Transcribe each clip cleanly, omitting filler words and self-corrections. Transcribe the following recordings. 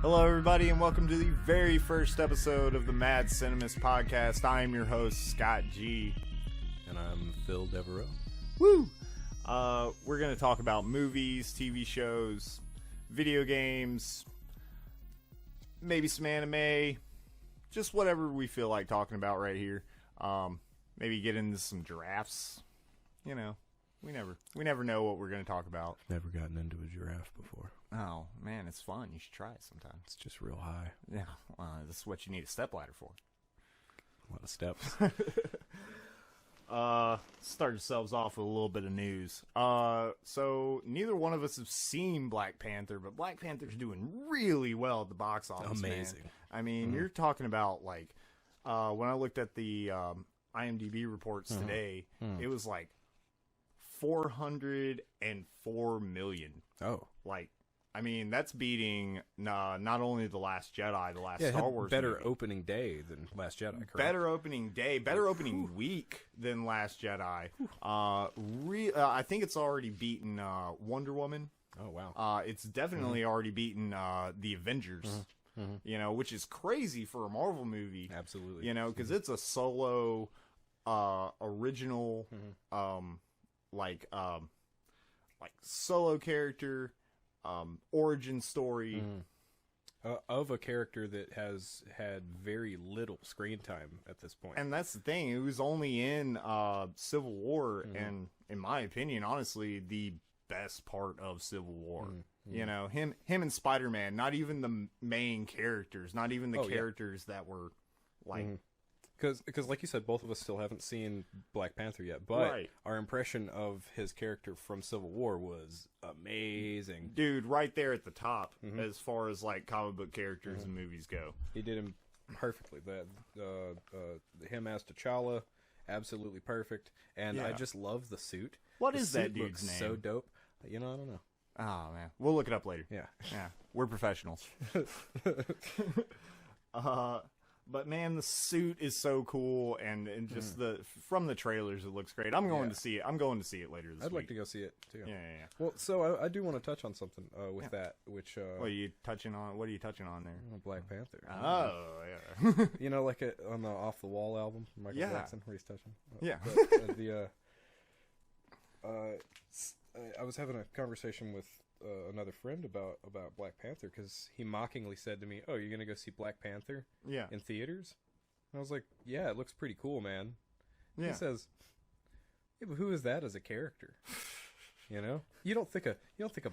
Hello, everybody, and welcome to the very first episode of the Mad Cinemists podcast. I am your host, Scott G. And I'm Phil Devereaux. Woo! We're going to talk about movies, TV shows, video games, maybe some anime, just whatever we feel like talking about right here. Maybe get into some drafts. You know, we never know what we're going to talk about. Never gotten into a giraffe before. Oh, man, it's fun. You should try it sometime. It's just real high. Yeah, this is what you need a stepladder for. A lot of steps. Start ourselves off with a little bit of news. So neither one of us have seen Black Panther, but Black Panther's doing really well at the box office. Amazing. Man. I mean, you're talking about like, when I looked at the IMDb reports today, it was like 404 million. Oh, like. I mean, that's beating not only The Last Jedi, the last Star Wars better movie. Opening day than Last Jedi, correct? Better opening day, better opening week than Last Jedi. I think it's already beaten Wonder Woman. Oh, wow. It's definitely already beaten the Avengers, you know, which is crazy for a Marvel movie. Absolutely. You know, because it's a solo, original, like solo character. Origin story of a character that has had very little screen time at this point. And that's the thing, it was only in Civil War, and in my opinion, honestly, the best part of Civil War. You know, him and Spider-Man, not even the main characters, not even the characters that were like Because, like you said, both of us still haven't seen Black Panther yet, but our impression of his character from Civil War was amazing. Dude, right there at the top, as far as, like, comic book characters and movies go. He did him perfectly. Him as T'Challa, absolutely perfect. And I just love the suit. What the is suit that dude's looks name? so dope. You know, I don't know. Oh, man. We'll look it up later. Yeah. Yeah. We're professionals. But man, the suit is so cool, and just from the trailers, it looks great. I'm going to see it. I'm going to see it later this week. I'd like to go see it too. Yeah. Well, so I do want to touch on something with that, which what are you touching on? What are you touching on there? Black Panther. Oh, yeah. You know, like on the Off the Wall album from Michael Jackson, where he's touching. I was having a conversation with another friend about Black Panther, because he mockingly said to me, "Oh, you're gonna go see Black Panther in theaters?" And I was like, "Yeah, it looks pretty cool, man." Yeah. He says, "Yeah, but who is that as a character?" You know, you don't think of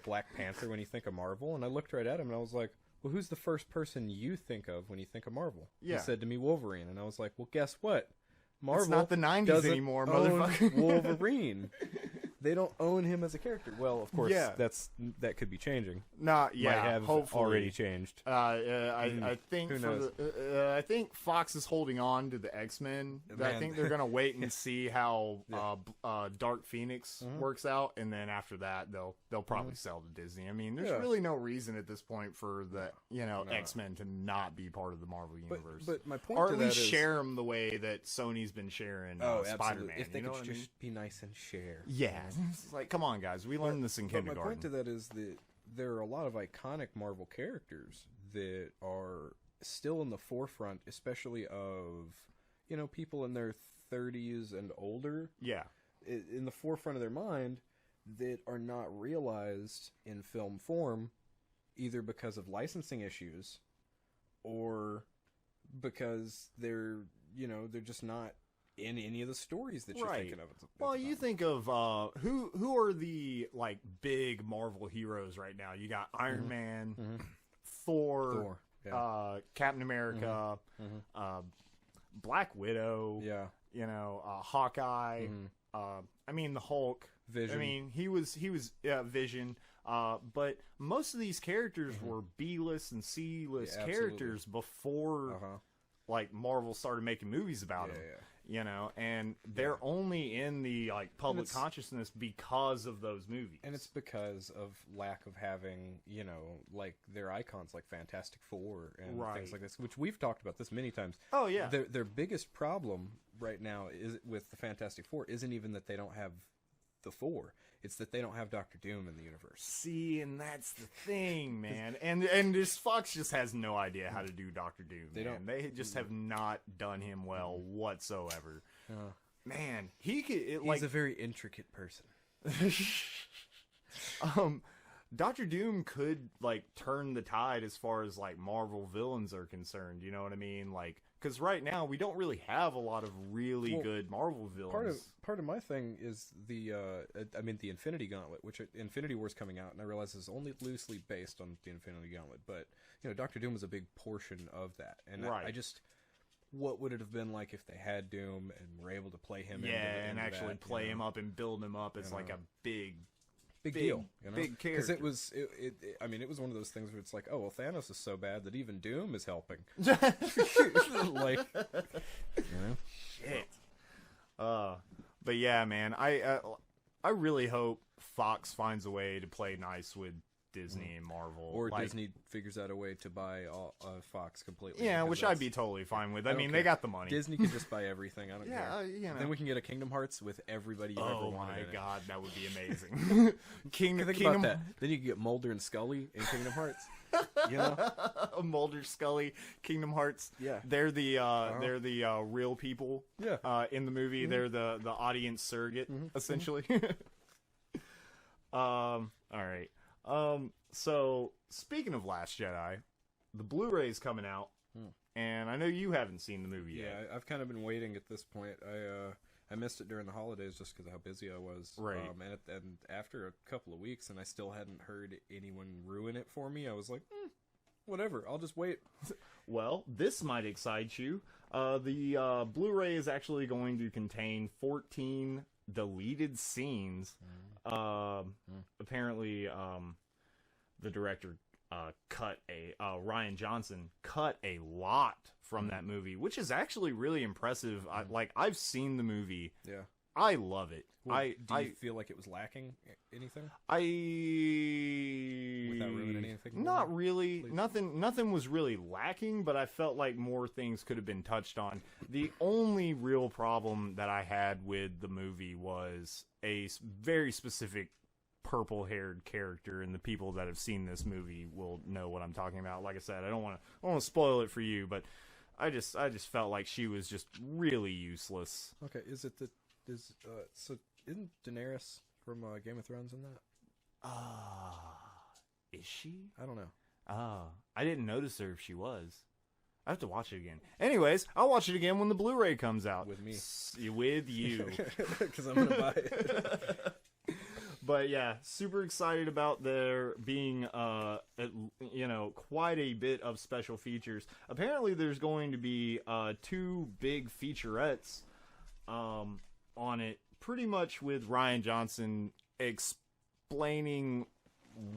Black Panther when you think of Marvel. And I looked right at him and I was like, "Well, who's the first person you think of when you think of Marvel?" Yeah. He said to me, "Wolverine," and I was like, "Well, guess what? Marvel it's not the 90s anymore, motherfucker." Wolverine. They don't own him as a character. Well, of course, that could be changing. Might have hopefully already changed. I think Who knows? I think Fox is holding on to the X-Men. I think they're gonna wait and see how Dark Phoenix works out, and then after that, they'll probably sell to Disney. I mean, there's really no reason at this point for the X-Men to not be part of the Marvel universe. But my point, or to at that least is, share them the way that Sony's been sharing Spider-Man. If they could just be nice and share. Yeah. It's like, come on, guys. We learned this in kindergarten. My point to that is that there are a lot of iconic Marvel characters that are still in the forefront, especially of, people in their 30s and older. Yeah. In the forefront of their mind, that are not realized in film form, either because of licensing issues or because they're, they're just not in any of the stories that you're thinking of. Well, you think of who are the like big Marvel heroes right now? You got Iron Man, Thor, yeah. Captain America, Black Widow. Yeah. Hawkeye. I mean the Hulk. Vision. I mean he was Vision. But most of these characters were B-list and C-list characters before like Marvel started making movies about them. And they're only in the like public consciousness because of those movies. And it's because of lack of having, like their icons like Fantastic Four and things like this, which we've talked about this many times. Oh yeah. Their biggest problem right now is with the Fantastic Four isn't even that they don't have the Four. It's that they don't have Doctor Doom in the universe. See, and that's the thing, man. And this Fox just has no idea how to do Doctor Doom. They just have not done him well whatsoever. Man, he's a very intricate person. Doctor Doom could like turn the tide as far as like Marvel villains are concerned. You know what I mean? Like, because right now we don't really have a lot of really good Marvel villains. Part of my thing is the Infinity Gauntlet, which Infinity War's coming out, and I realize is only loosely based on the Infinity Gauntlet, but Doctor Doom is a big portion of that, and I just. What would it have been like if they had Doom and were able to play him? And actually play him up and build him up as like a big deal, big character. Because it was one of those things where it's like, oh well, Thanos is so bad that even Doom is helping. Like, shit. But yeah, man, I really hope Fox finds a way to play nice with Disney and Marvel, or Disney figures out a way to buy Fox completely. Yeah, which I'd be totally fine with. I mean, they got the money. Disney can just buy everything. I don't care. Then we can get a Kingdom Hearts with everybody you ever wanted. Oh my god, that would be amazing. Think about that. Then you can get Mulder and Scully in Kingdom Hearts. Mulder, Scully, Kingdom Hearts. Yeah, they're the real people. Yeah, in the movie, they're the audience surrogate essentially. All right. So speaking of Last Jedi, the Blu-ray's coming out, and I know you haven't seen the movie yet. Yeah, I've kind of been waiting at this point. I missed it during the holidays just because of how busy I was. Right. And after a couple of weeks, and I still hadn't heard anyone ruin it for me, I was like, whatever, I'll just wait. Well, this might excite you. The Blu-ray is actually going to contain 14 deleted scenes. Apparently, the director Ryan Johnson cut a lot from that movie, which is actually really impressive. I've seen the movie. Yeah, I love it. Well, do you feel like it was lacking anything? Without ruining anything? Not really. Nothing was really lacking, but I felt like more things could have been touched on. The only real problem that I had with the movie was a very specific purple-haired character, and the people that have seen this movie will know what I'm talking about. Like I said, I don't want to spoil it for you, but I just felt like she was just really useless. Okay, so isn't Daenerys from Game of Thrones in that? Is she? I don't know. I didn't notice her if she was. I have to watch it again. Anyways, I'll watch it again when the Blu-ray comes out. With me. With you. Because I'm going to buy it. But yeah, super excited about there being, quite a bit of special features. Apparently there's going to be 2 big featurettes on it, pretty much with Ryan Johnson explaining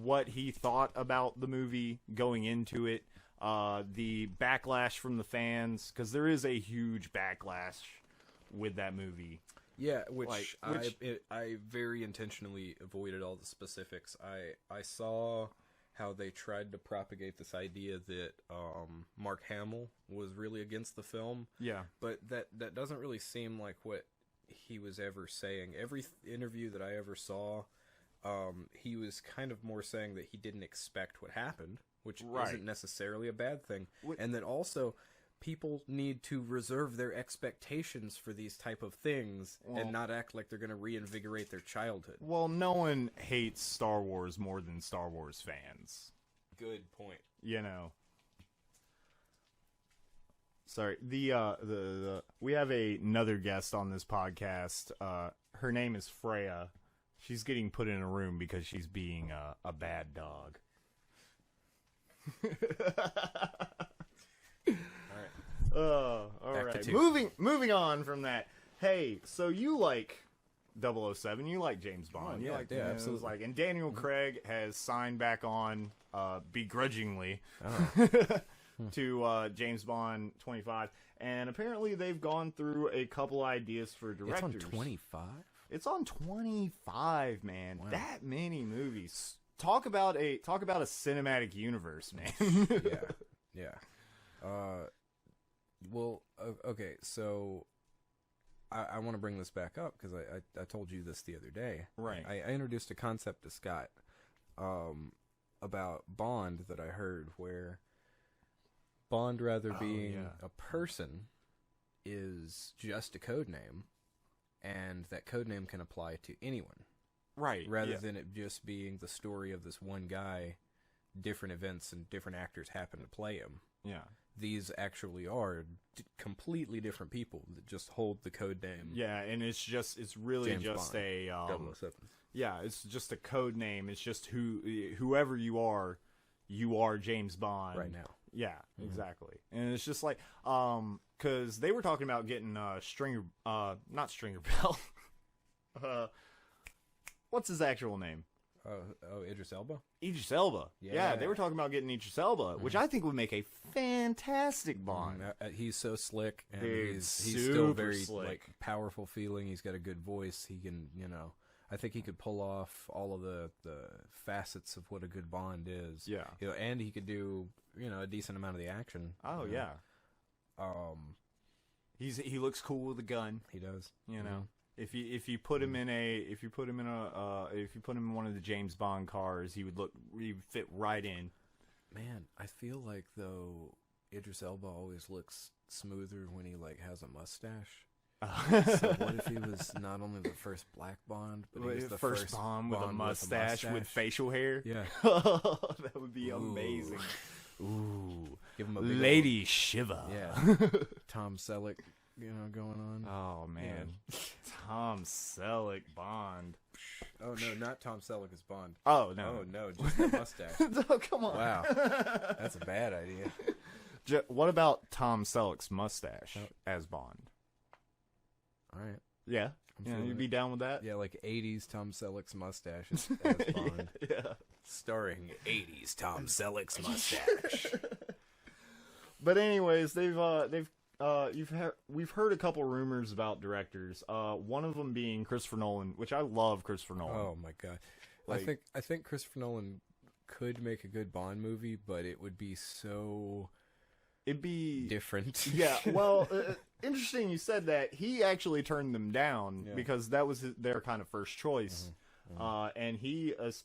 what he thought about the movie going into it, the backlash from the fans, because there is a huge backlash with that movie. Yeah, which I very intentionally avoided all the specifics. I saw how they tried to propagate this idea that Mark Hamill was really against the film. Yeah. But that doesn't really seem like what he was ever saying. Every interview that I ever saw, he was kind of more saying that he didn't expect what happened, which isn't necessarily a bad thing. And that also people need to reserve their expectations for these type of things and not act like they're going to reinvigorate their childhood. Well, no one hates Star Wars more than Star Wars fans. Good point. Sorry. The we have another guest on this podcast. Her name is Freya. She's getting put in a room because she's being a bad dog. All right. Moving on from that. Hey, so you like 007? You like James Bond? Oh, yeah, absolutely. And Daniel Craig has signed back on, begrudgingly, to James Bond 25, and apparently they've gone through a couple ideas for directors. It's on 25. It's on 25, man. Wow. That many movies. Talk about a cinematic universe, man. Yeah. Well, okay, so I want to bring this back up because I told you this the other day. Right. I introduced a concept to Scott about Bond that I heard, where Bond, rather being a person, is just a code name, and that code name can apply to anyone. Right. Rather than it just being the story of this one guy, different events and different actors happen to play him. Yeah. These actually are completely different people that just hold the code name. Yeah, and it's really James just Bond, a 007. Yeah, it's just a code name. It's just whoever you are James Bond Right now. Yeah, exactly. And it's just like because they were talking about getting not Stringer Bell. What's his actual name? Idris Elba? Idris Elba. Yeah, they were talking about getting Idris Elba, which I think would make a fantastic Bond. He's so slick, and Dude, he's still very slick. like powerful feeling. He's got a good voice. He can, I think he could pull off all of the facets of what a good Bond is. Yeah. And he could do, a decent amount of the action. Oh yeah. He looks cool with a gun. He does. If you put him in one of the James Bond cars, he would fit right in. Man, I feel like though Idris Elba always looks smoother when he has a mustache. So what if he was not only the first black Bond, but he was the first Bond with a mustache with facial hair? Yeah. That would be amazing. Ooh. Give him a Lady Shiva. Yeah. Tom Selleck, going on. Oh man. Yeah. Tom Selleck Bond. Oh no, not Tom Selleck as Bond. Oh no. Oh no, just the mustache. Oh, come on. Wow. That's a bad idea. What about Tom Selleck's mustache as Bond? All right. Yeah. You'd be down with that? Yeah, like 80s Tom Selleck's mustache as Bond. Yeah. Starring 80s Tom Selleck's mustache. But anyways, we've heard a couple rumors about directors. One of them being Christopher Nolan, which I love Christopher Nolan. Oh my god. I think Christopher Nolan could make a good Bond movie, but it would be it'd be different. Yeah, well, interesting you said that. He actually turned them down because that was their kind of first choice. And he has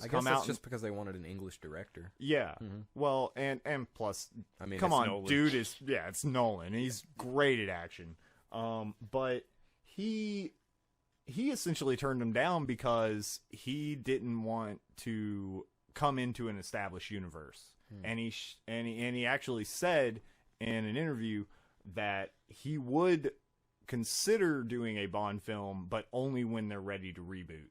come out. That's just because they wanted an English director. Yeah. Well, and plus, I mean, come on, Nolan. dude, it's Nolan. He's great at action. But he essentially turned them down because he didn't want to come into an established universe. And he actually said in an interview that he would consider doing a Bond film, but only when they're ready to reboot,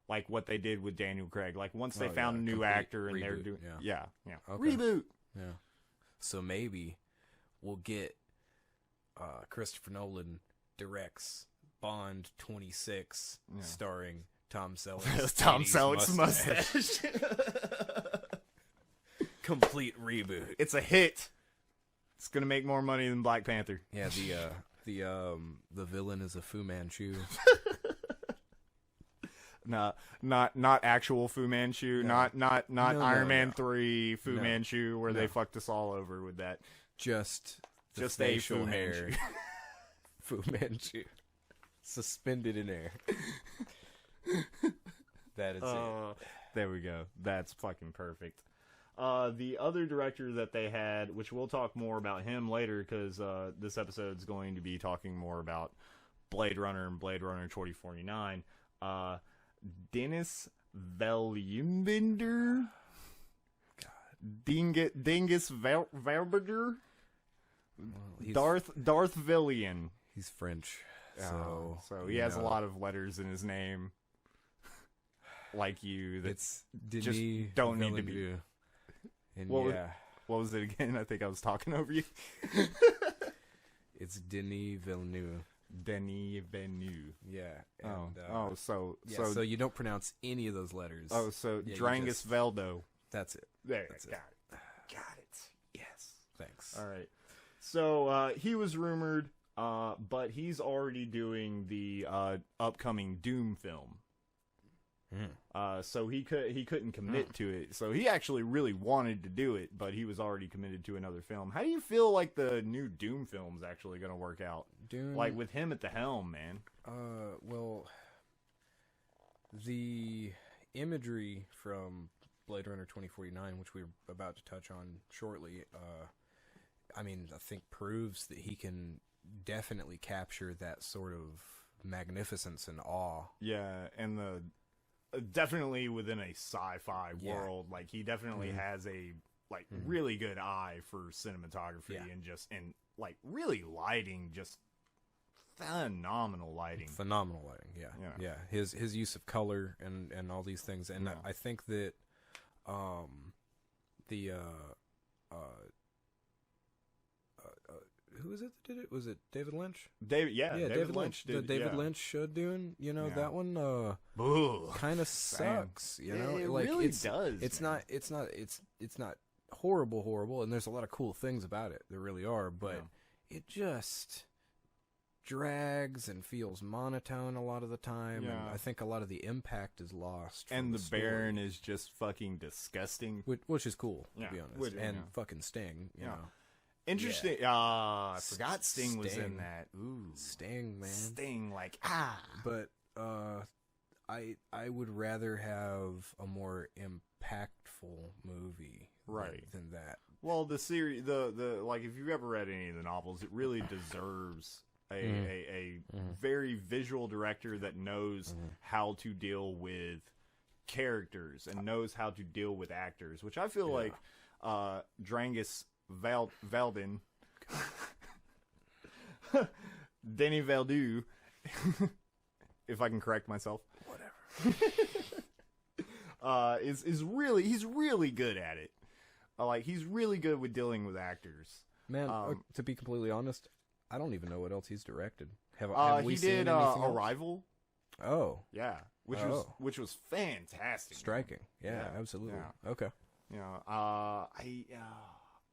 like what they did with Daniel Craig. Like once they found a new actor and they're doing Okay. reboot. Yeah. So maybe we'll get Christopher Nolan directs Bond 26, starring Tom Selleck. Tom Selleck's mustache. Complete reboot. It's a hit. It's gonna make more money than Black Panther. Yeah, the villain is a Fu Manchu. Not actual Fu Manchu. No. Not Iron Man 3 Fu Manchu, where they fucked us all over with that. Just facial a hair. Manchu. Fu Manchu, suspended in air. That is it. There we go. That's fucking perfect. The other director that they had, which we'll talk more about him later, because this episode's going to be talking more about Blade Runner and Blade Runner 2049. Dennis Villeneuve, Dingus Verbiger. Darth Villian. He's French, so he has a lot of letters in his name, like you. That's just don't need to be. And what was it again? I think I was talking over you. It's Denis Villeneuve. Denis Villeneuve. Yeah. And, so you don't pronounce any of those letters. Oh, so Drangus Veldo. That's it. Got it. Yes. Thanks. All right. So he was rumored, but he's already doing the upcoming Doom film. So he couldn't commit to it. So he actually really wanted to do it, but he was already committed to another film. How do you feel like the new Doom film's actually going to work out? Doom, like with him at the helm, man. Well, the imagery from Blade Runner 2049, which we're about to touch on shortly, I think proves that he can definitely capture that sort of magnificence and awe. Yeah, and definitely within a sci-fi world, like he definitely has a really good eye for cinematography and really lighting, just phenomenal lighting. Yeah. His use of color and all these things, and I think that who was it that did it? Was it David Lynch? David Lynch did. David Lynch Dune. That one kind of sucks. It really does. It's not horrible, and there's a lot of cool things about it. There really are, but it just drags and feels monotone a lot of the time. And I think a lot of the impact is lost. And the Baron is just fucking disgusting, which is cool to be honest. Fucking Sting, you know. Interesting. I forgot Sting was in that. Ooh, Sting, man. Sting, But I would rather have a more impactful movie, than that. Well, the series, the if you've ever read any of the novels, it really deserves a very visual director that knows how to deal with characters and knows how to deal with actors, which I feel like Drangus Veldin, Denny Veldu, if I can correct myself, he's really good at it. He's really good with dealing with actors. Man, to be completely honest, I don't even know what else he's directed. Have we seen anything else? Arrival. Oh, yeah, which was fantastic. Striking. Yeah, absolutely. Yeah. Okay.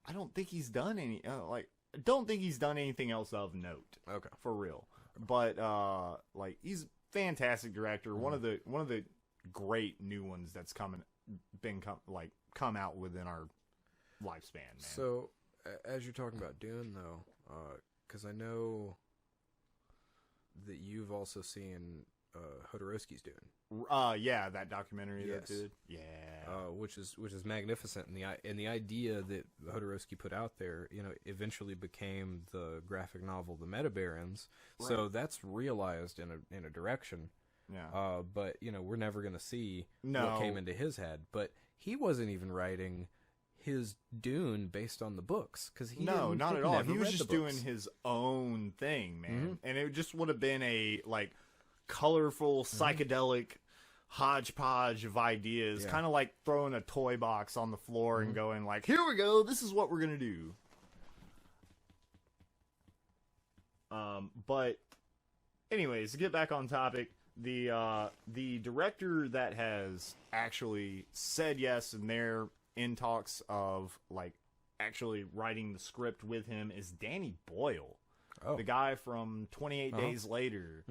I don't think he's done anything else of note. Okay, for real. But he's a fantastic director. One of the great new ones that's come out within our lifespan, man. So, as you're talking about Dune, though, because I know that you've also seen Jodorowsky's Dune. That documentary that did. Yeah. Which is magnificent, and the idea that Jodorowsky put out there, eventually became the graphic novel The Metabarons. Right. So that's realized in a direction. Yeah. But we're never going to see what came into his head. But he wasn't even writing his Dune based on the books, because not at all. He was just doing his own thing, man, and it just would have been a colorful psychedelic hodgepodge of ideas, kind of like throwing a toy box on the floor and going here we go, this is what we're gonna do. But anyways, to get back on topic, the director that has actually said yes, and they're in talks of actually writing the script with him, is Danny Boyle, the guy from 28 Days Later.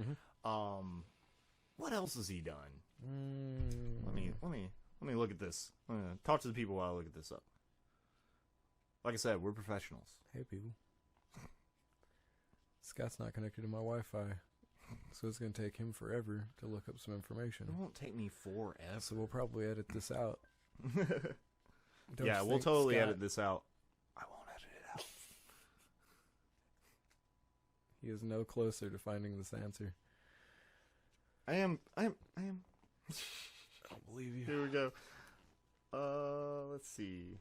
What else has he done? Let me look at this. Talk to the people while I look at this up. Like I said, we're professionals. Hey, people. Scott's not connected to my Wi-Fi, so it's going to take him forever to look up some information. It won't take me forever. So we'll probably edit this out. We'll totally edit this out. I won't edit it out. He is no closer to finding this answer. I am. I don't believe you. Here we go. Let's see.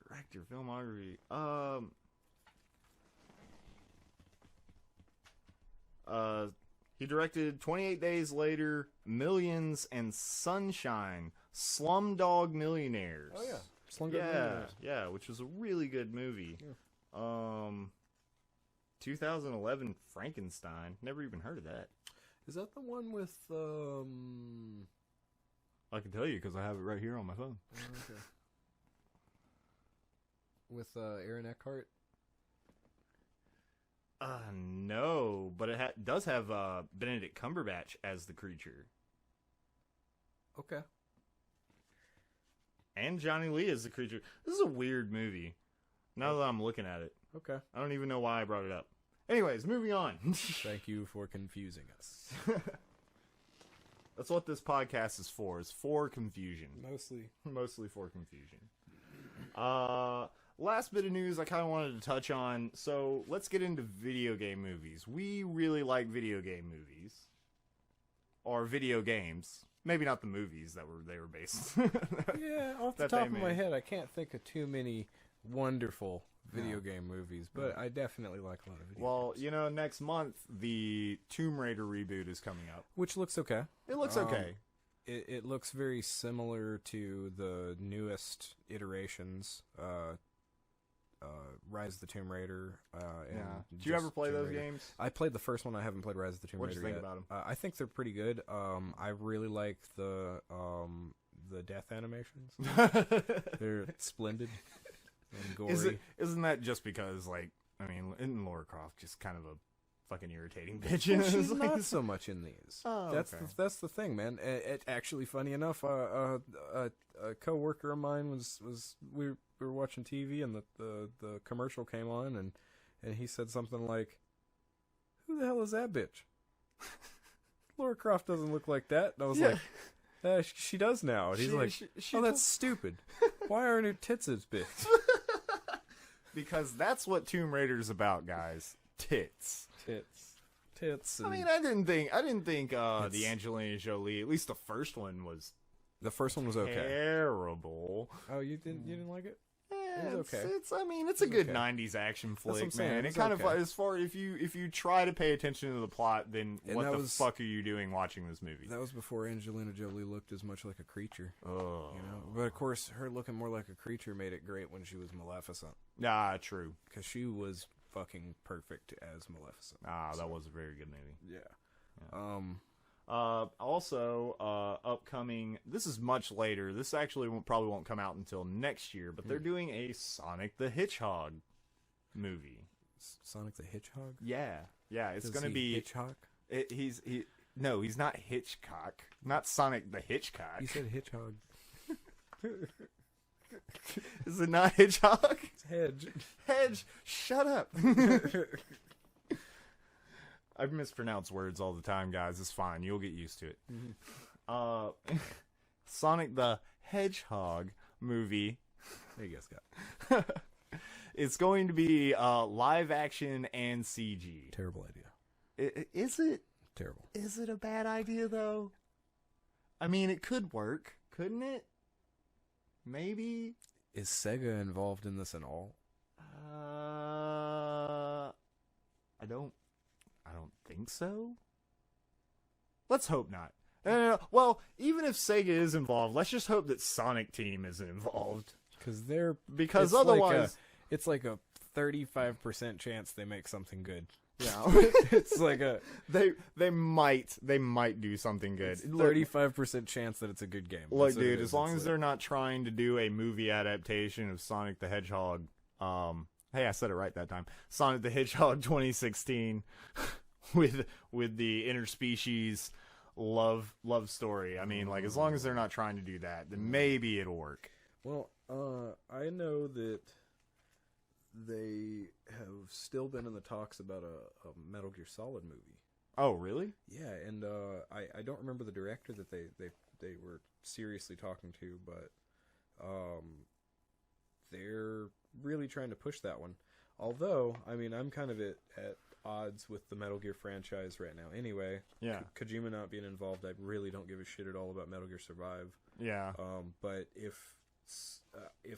Director, filmography. He directed 28 Days Later, Millions, and Sunshine, Slumdog Millionaires. Oh, yeah. Slumdog Millionaires. Yeah, which was a really good movie. Yeah. 2011 Frankenstein. Never even heard of that. Is that the one with, I can tell you because I have it right here on my phone. Oh, okay. With Aaron Eckhart? No, but it does have Benedict Cumberbatch as the creature. Okay. And Johnny Lee as the creature. This is a weird movie. Now that I'm looking at it. Okay. I don't even know why I brought it up. Anyways, moving on. Thank you for confusing us. That's what this podcast is for confusion. Mostly for confusion. Last bit of news I kind of wanted to touch on. So let's get into video game movies. We really like video game movies. Or video games. Maybe not the movies that they were based. Yeah, off the top of my head, I can't think of too many wonderful video game movies, but I definitely like a lot of video games. You know, next month, the Tomb Raider reboot is coming up. Which looks okay. It looks okay. It looks very similar to the newest iterations, Rise of the Tomb Raider. Did you ever play those games? I played the first one. I haven't played Rise of the Tomb Raider yet. What did you think about them? I think they're pretty good. I really like the death animations. They're splendid and gory. Isn't that just because, like, I mean, isn't Lara Croft just kind of a fucking irritating bitch? Well, she's not so much in these. Oh, that's the thing, man. Actually, funny enough, a coworker of mine we were watching TV and the commercial came on and he said something like, "Who the hell is that bitch? Lara Croft doesn't look like that." And I was like, she does now. And he's like, "Oh, that's stupid. Why aren't her tits as big?" Because that's what Tomb Raider's about, guys. Tits. And I mean, I didn't think the Angelina Jolie, at least the first one was. The first one was okay. Terrible. Oh, you didn't like it? It was okay. It's a good 90s action flick, man. It kind of, as far if you try to pay attention to the plot, then what the fuck are you doing watching this movie? That was before Angelina Jolie looked as much like a creature. Oh. You know? But of course, her looking more like a creature made it great when she was Maleficent. Ah, true. Because she was fucking perfect as Maleficent. That was a very good movie. Yeah. Also, upcoming. This is much later. This actually probably won't come out until next year. But they're doing a Sonic the Hedgehog movie. Sonic the Hedgehog? Yeah. It's going to be Hitchcock. No, he's not Hitchcock. Not Sonic the Hitchcock. You said Hedgehog. Is it not Hedgehog? It's Hedge. Shut up. I mispronounce words all the time, guys. It's fine. You'll get used to it. Mm-hmm. Sonic the Hedgehog movie. There you guys go. It's going to be live action and CG. Terrible idea. Is it? Terrible. Is it a bad idea, though? I mean, it could work, couldn't it? Maybe. Is Sega involved in this at all? I don't think so. Let's hope not. Well, even if Sega is involved, let's just hope that Sonic Team isn't involved. Because otherwise, it's like a 35% chance they make something good. Yeah, it's like they might do something good. 35% chance that it's a good game. Look, dude, as long as they're not trying to do a movie adaptation of Sonic the Hedgehog, hey, I said it right that time. Sonic the Hedgehog 2016 with the interspecies love story. I mean, like, as long as they're not trying to do that, then maybe it'll work. Well, I know that they have still been in the talks about a Metal Gear Solid movie. Oh, really? Yeah, and I don't remember the director that they were seriously talking to, but they're really trying to push that one. Although, I mean, I'm kind of at odds with the Metal Gear franchise right now. Anyway, yeah, Kojima not being involved, I really don't give a shit at all about Metal Gear Survive. Yeah. But if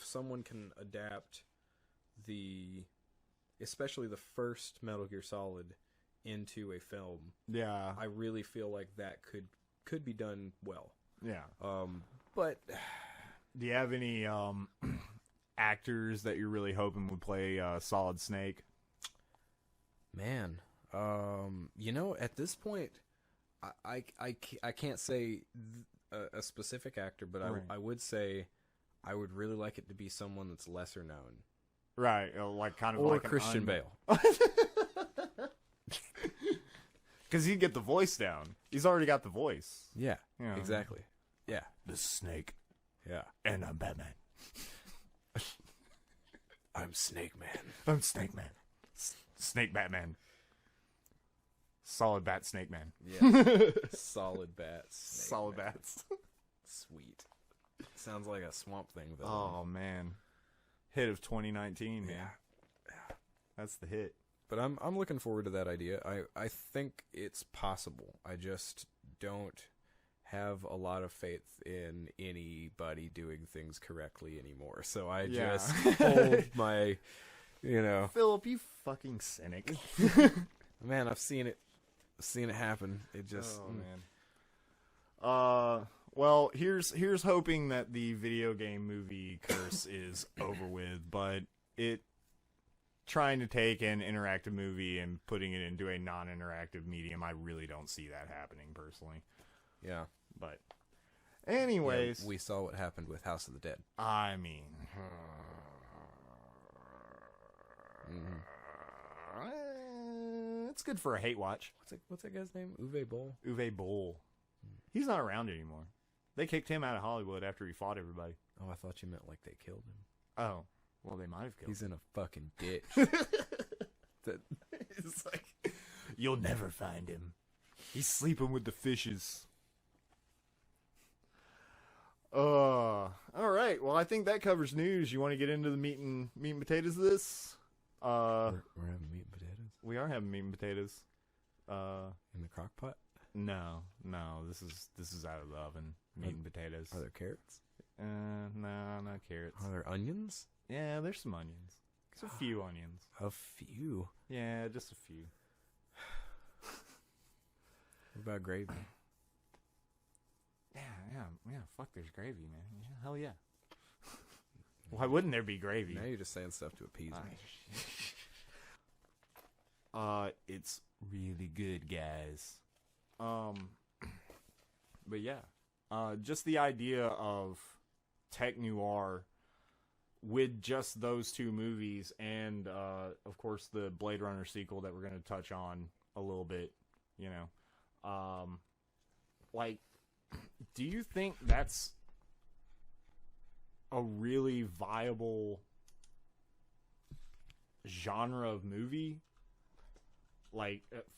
someone can adapt especially the first Metal Gear Solid into a film, yeah, I really feel like that could be done well. Yeah. But do you have any actors that you're really hoping would play Solid Snake? Man, at this point, I can't say a specific actor, but right. I would say I would really like it to be someone that's lesser known. Right, like kind of or like Christian Bale. Because he can get the voice down. He's already got the voice. Yeah, exactly. Yeah. This is Snake. Yeah. And I'm Batman. I'm Snake Man. I'm Snake Man. Snake Batman. Solid Bat Snake Man. Yeah. Solid Bats. Solid Man. Bats. Sweet. Sounds like a Swamp Thing villain. Oh, man. Hit of 2019, man. Yeah. That's the hit. But I'm looking forward to that idea. I think it's possible. I just don't have a lot of faith in anybody doing things correctly anymore. So I just hold my, Philip, you fucking cynic. Man, I've seen it happen. It just... Oh, man. Well, here's hoping that the video game movie curse is over with, but trying to take an interactive movie and putting it into a non-interactive medium, I really don't see that happening personally. Yeah. But anyways, we saw what happened with House of the Dead. I mean, it's good for a hate watch. What's that guy's name? Uwe Boll? Uwe Boll. He's not around anymore. They kicked him out of Hollywood after he fought everybody. Oh, I thought you meant like they killed him. Oh, well, they might have killed him. He's in a fucking ditch. It's like, you'll never find him. He's sleeping with the fishes. All right. Well, I think that covers news. You want to get into the meat and potatoes of this? We're having meat and potatoes? We are having meat and potatoes. In the crock pot? No. This is out of the oven. Meat and potatoes. Are there carrots? No, not carrots. Are there onions? Yeah, there's some onions. There's a few onions. A few? Yeah, just a few. What about gravy? Yeah. Fuck, there's gravy, man. Yeah, hell yeah. Why wouldn't there be gravy? Now you're just saying stuff to appease me. It's really good, guys. But yeah, just the idea of tech noir with just those two movies, and of course the Blade Runner sequel that we're going to touch on a little bit. Do you think that's a really viable genre of movie,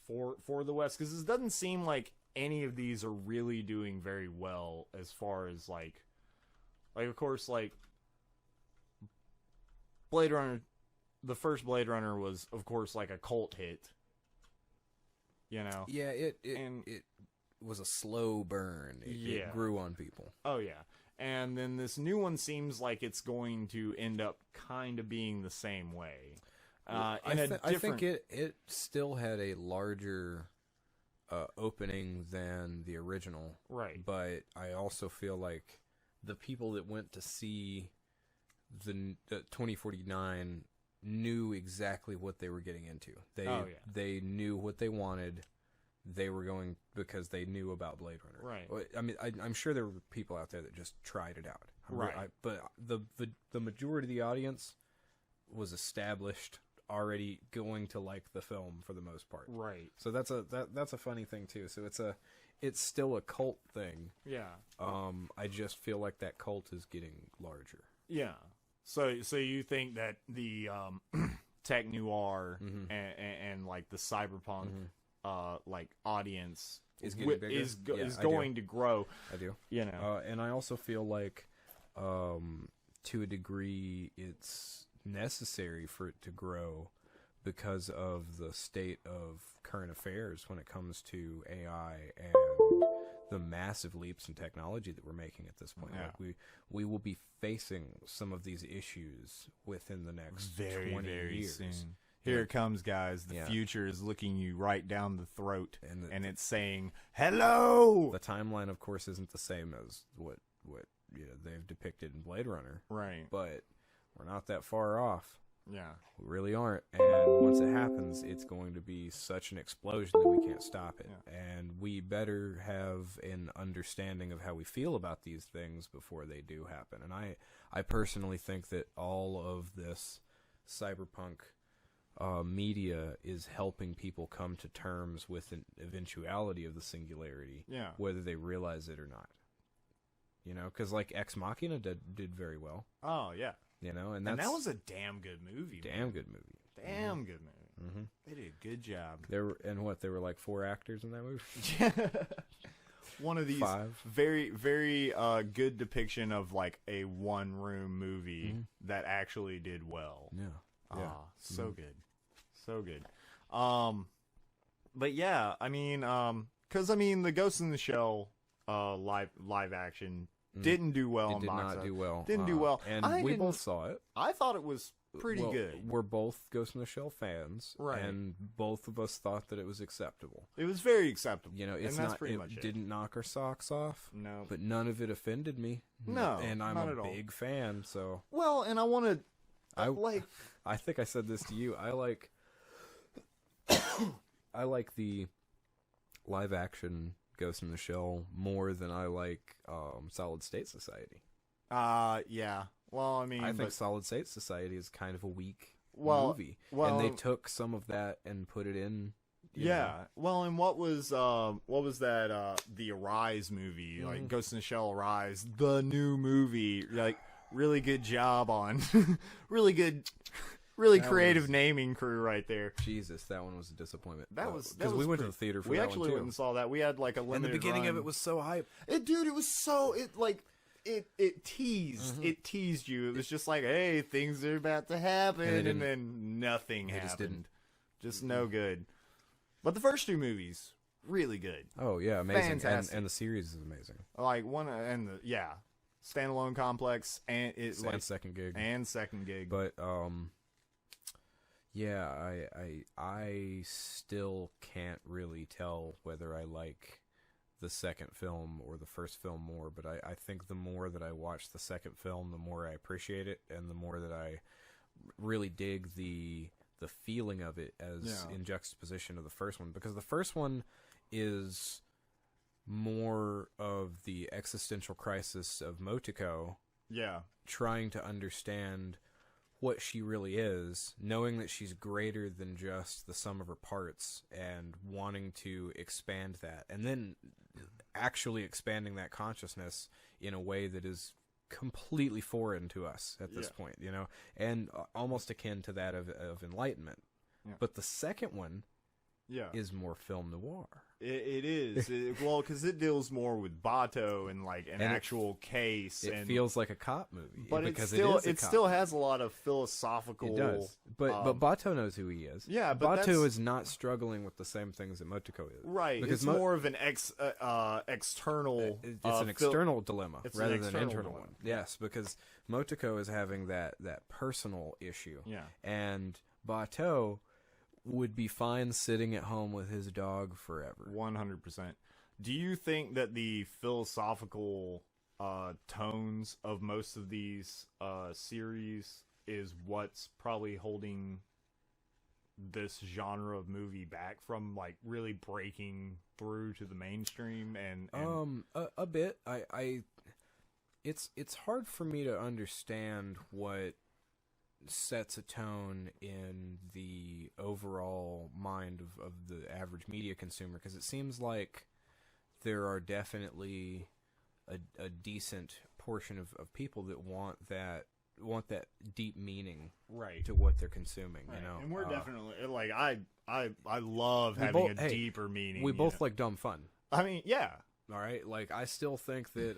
for the West? Because it doesn't seem like any of these are really doing very well as far as of course, Blade Runner, the first Blade Runner was of course a cult hit. Yeah, it was a slow burn. It grew on people. Oh yeah. And then this new one seems like it's going to end up kind of being the same way. I think it still had a larger opening than the original. Right. But I also feel like the people that went to see the 2049 knew exactly what they were getting into. They knew what they wanted. They were going because they knew about Blade Runner. Right. I mean, I'm sure there were people out there that just tried it out. Right. But the majority of the audience was established, already going to like the film for the most part. Right. So that's a funny thing too. So it's still a cult thing. Yeah. I just feel like that cult is getting larger. Yeah. So you think that the tech noir and the cyberpunk audience is getting bigger? is going to grow. I do. And I also feel like to a degree it's necessary for it to grow because of the state of current affairs when it comes to AI and the massive leaps in technology that we're making at this point. Yeah. We will be facing some of these issues within the next 20 years. Soon. Here it comes, guys. The future is looking you right down the throat, and it's saying, hello! The timeline, of course, isn't the same as what they've depicted in Blade Runner. Right. But we're not that far off. Yeah. We really aren't. And once it happens, it's going to be such an explosion that we can't stop it. Yeah. And we better have an understanding of how we feel about these things before they do happen. And I personally think that all of this cyberpunk media is helping people come to terms with an eventuality of the singularity, whether they realize it or not. You know, because like Ex Machina did very well. Oh, yeah. You know, and that was a damn good movie. Damn good movie. Damn good movie. Mm-hmm. They did a good job. There were like 4 actors in that movie. One of these 5. very, very good depiction of like a one-room movie that actually did well. Yeah. So good. So good. But yeah, I mean, because the Ghost in the Shell live action didn't do well. It did not do well. Didn't do well. And we both saw it. I thought it was pretty good. We're both Ghost in the Shell fans, right? And both of us thought that it was acceptable. It was very acceptable. You know, it didn't knock our socks off. No, but none of it offended me. No, and I'm a big fan. So well, and I want to. I think I said this to you. I like the live action Ghost in the Shell more than I like Solid State Society. Yeah. Well, I think Solid State Society is kind of a weak movie. Well, and they took some of that and put it in. You know. Well, and what was that the Arise movie, like Ghost in the Shell Arise, the new movie, like really good job on really creative naming crew right there. Jesus, that one was a disappointment. That was because we went to the theater for that one too. We actually went and saw that. We had like a limited and the beginning run. of it was so hype. It was so it teased it teased you. It was just like, hey, things are about to happen, and then nothing happened. Just no good. But the first 2 movies, really good. Oh yeah, amazing. Fantastic. And the series is amazing. Like standalone complex and second gig. But yeah, I still can't really tell whether I like the second film or the first film more, but I think the more that I watch the second film, the more I appreciate it, and the more that I really dig the feeling of it as in juxtaposition to the first one, because the first one is more of the existential crisis of Motoko trying to understand what she really is, knowing that she's greater than just the sum of her parts, and wanting to expand that, and then actually expanding that consciousness in a way that is completely foreign to us at this point, you know, and almost akin to that of enlightenment. But the second one is more film noir. It is. Well, because it deals more with Bato and like an actual case. It feels like a cop movie, but it still has a lot of philosophical. It does, but Bato knows who he is. Yeah, but Bato is not struggling with the same things that Motoko is. Right, because it's more of an external. It's an external dilemma rather than an internal one. Yes, because Motoko is having that personal issue. Yeah, and Bato would be fine sitting at home with his dog forever. 100%. Do you think that the philosophical tones of most of these series is what's probably holding this genre of movie back from like really breaking through to the mainstream? And a bit. It's hard for me to understand what sets a tone in the overall mind of the average media consumer, because it seems like there are definitely a decent portion of people that want that deep meaning to what they're consuming, you know. And we're definitely like I love having a deeper meaning. We both like dumb fun. I mean, yeah. All right, like I still think that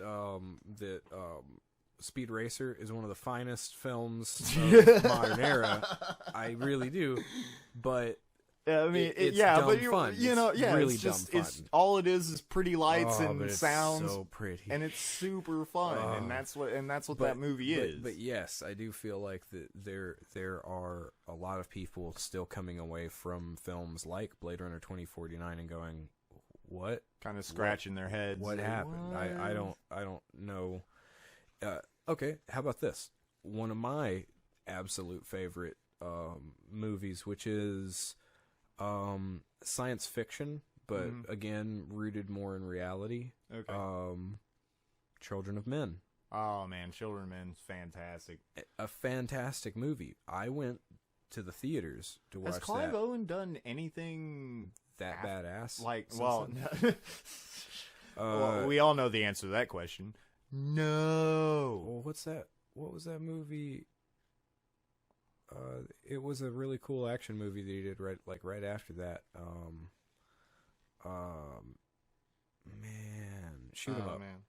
Speed Racer is one of the finest films of the modern era. I really do. But I mean, it's yeah, but fun. you know, yeah, really it's just dumb fun. it's all it is pretty lights but and it's sounds, so pretty, and it's super fun, and that's what that movie is. But yes, I do feel like that there are a lot of people still coming away from films like Blade Runner 2049 and going, what? Kind of scratching their heads. What happened? What? I don't know. Okay, how about this? One of my absolute favorite movies, which is science fiction, but again rooted more in reality. Okay. Children of Men. Oh man, Children of Men's fantastic. A fantastic movie. I went to the theaters to watch. Has Clive Owen done anything that badass? Like, well, well, we all know the answer to that question. No. Well, what's that? What was that movie? It was a really cool action movie that he did right after that. Man, Shoot 'em Up. Man.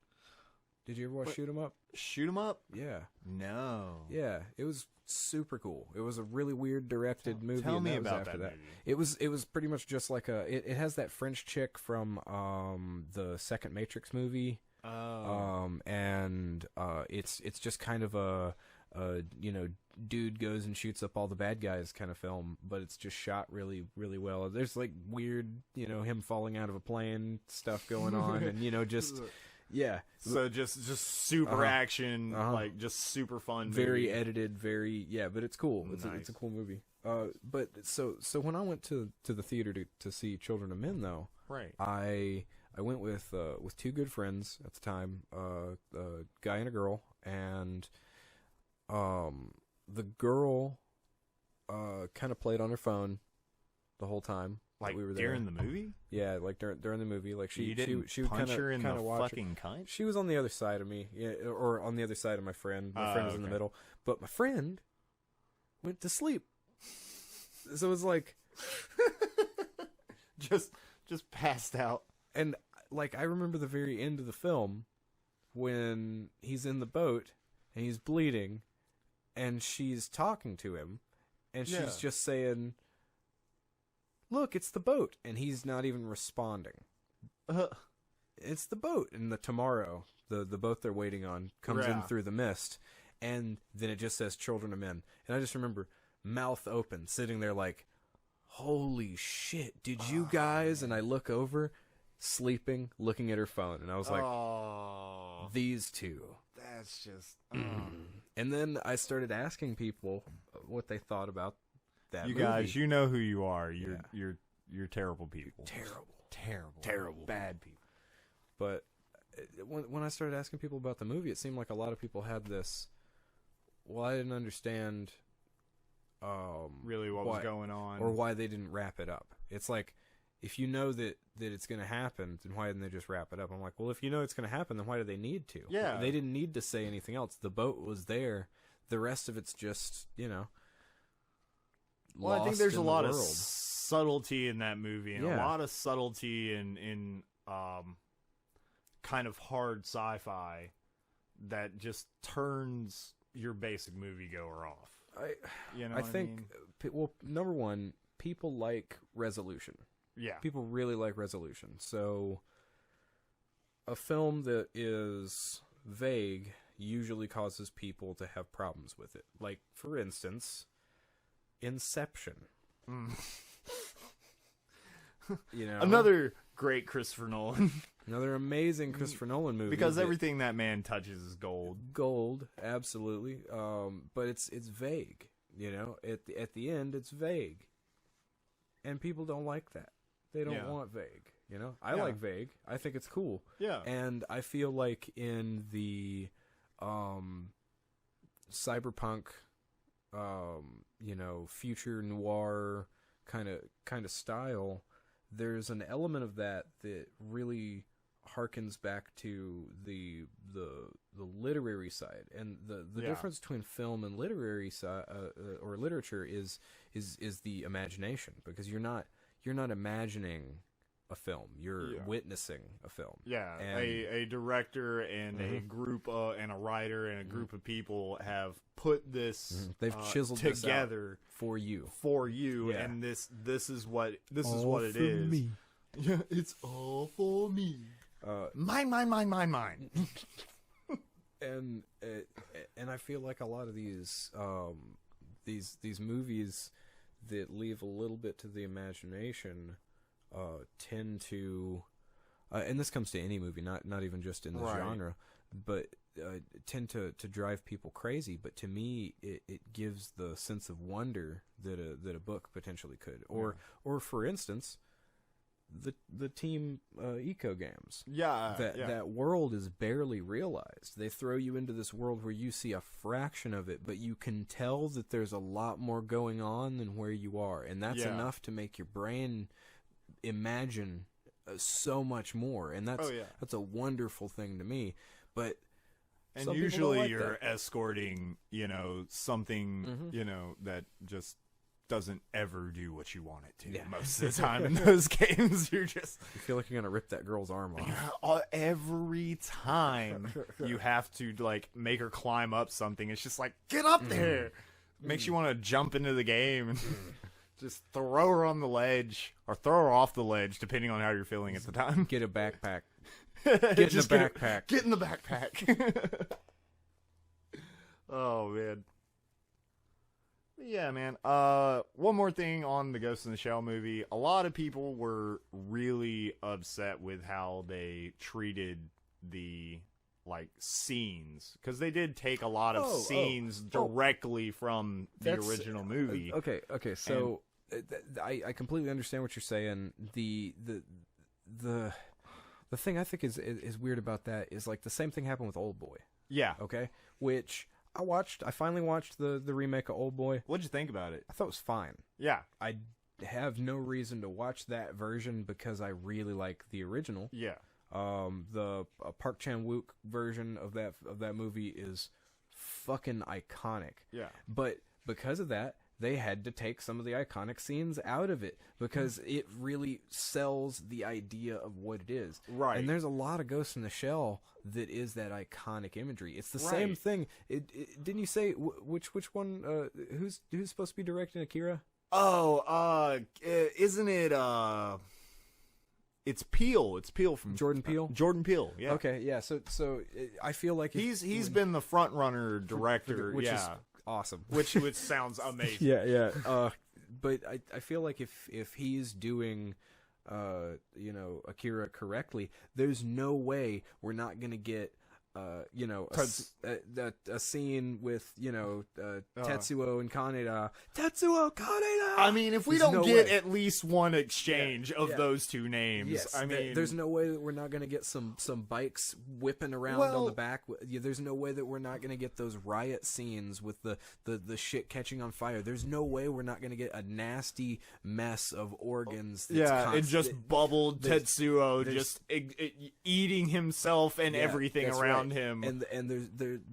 Did you ever watch Shoot 'em Up? Shoot 'em Up? Yeah. No. Yeah, it was super cool. It was a really weird directed movie. Tell me about that movie. It was pretty much just like it has that French chick from the second Matrix movie. Oh. And it's just kind of a dude goes and shoots up all the bad guys kind of film, but it's just shot really, really well. There's like weird, him falling out of a plane stuff going on, and just yeah. So just super action, like just super fun. Very edited, but it's cool. It's a cool movie. But so when I went to the theater to see Children of Men, though, right, I went with two good friends at the time, a guy and a girl, and the girl kind of played on her phone the whole time. Like we were there. During the movie? Yeah, like during the movie. Like she would punch her in the watch fucking cunt? She was on the other side of me, or on the other side of my friend. My friend was in the middle, but my friend went to sleep. So it was like just passed out. And like I remember the very end of the film when he's in the boat and he's bleeding, and she's talking to him, and she's just saying, "Look, it's the boat," and he's not even responding. It's the boat, and the Tomorrow, the boat they're waiting on, comes in through the mist, and then it just says "Children of Men," and I just remember mouth open, sitting there like, "Holy shit, did you guys?" And I look over, sleeping, looking at her phone, and I was like, "These two." That's just. And then I started asking people what they thought about that you movie. Guys, you know who you are. You're terrible people. Terrible, bad people. But when I started asking people about the movie, it seemed like a lot of people had this. Well, I didn't understand. Really, what was going on, or why they didn't wrap it up. It's like, if you know that it's going to happen, then why didn't they just wrap it up? I'm like, well, if you know it's going to happen, then why do they need to? Yeah. They didn't need to say anything else. The boat was there. The rest of it's just, Well, I think there's a lot of subtlety in that movie, and a lot of subtlety in kind of hard sci-fi that just turns your basic moviegoer off. I think, well, number one, people like resolution. Yeah. People really like resolution. So a film that is vague usually causes people to have problems with it. Like, for instance, Inception. Another great Christopher Nolan. Another amazing Christopher Nolan movie. Because everything that man touches is gold. Gold, absolutely. But it's vague. At the end, it's vague. And people don't like that. They don't want vague. I like vague. I think it's cool. Yeah. And I feel like in the cyberpunk, future noir kind of style, there's an element of that really harkens back to the literary side, and the difference between film and literary side or literature is the imagination, because you're not imagining a film. You're witnessing a film. Yeah, and a director and a group and a writer and a group of people have put this they've chiseled together this for you. Yeah. And this is what it is. Me. Yeah, it's all for me. Mine. And I feel like a lot of these movies that leave a little bit to the imagination tend to, and this comes to any movie, not even just in this genre, but tend to drive people crazy. But to me, it gives the sense of wonder that a book potentially could, or for instance, the Team Eco games. That world is barely realized. They throw you into this world where you see a fraction of it, but you can tell that there's a lot more going on than where you are, and that's enough to make your brain imagine so much more, and that's a wonderful thing to me. But and usually you're escorting, something, that just doesn't ever do what you want it to. Most of the time in those games, you feel like you're gonna rip that girl's arm off. Every time you have to make her climb up something, it's just like, get up there. Makes you want to jump into the game and just throw her on the ledge or throw her off the ledge, depending on how you're feeling at the time. Get a backpack. Get in the backpack. Get in the backpack. Oh man. Yeah, man. One more thing on the Ghost in the Shell movie. A lot of people were really upset with how they treated the scenes, because they did take a lot of scenes directly from the original movie. Okay. So I completely understand what you're saying. The thing I think is weird about that is the same thing happened with Old Boy. Yeah. Okay. Which I finally watched the remake of Old Boy. What'd you think about it? I thought it was fine. Yeah. I have no reason to watch that version because I really like the original. Yeah. The Park Chan-wook version of that movie is fucking iconic. Yeah. But because of that, they had to take some of the iconic scenes out of it because it really sells the idea of what it is. Right. And there's a lot of Ghost in the Shell that is that iconic imagery. It's the same thing. Didn't you say which one? Who's supposed to be directing Akira? Oh, isn't it? It's Peele. It's Peele from Jordan Peele. Jordan Peele. Yeah. Okay. Yeah. So I feel like he's been the front runner director. Which is awesome. Which sounds amazing. Yeah. But I feel like if he's doing Akira correctly, there's no way we're not gonna get a scene with Tetsuo and Kaneda. I mean, if we don't get at least one exchange of those two names, I mean, there's no way that we're not going to get some bikes whipping around on the back. There's no way that we're not going to get those riot scenes with the shit catching on fire. There's no way we're not going to get a nasty mess of organs. It just bubbled Tetsuo just eating himself and everything around him, and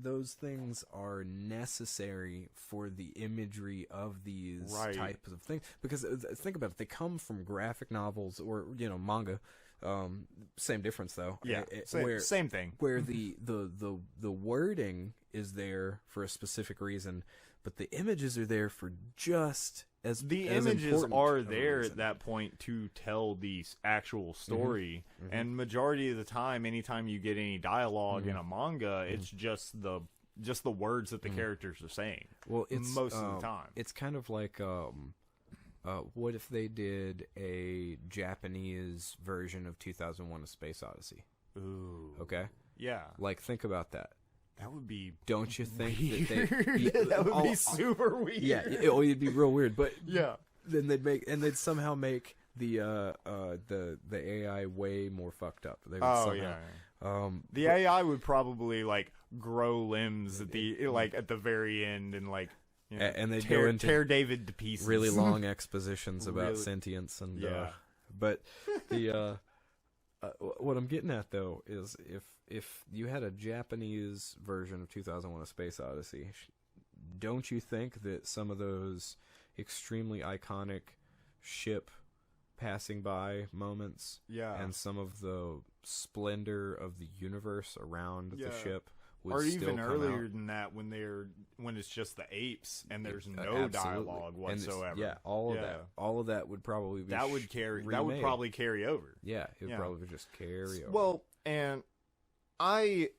those things are necessary for the imagery of these types of things, because think about it, they come from graphic novels or manga. Same difference though. Same thing, where the wording is there for a specific reason, but the images are there for just as the images are there at that point to tell the actual story. And majority of the time, anytime you get any dialogue in a manga, it's just the words that the characters are saying. Well, it's most of the time. It's kind of like what if they did a Japanese version of 2001: A Space Odyssey? Ooh. Okay. Yeah. Think about that. That would be. Don't you think weird. That would be super weird. Yeah, it'd be real weird. But yeah, then they'd somehow make the AI way more fucked up. The AI would probably grow limbs at the at the very end and and they tear David to pieces. Really long expositions about sentience and but the what I'm getting at though is if you had a Japanese version of 2001: A Space Odyssey, don't you think that some of those extremely iconic ship passing by moments, and some of the splendor of the universe around the ship would or still even come earlier out. than that, when it's just the apes and there's no dialogue whatsoever. All of that would probably be that would probably carry over. Yeah, it would probably just carry over. Well, and I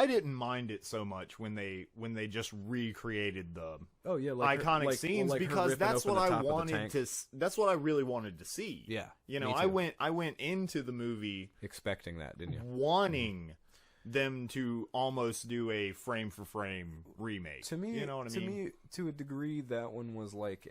didn't mind it so much when they just recreated the iconic scenes, because that's what I wanted to. That's what I really wanted to see. Yeah, I went into the movie expecting that, didn't you? Wanting them to almost do a frame for frame remake. To me, you know what I mean? To me, to a degree, that one was like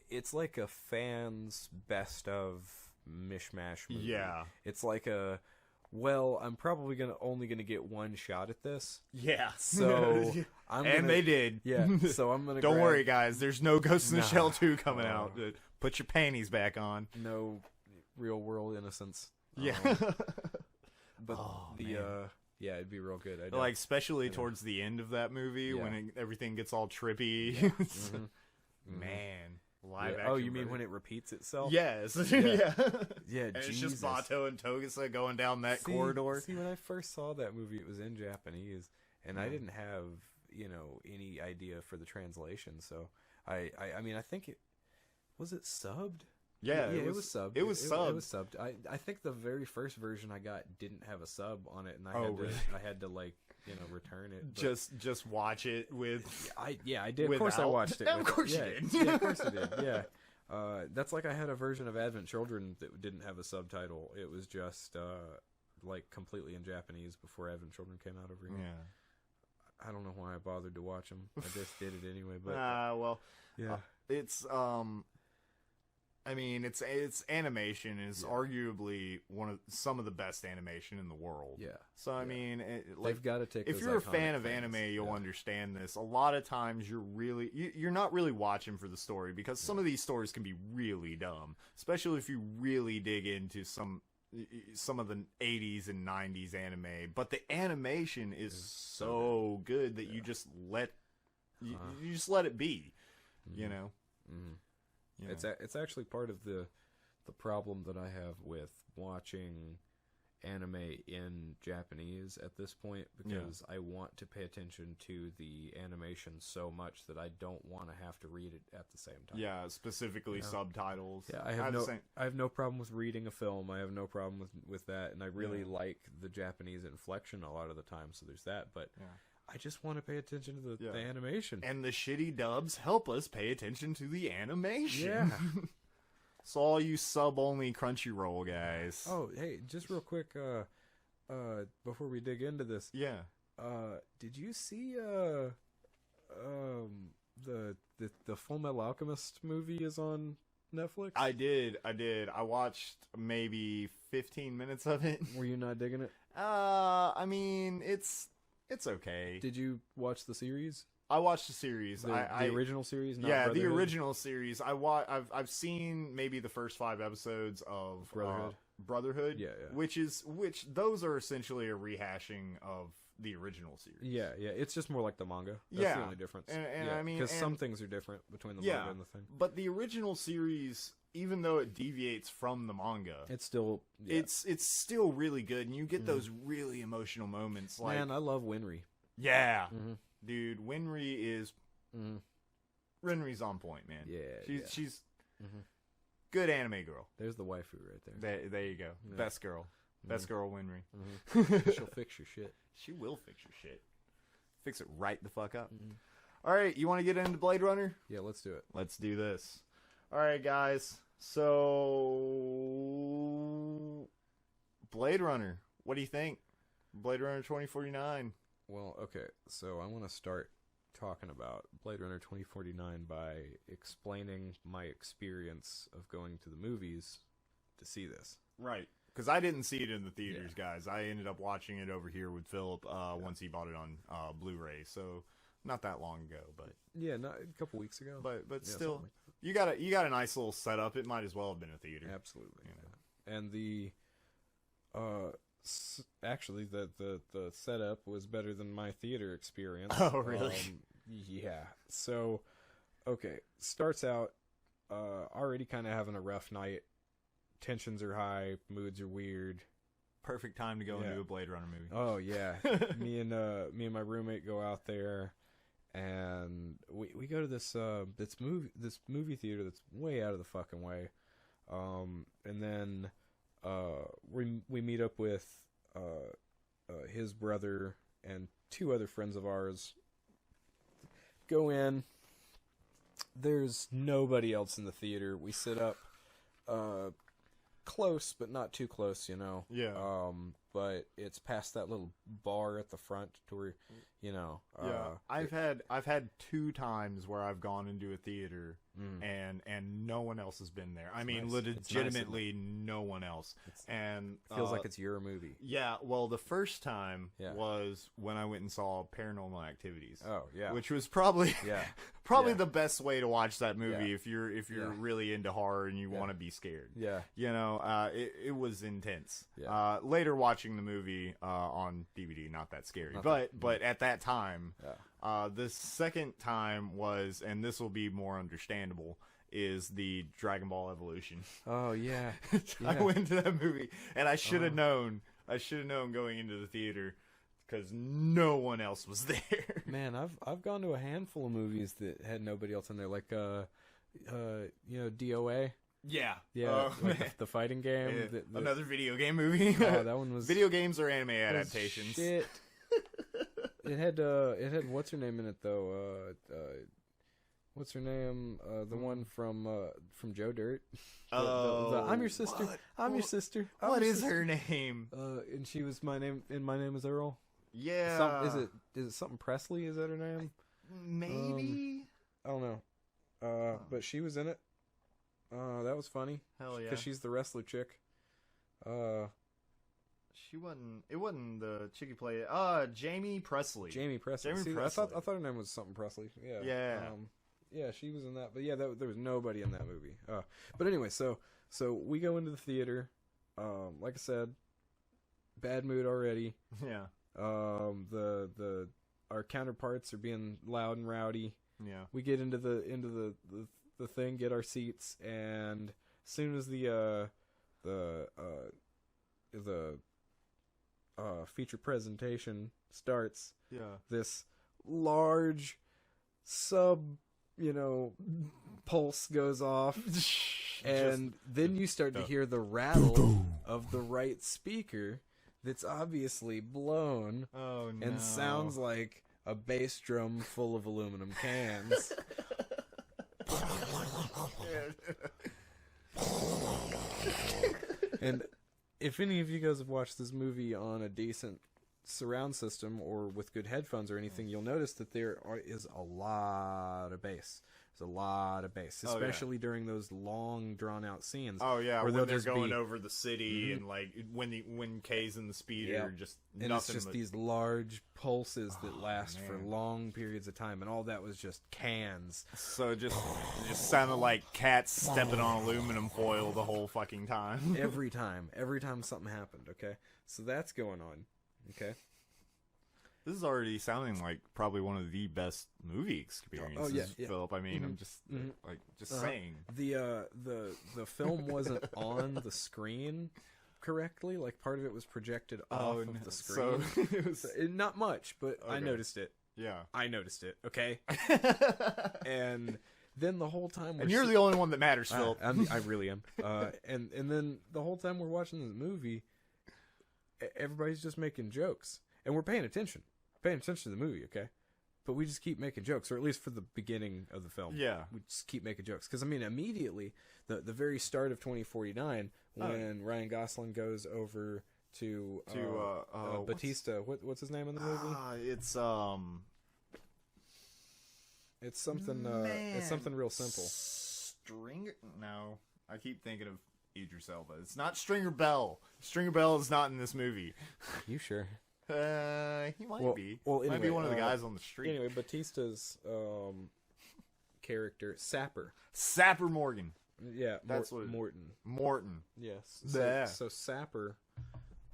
it's like a fan's best of mishmash movie. Yeah, it's like I'm probably only gonna get one shot at this. Yeah. So they did. Yeah. So I'm gonna. Don't worry, guys. There's no Ghost in the Shell 2 coming out. Put your panties back on. No real world innocence. Yeah. But it'd be real good. Like, especially towards the end of that movie when everything gets all trippy. Man. Live action. Oh, you mean when it repeats itself? Yes. Yeah. And it's just Bato and Togasa going down that corridor. See, when I first saw that movie, it was in Japanese, and I didn't have, any idea for the translation. So I mean, I think was it subbed? Yeah, it was subbed. It was subbed. It was subbed. I think the very first version I got didn't have a sub on it, and I had to return it. But just watch it with. I did. Of course, I watched it. Of course you did. Yeah, of course I did. Yeah. That's like I had a version of Advent Children that didn't have a subtitle. It was just completely in Japanese before Advent Children came out over here. Yeah. I don't know why I bothered to watch them. I just did it anyway. But it's I mean, it's animation is arguably some of the best animation in the world. Yeah. So I mean, they've got to take. If you're a fan of anime, you'll understand this. A lot of times, you're not really watching for the story, because some of these stories can be really dumb, especially if you really dig into some of the 80s and 90s anime. But the animation is so good that you just let it be. Mm-hmm. You know. Mm-hmm. It's actually part of the problem that I have with watching anime in Japanese at this point, because I want to pay attention to the animation so much that I don't want to have to read it at the same time. Yeah, specifically subtitles. Yeah, I have no problem with reading a film. I have no problem with that, and I really like the Japanese inflection a lot of the time. So there's that, but. Yeah. I just want to pay attention to the animation. And the shitty dubs help us pay attention to the animation. Yeah. So all you sub-only Crunchyroll guys. Oh, hey, just real quick, before we dig into this. Yeah. Did you see, the Full Metal Alchemist movie is on Netflix? I did. I watched maybe 15 minutes of it. Were you not digging it? I mean, it's okay. Did you watch the series? I watched the series. The original series? Not Brotherhood? The original series. I've seen maybe the first 5 episodes of Brotherhood. Yeah. Which those are essentially a rehashing of the original series. Yeah. It's just more like the manga. That's the only difference. And I mean, because some things are different between the manga and the thing. But the original series, even though it deviates from the manga, it's still it's still really good, and you get those really emotional moments. Like, man, I love Winry. Yeah, dude, Winry is Winry's on point, man. Yeah, she's good anime girl. There's the waifu right there. There you go, best girl, best girl, Winry. She'll fix your shit. She will fix your shit. Fix it right the fuck up. All right, you want to get into Blade Runner? Yeah, let's do it. Let's do this. All right, guys. So, Blade Runner. What do you think? Blade Runner 2049. Well, okay. So I want to start talking about Blade Runner 2049 by explaining my experience of going to the movies to see this. Right. Because I didn't see it in the theaters, guys. I ended up watching it over here with Philip once he bought it on Blu-ray. So, not that long ago, but not a couple weeks ago. But still, you got a nice little setup. It might as well have been a theater. Absolutely. And the actually the setup was better than my theater experience. Oh, really? Yeah. So, okay, starts out already kind of having a rough night. Tensions are high, moods are weird. Perfect time to go into a Blade Runner movie. Oh yeah, me and my roommate go out there, and we go to this movie theater that's way out of the fucking way, and then we meet up with his brother and two other friends of ours. Go in. There's nobody else in the theater. We sit up close, but not too close, you know. Yeah. But it's past that little bar at the front to where, you know. I've had 2 times where I've gone into a theater and no one else has been there. I mean, legitimately no one else. And feels like it's your movie. Yeah. Well, the first time was when I went and saw Paranormal Activities. Oh yeah. Which was probably the best way to watch that movie if you're really into horror and you want to be scared. Yeah. You know, it was intense. Yeah. Later watching the movie on DVD, not that scary. But at that time, the second time was, and this will be more understandable, is the Dragon Ball Evolution. Oh yeah. I went to that movie and I should have known. I should have known going into the theater because no one else was there. Man, I've gone to a handful of movies that had nobody else in there, like you know, DOA. Yeah. Yeah, like the fighting game. Another video game movie. Oh, that one was... Video games or anime adaptations. Shit. It had what's her name in it though? What's her name? The one from Joe Dirt. I'm your sister. Your sister. What is her name? And she was my name is Earl. Yeah. Is it something Presley? Is that her name? Maybe. I don't know. But she was in it. That was funny. Hell yeah. Because she's the wrestler chick. She wasn't. It wasn't the chick who played. Jamie Presley. Jamie Presley. I thought her name was something Presley. Yeah. Yeah. Yeah, she was in that. But yeah, there was nobody in that movie. But anyway, so we go into the theater. Like I said, bad mood already. Yeah. Our counterparts are being loud and rowdy. Yeah. We get into the thing, get our seats, and as soon as the feature presentation starts, this large pulse goes off, and then you start to hear the rattle of the right speaker that's obviously blown. Oh no. And sounds like a bass drum full of aluminum cans. And if any of you guys have watched this movie on a decent surround system or with good headphones or anything, you'll notice that there is a lot of bass. There's a lot of bass, especially during those long, drawn-out scenes. Oh yeah, when they're going over the city and like when Kay's in the speeder, just and nothing. It's just these large pulses that last for long periods of time, and all that was just cans. So it just sounded like cats stepping on aluminum foil the whole fucking time. every time something happened. Okay, so that's going on. Okay. This is already sounding like probably one of the best movie experiences, Philip. I mean, I'm just saying. The film wasn't on the screen correctly. Like part of it was projected off of the screen. So it was... not much, but I noticed it. Yeah, I noticed it. Okay. And then the whole time, and you're the only one that matters, Philip. I really am. And then the whole time we're watching this movie, everybody's just making jokes, and we're paying attention to the movie, okay? But we just keep making jokes, or at least for the beginning of the film. Yeah. We just keep making jokes. Because, I mean, immediately, the very start of 2049, when Ryan Gosling goes over to Batista, what's his name in the movie? It's something it's something real simple. No, I keep thinking of Idris Elba. It's not Stringer Bell. Stringer Bell is not in this movie. You sure? He might be. Well, anyway, might be one of the guys on the street. Anyway, Batista's character, Sapper Morgan. Yeah, that's what Morton. Yes. So Sapper.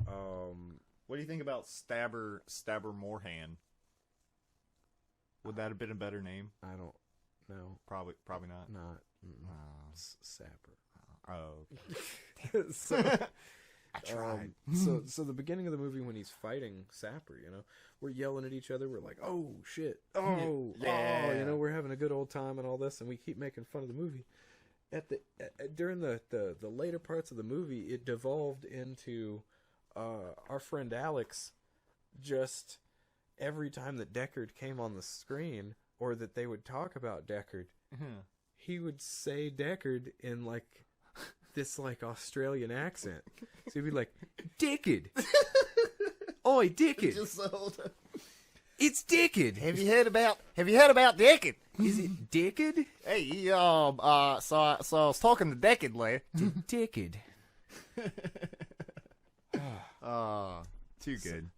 What do you think about Stabber Moorhan? Would that have been a better name? I don't No. Probably not. Not. Sapper. Oh. So, I tried. So the beginning of the movie when he's fighting Sapper, we're yelling at each other. We're like, oh, shit. Oh, yeah. Oh, we're having a good old time and all this. And we keep making fun of the movie. During the later parts of the movie, it devolved into our friend Alex just every time that Deckard came on the screen or that they would talk about Deckard, he would say Deckard in this Australian accent. So he'd be like, Deckard! Oi, Deckard! Just so It's Deckard! Have you heard about Deckard? Is it Deckard? Hey, so I was talking to Deckard later. Deckard. Too good.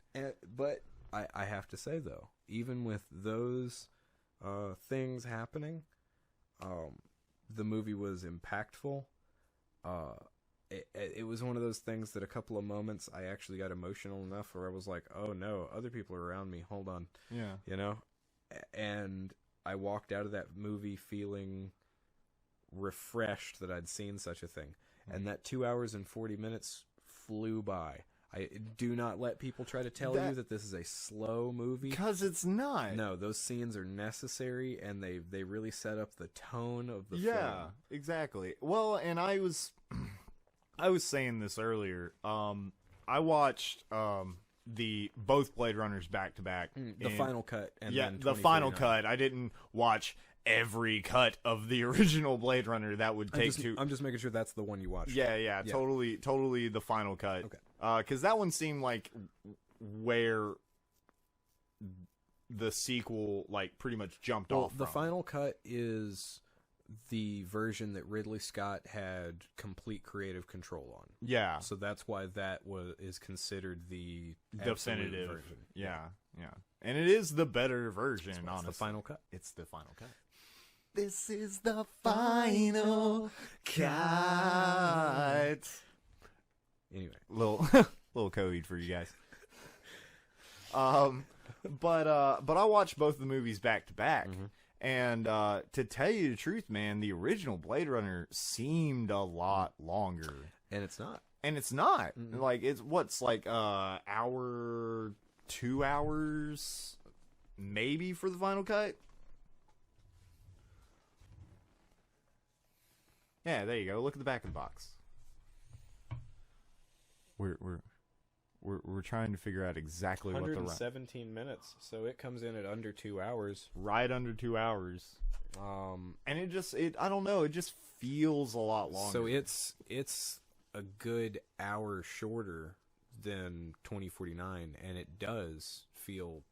But I have to say, though, even with those things happening, the movie was impactful. It was one of those things that a couple of moments I actually got emotional enough where I was like, oh no, other people are around me. Hold on. Yeah. And I walked out of that movie feeling refreshed that I'd seen such a thing. And that 2 hours and 40 minutes flew by. I do not let people try to tell you that this is a slow movie. Because it's not. No, those scenes are necessary, and they really set up the tone of the film. Yeah, exactly. Well, and I was saying this earlier. I watched both Blade Runners back to back. The final cut. And then the final cut. I didn't watch every cut of the original Blade Runner. That would take I'm just making sure that's the one you watched. Yeah. Totally the final cut. Okay. Because that one seemed like where the sequel pretty much jumped off from. The final cut is the version that Ridley Scott had complete creative control on. Yeah. So that's why that is considered the definitive version. Yeah. And it is the better version, honestly. It's the final cut. It's the final cut. This is the final cut. Anyway, little code for you guys. But I watched both the movies back to back, and to tell you the truth, man, the original Blade Runner seemed a lot longer, and it's not. It's hour, 2 hours, maybe for the final cut. Yeah, there you go. Look at the back of the box. We're trying to figure out exactly what the 117 minutes, so it comes in at under 2 hours. Right under 2 hours. And I don't know, it just feels a lot longer. So it's a good hour shorter than 2049, and it does feel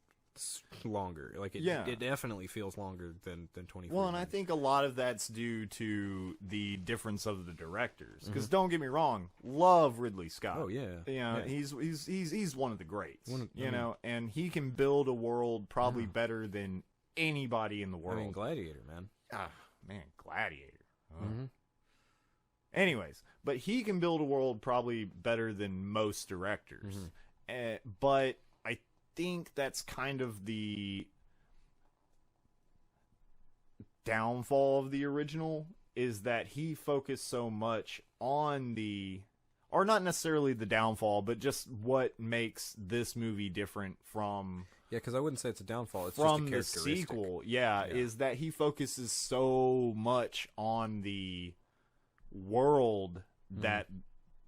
longer. It definitely feels longer than 2049. Well, and I think a lot of that's due to the difference of the directors. Because don't get me wrong, love Ridley Scott. Oh yeah, he's one of the greats. And he can build a world probably better than anybody in the world. I mean, Gladiator, man. Gladiator. Anyways, but he can build a world probably better than most directors. But I think that's kind of the downfall of the original, is that he focused so much on or not necessarily the downfall, but just what makes this movie different from... Yeah, because I wouldn't say it's a downfall. It's from just a the sequel. Yeah, is that he focuses so much on the world that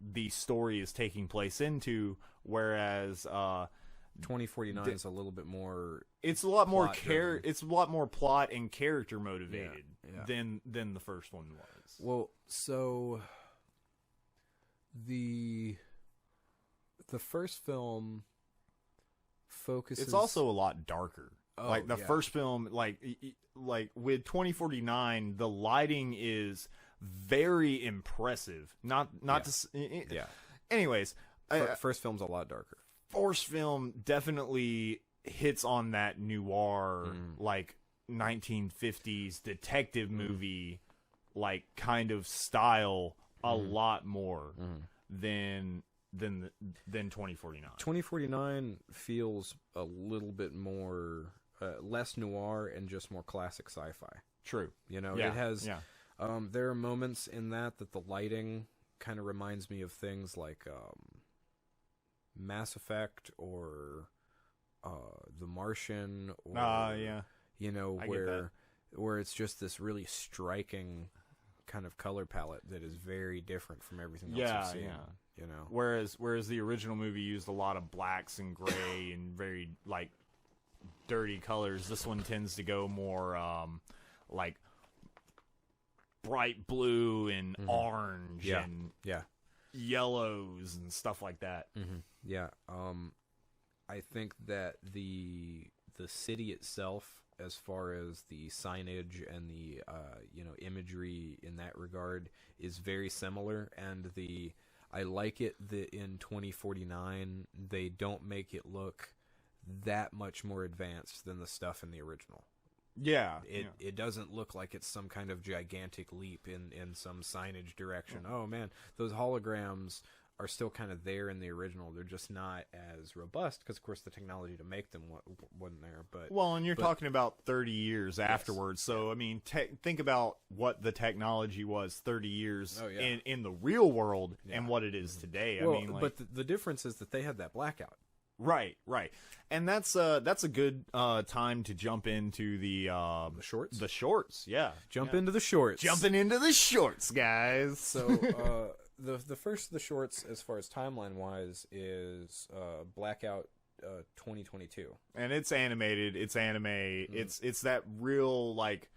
the story is taking place into, whereas 2049 is a little bit more. It's a lot more it's a lot more plot and character motivated than the first one was. Well, so the first film focuses. It's also a lot darker. The first film, like with 2049, the lighting is very impressive. Anyways, first film's a lot darker. First film definitely hits on that noir, 1950s detective movie, kind of style a lot more than 2049. 2049 feels a little bit more less noir and just more classic sci-fi. True. You know, it has. Yeah. There are moments in that the lighting kind of reminds me of things like Mass Effect or The Martian, or you know, where it's just this really striking kind of color palette that is very different from everything else I've seen. You know, whereas the original movie used a lot of blacks and gray and very like dirty colors. This one tends to go more like bright blue and orange and yellows and stuff like that. Yeah. I think that the city itself, as far as the signage and the imagery in that regard, is very similar, and I like it that in 2049 they don't make it look that much more advanced than the stuff in the original. Yeah. It doesn't look like it's some kind of gigantic leap in some signage direction. Oh man, those holograms are still kind of there in the original. They're just not as robust because, of course, the technology to make them wasn't there. But and you're talking about 30 years afterwards. So, I mean, think about what the technology was 30 years in the real world and what it is today. Well, I mean, but the difference is that they had that blackout. Right. And that's a good time to jump into the shorts. The shorts, Jump into the shorts. Jumping into the shorts, guys. So, the first of the shorts, as far as timeline wise, is Blackout 2022, and it's animated. It's anime. It's that real like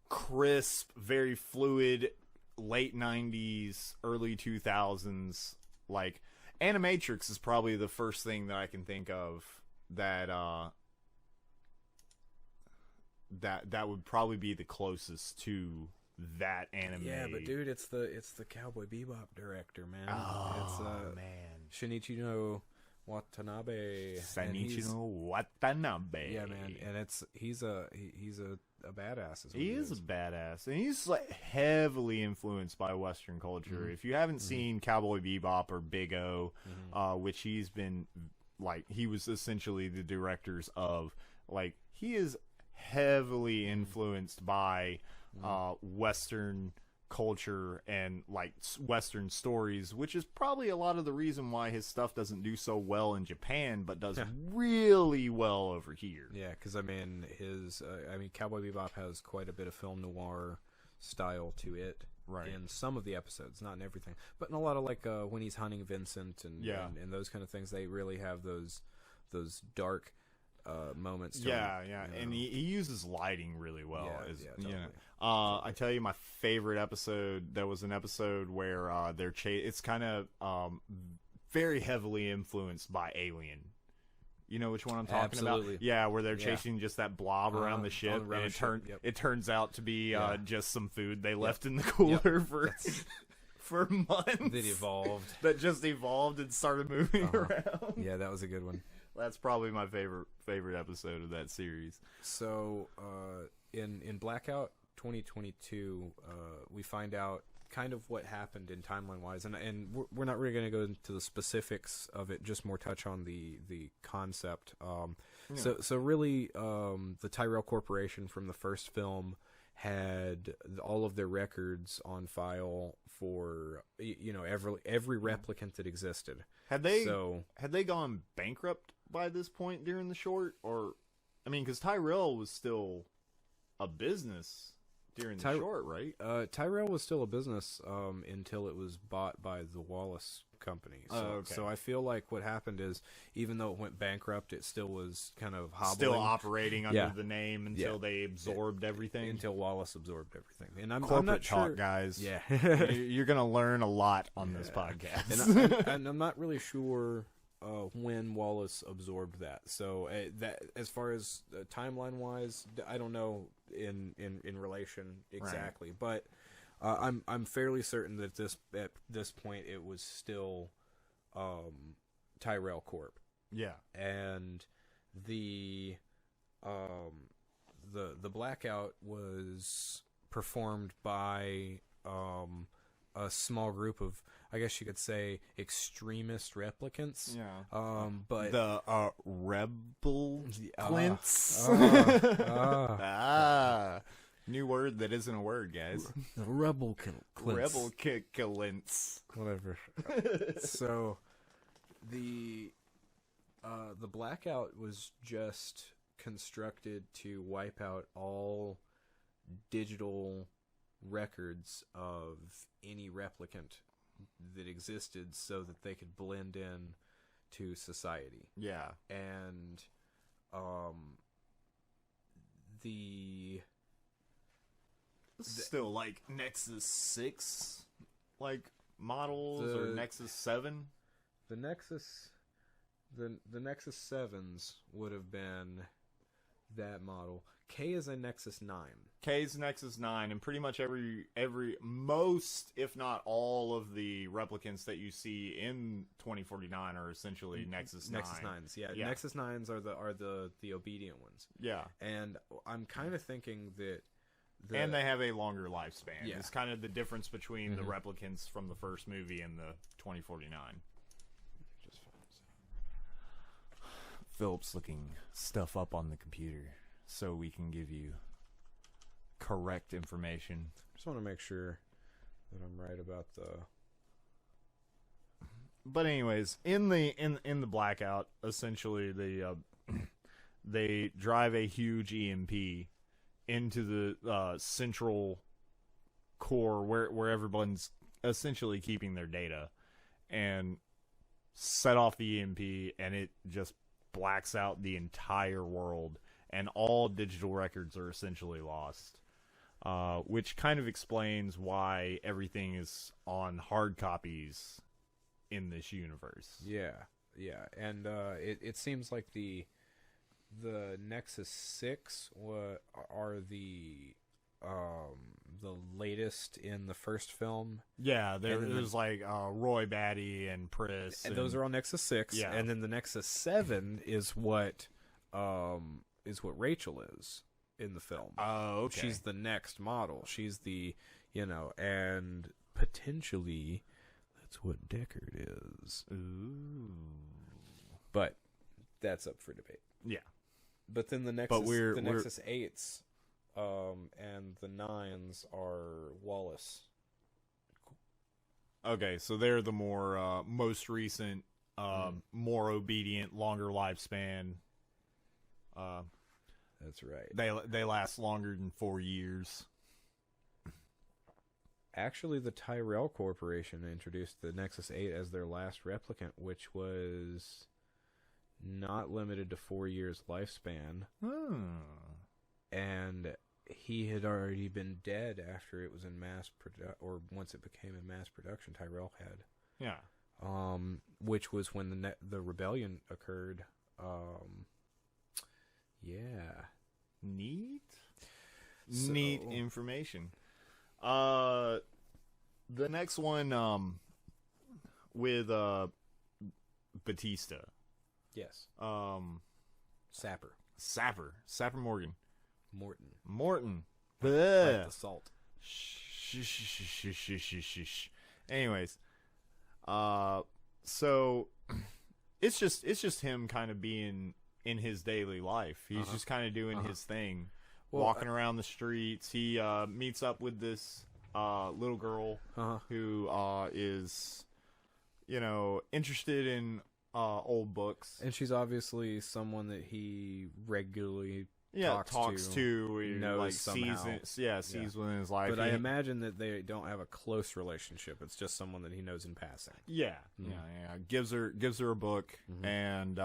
crisp, very fluid, late 90s, early 2000s. Like Animatrix is probably the first thing that I can think of that that would probably be the closest to that anime. Yeah, but dude, it's the Cowboy Bebop director, man. Oh, it's man. Shinichiro Watanabe. Watanabe. Yeah, man, and he's a badass. He is a badass, and he's like heavily influenced by Western culture. If you haven't seen Cowboy Bebop or Big O, which he's been like, he was essentially the directors of. Like, he is heavily influenced by Western culture and like Western stories, which is probably a lot of the reason why his stuff doesn't do so well in Japan, but does really well over here. Yeah, because I mean, Cowboy Bebop has quite a bit of film noir style to it, right? In some of the episodes, not in everything, but in a lot of like when he's hunting Vincent and those kind of things, they really have those dark moments to him, you know? And he uses lighting really well. Totally. I tell you, my favorite episode, there was an episode where it's kind of very heavily influenced by Alien. You know which one I'm talking about? Yeah, where they're chasing just that blob around the ship, and it turns out to be just some food they left in the cooler for months. That just evolved and started moving around. Yeah, that was a good one. That's probably my favorite episode of that series. So, in Blackout 2022, we find out kind of what happened in timeline-wise, and we're not really going to go into the specifics of it, just more touch on the concept. So really, the Tyrell Corporation from the first film had all of their records on file for every replicant that existed. Had they gone bankrupt by this point during the short? Or, I mean, because Tyrell was still a business during the short, right? Tyrell was still a business until it was bought by the Wallace Company. So I feel like what happened is, even though it went bankrupt, it still was kind of hobbling. Still operating under the name until they absorbed everything. Until Wallace absorbed everything. And Corporate not talk, sure, guys. Yeah. You're going to learn a lot on this podcast. And I'm not really sure when Wallace absorbed that. So that, as far as timeline-wise, I don't know in relation exactly. Right. But I'm fairly certain that at this point it was still Tyrell Corp. Yeah. And the Blackout was performed by a small group of, I guess you could say, extremist replicants. Yeah. But the rebel Clints. New word that isn't a word, guys. Rebel Calents. Whatever. So, the blackout was just constructed to wipe out all digital records of any replicant that existed so that they could blend in to society. Yeah. And still like Nexus 6 like models or Nexus 7? The Nexus Sevens would have been that model. K is a Nexus 9. K is Nexus 9, and pretty much most, if not all, of the replicants that you see in 2049 are essentially Nexus 9. Nexus 9s, yeah. Nexus 9s are the obedient ones. Yeah. And I'm kind of thinking that and they have a longer lifespan. Yeah. It's kind of the difference between the replicants from the first movie and the 2049. Philip's looking stuff up on the computer so we can give you correct information. Just want to make sure that I'm right about the. But anyways, in the blackout, essentially they drive a huge EMP into the central core where everyone's essentially keeping their data, and set off the EMP, and it just blacks out the entire world, and all digital records are essentially lost, which kind of explains why everything is on hard copies in this universe. Yeah, and it seems like the Nexus 6 are the latest in the first film. Yeah, there's like Roy Batty and Pris. And those are all Nexus 6. Yeah. And then the Nexus 7 is what Rachel is in the film. Oh, okay. She's the next model. She's the, and potentially that's what Deckard is. Ooh. But that's up for debate. Yeah. But then the Nexus 8s and the 9s are Wallace. Okay, so they're the more most recent, more obedient, longer lifespan. That's right. They last longer than 4 years. Actually, the Tyrell Corporation introduced the Nexus 8 as their last replicant, which was not limited to 4 years lifespan. And he had already been dead after it was in mass production, or once it became in mass production. Tyrell had, which was when the rebellion occurred. Neat information. The next one, with Batista. Yes. Sapper Morgan. Morton. Like the salt. Anyways, so it's just him kind of being in his daily life. He's just kind of doing his thing, walking around the streets. He meets up with this little girl who is, interested in old books, and she's obviously someone that he regularly talks to knows like somehow. sees within his life. But I imagine that they don't have a close relationship. It's just someone that he knows in passing. Yeah. Gives her a book, and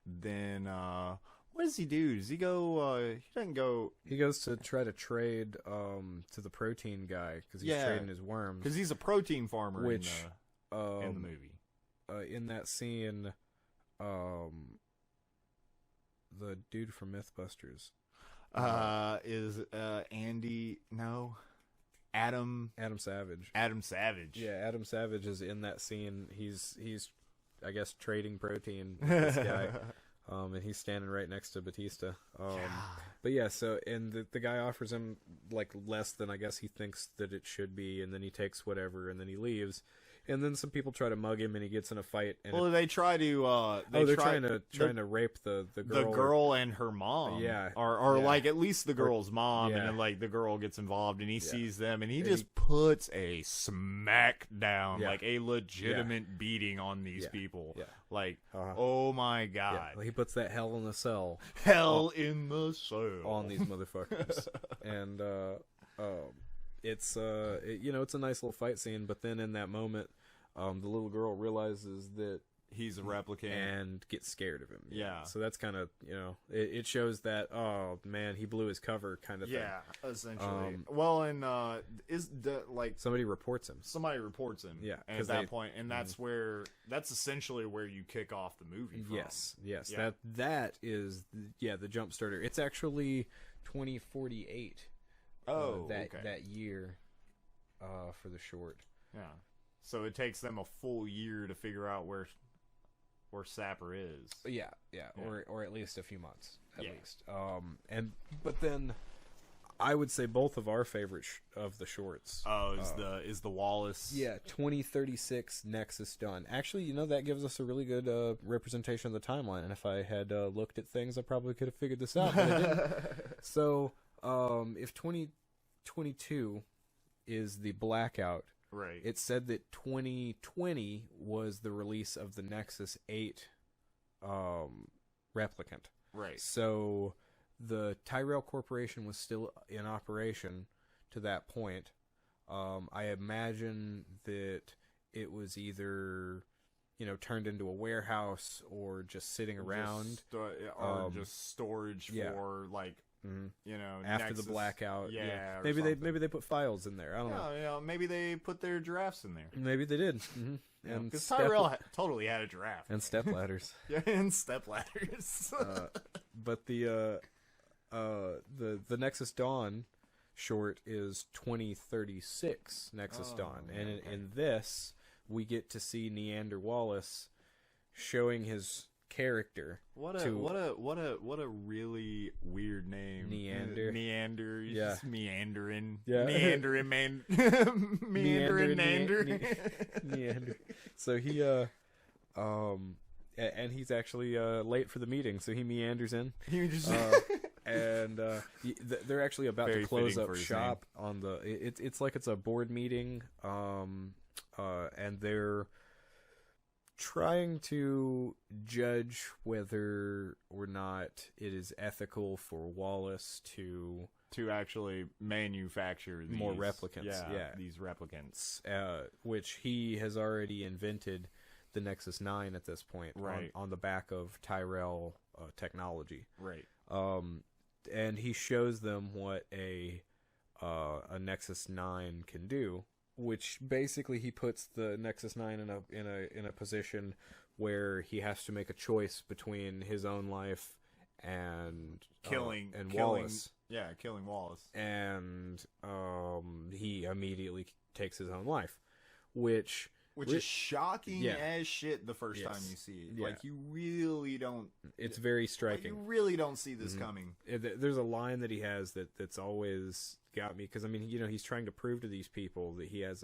then what does he do? Does he go? He doesn't go. He goes to try to trade to the protein guy because he's trading his worms. Because he's a protein farmer, in the movie. In that scene, the dude from MythBusters is Andy? No, Adam Savage. Adam Savage. Yeah, Adam Savage is in that scene. He's I guess trading protein with this guy. And he's standing right next to Batista. But yeah, so and the guy offers him like less than I guess he thinks that it should be, and then he takes whatever, and then he leaves. And then some people try to mug him, and he gets in a fight. And well, they try to. they're trying to rape the girl. The girl and her mom. Yeah. Or like at least the girl's mom, and then like the girl gets involved, and he sees them, and he just puts a smack down, like a legitimate beating on these people. Yeah. Like, oh my god. Yeah. He puts that hell in the cell. Hell in the cell on these motherfuckers. And it's it's a nice little fight scene, but then in that moment, the little girl realizes that he's a replicant and gets scared of him. Yeah. So that's kind of, it shows that, oh man, he blew his cover kind of thing. Yeah, essentially. Well, and somebody reports him. Yeah. And at that point, and that's essentially where you kick off the movie from. Yes. Yeah. That is the jump starter. It's actually 2048. That year for the short. Yeah. So it takes them a full year to figure out where Sapper is. Yeah. Or at least a few months at least. But then I would say both of our favorite of the shorts. Is the Wallace? Yeah, 2036 Nexus Dawn. Actually, that gives us a really good representation of the timeline. And if I had looked at things, I probably could have figured this out, but I didn't. So, if 2022 is the blackout, right? It said that 2020 was the release of the Nexus 8 replicant. Right. So the Tyrell Corporation was still in operation to that point. I imagine that it was either turned into a warehouse or just sitting around, or just storage for like. After Nexus, the blackout, maybe they put files in there. I don't know. Maybe they put their giraffes in there. Maybe they did. Mm-hmm. And because Tyrell totally had a giraffe and step ladders. and step ladders. But the Nexus Dawn short is 2036 Nexus Dawn, and in this we get to see Neander Wallace showing his character. What a really weird name. Neander. Yeah. Just meandering. Yeah. Meandering man. Meandering Neander. So he and he's actually late for the meeting, so he meanders in. He just and they're actually about to close up shop name. on the it's like it's a board meeting, and they're trying to judge whether or not it is ethical for Wallace to actually manufacture these, more replicants. Yeah, these replicants, which he has already invented the Nexus 9 at this point, right? On the back of Tyrell technology, right? And he shows them what a Nexus 9 can do. Which basically he puts the Nexus 9 in a position where he has to make a choice between his own life and killing Wallace. Yeah, killing Wallace. And he immediately takes his own life, which is shocking as shit the first time you see it. Yeah. Like, you really don't... It's very striking. Like, you really don't see this coming. There's a line that he has that's always got me, because, I mean, he's trying to prove to these people that he has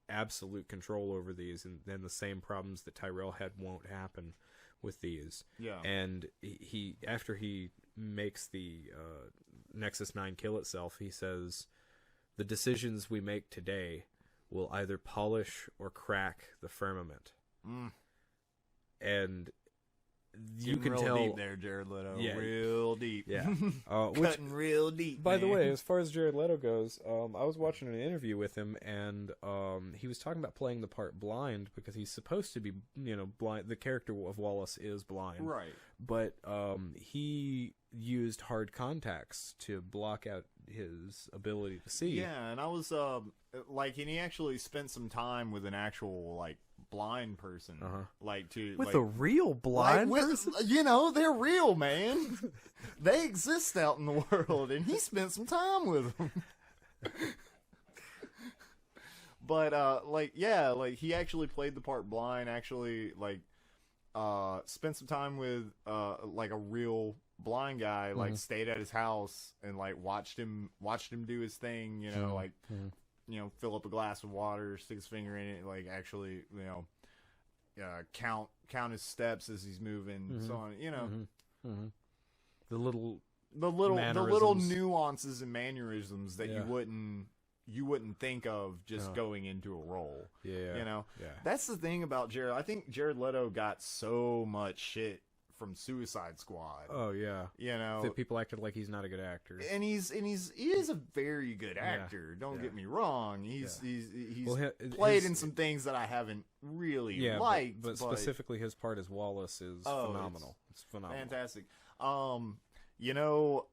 absolute control over these, and then the same problems that Tyrell had won't happen with these. Yeah. And he after he makes the Nexus 9 kill itself, he says, "The decisions we make today will either polish or crack the firmament." And you can real tell deep there, Jared Leto. Yeah. Real deep. Yeah. Cutting real deep. By the way, as far as Jared Leto goes, I was watching an interview with him, and he was talking about playing the part blind because he's supposed to be, blind. The character of Wallace is blind, right? But he used hard contacts to block out his ability to see. Yeah, and I was and he actually spent some time with an actual blind person, with a real blind person. They're real, man. They exist out in the world, and he spent some time with them. But he actually played the part blind. Actually, spent some time with a real blind guy. Stayed at his house and watched him do his thing. fill up a glass of water, stick his finger in it, like actually, count his steps as he's moving, so on. The little nuances and mannerisms that you wouldn't think of just going into a role. Yeah. That's the thing about Jared. I think Jared Leto got so much shit from Suicide Squad. Oh yeah. That people acted like he's not a good actor. And he is a very good actor. Don't get me wrong. He's played in some things that I haven't really liked. But specifically his part as Wallace is phenomenal. It's phenomenal. Fantastic.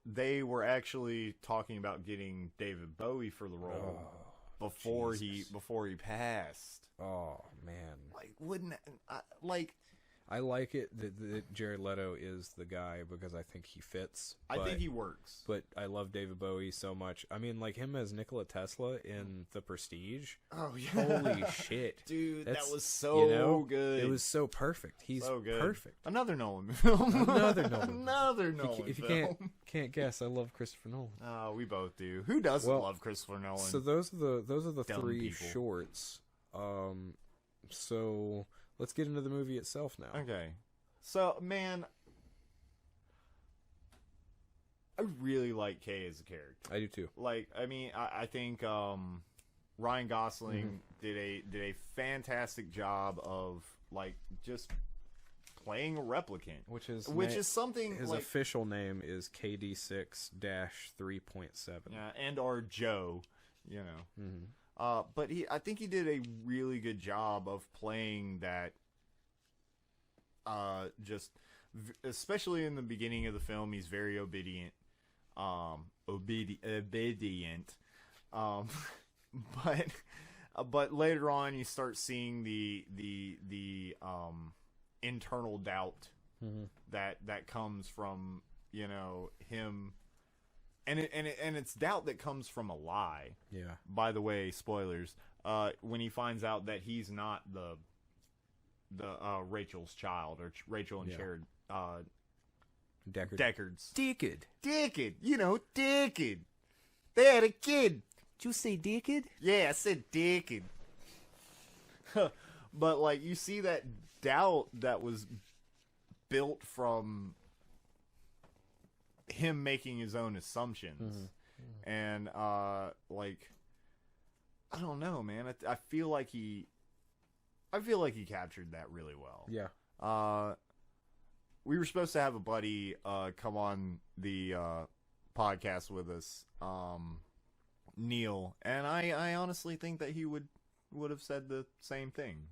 They were actually talking about getting David Bowie for the role before he passed. Oh man. I like it that Jared Leto is the guy because I think he fits. I think he works. But I love David Bowie so much. I mean, like him as Nikola Tesla in The Prestige. Oh, yeah. Holy shit. Dude, that was so good. It was so perfect. He's so good. Perfect. Another Nolan film. Another Nolan film. If you can't guess, I love Christopher Nolan. Oh, we both do. Who doesn't love Christopher Nolan? So those are the Dumb three people. shorts. So let's get into the movie itself now. Okay. So, man, I really like Kay as a character. I do too. I think Ryan Gosling did a fantastic job of just playing a replicant, which is something. His official name is KD6-3.7. Yeah, and our Joe, but I think he did a really good job of playing that. Especially in the beginning of the film, he's very obedient. But later on, you start seeing the internal doubt that comes from him, and it's doubt that comes from a lie. Yeah. By the way, spoilers. When he finds out that he's not the Rachel's child, or Rachel and Jared Deckard's. Deckard. Deckard. They had a kid. Did you say Deckard? Yeah, I said Deckard. But you see that doubt that was built from him making his own assumptions, and I don't know, man. I feel like he captured that really well. Yeah. We were supposed to have a buddy come on the podcast with us, Neil, and I honestly think that he would have said the same thing.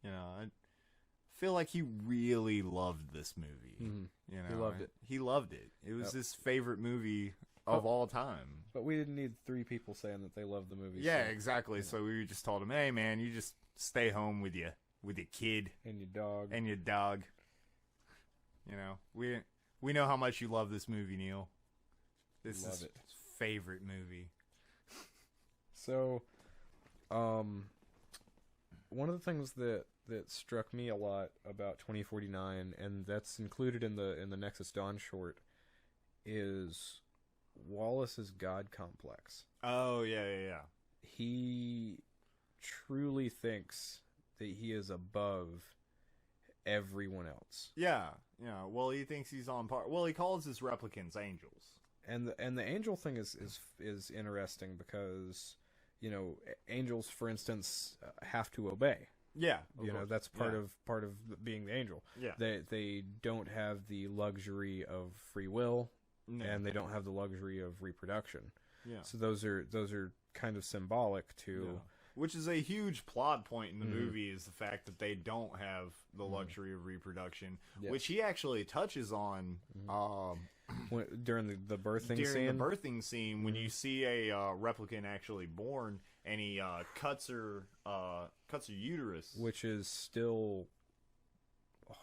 I feel like he really loved this movie. He loved it. He loved it. It was his favorite movie of all time. But we didn't need three people saying that they loved the movie. Yeah, exactly. So we just told him, "Hey, man, you just stay home with your kid and your dog we know how much you love this movie, Neil. This is his favorite movie." So, one of the things that struck me a lot about 2049, and that's included in the Nexus Dawn short, is Wallace's God complex. Oh, yeah. He truly thinks that he is above everyone else. Yeah. Well, he thinks he's on par. Well, he calls his replicants angels. And the angel thing is interesting because, angels, for instance, have to obey. Yeah. That's part of being the angel. Yeah. They don't have the luxury of free will. No. And they don't have the luxury of reproduction. Yeah. So those are kind of symbolic to... Yeah. Which is a huge plot point in the movie, is the fact that they don't have the luxury of reproduction, which he actually touches on during the birthing scene. During the birthing scene, when you see a replicant actually born, and he cuts her uterus. Which is still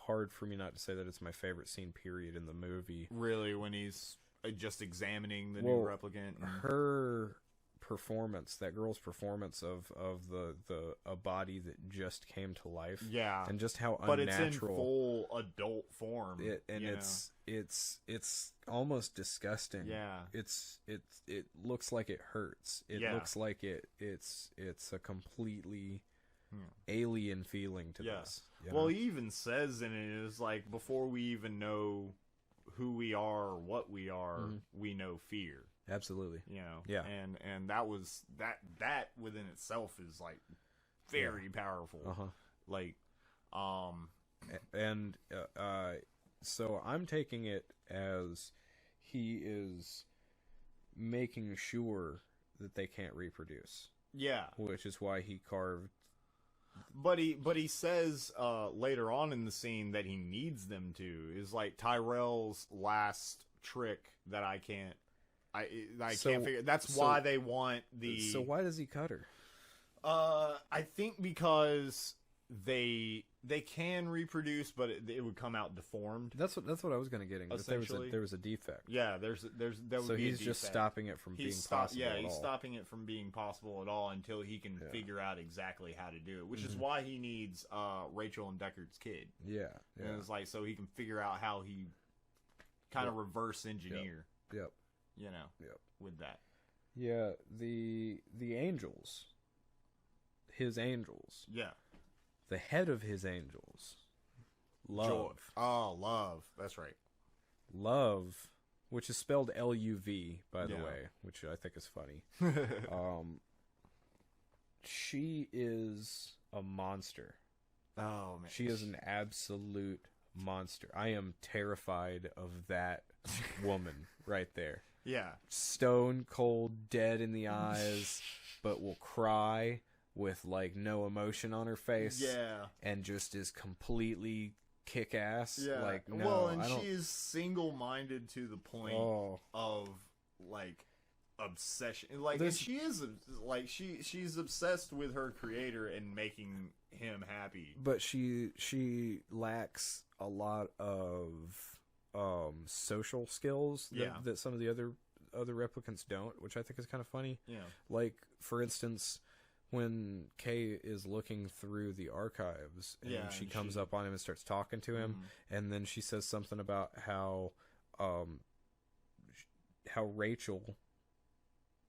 hard for me not to say that it's my favorite scene, period, in the movie. Really, when he's just examining the new replicant. Her performance, that girl's performance of a body that just came to life. Yeah. And just how but unnatural. It's in full adult form. It's almost disgusting. Yeah. It looks like it hurts. It looks like it's a completely alien feeling to this. Well, he even says in it is like, before we even know who we are or what we are, we know fear. Absolutely. Yeah. And that was that within itself is like very powerful. Like so I'm taking it as he is making sure that they can't reproduce. Yeah. Which is why he carved. But he says later on in the scene that he needs them to, is like Tyrell's last trick that I can't figure. That's why they want the. So why does he cut her? I think because they can reproduce, but it would come out deformed. That's what I was going to get into. There was a defect. Yeah, there would so be he's just stopping it from being possible. Yeah, he's stopping it from being possible at all until he can figure out exactly how to do it. Which is why he needs Rachel and Deckard's kid. Yeah. And it's like, so he can figure out how he kind of reverse engineer. Yep. With that. Yeah, the angels. His angels. Yeah. The head of his angels. Love. Joy. Oh, Love. That's right. Love, which is spelled L-U-V, by the way, which I think is funny. She is a monster. Oh, man. She is an absolute monster. I am terrified of that woman right there. Yeah. Stone cold, dead in the eyes, but will cry with like no emotion on her face. Yeah. And just is completely kick ass. Yeah. Like, no, well, and she is single-minded to the point of like obsession. Like, and she is like she's obsessed with her creator and making him happy. But she lacks a lot of social skills that some of the other replicants don't, which I think is kind of funny. Yeah. Like, for instance, when Kay is looking through the archives and she comes up on him and starts talking to him, and then she says something about how Rachel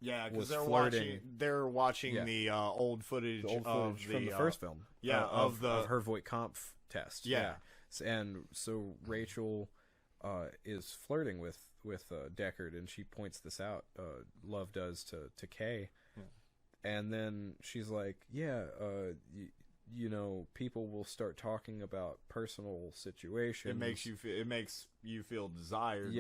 because flirting. They're watching the old footage from the first film. Yeah, of her Voight-Kampff test. Yeah. And so Rachel is flirting with Deckard, and she points this out. Love does to Kay. And then she's like, you know, people will start talking about personal situations. It makes you feel desired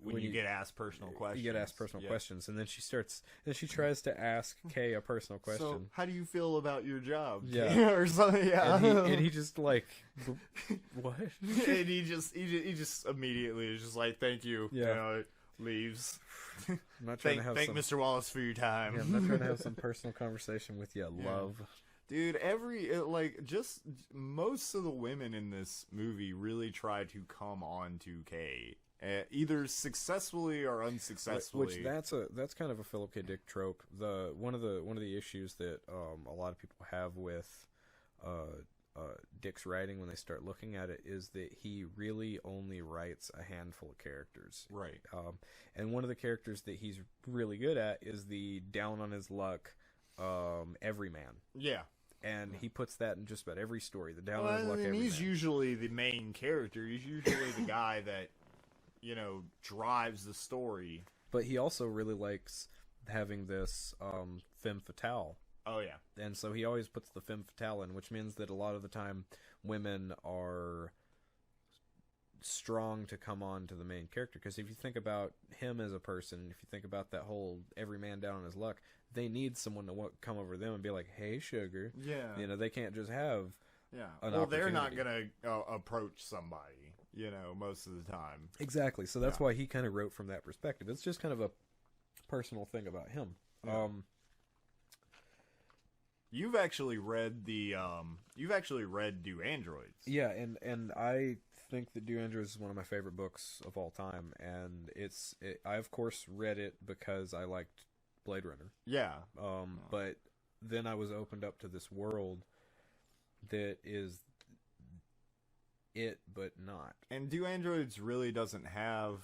when you get asked personal questions. You get asked personal questions, and then she tries to ask Kay a personal question. So, how do you feel about your job? Yeah. Or something. Yeah. And he just like, what? And he just immediately is just like, thank you. Yeah. You know, leaves. I'm not trying to have thank Mr. Wallace for your time. Yeah, I'm not trying to have some personal conversation with you, Love. Dude, just most of the women in this movie really try to come on to Kay, either successfully or unsuccessfully. Which that's kind of a Philip K. Dick trope. One of the issues that a lot of people have with Dick's writing when they start looking at it is that he really only writes a handful of characters. Right. And one of the characters that he's really good at is the down on his luck everyman. Yeah. And he puts that in just about every story. The down on his luck everyman. He's usually the main character. He's usually the guy that, you know, drives the story. But he also really likes having this femme fatale. Oh, yeah. And so he always puts the femme fatale in, which means that a lot of the time women are strong to come on to the main character. Because if you think about him as a person, if you think about that whole every man down on his luck, they need someone to come over to them and be like, hey, sugar. Yeah. You know, they can't just have they're not going to approach somebody, you know, most of the time. Exactly. So that's why he kind of wrote from that perspective. It's just kind of a personal thing about him. Yeah. You've actually read Do Androids. Yeah, and I think that Do Androids is one of my favorite books of all time, and I of course read it because I liked Blade Runner. Yeah. But then I was opened up to this world that is it, but not. And Do Androids really doesn't have...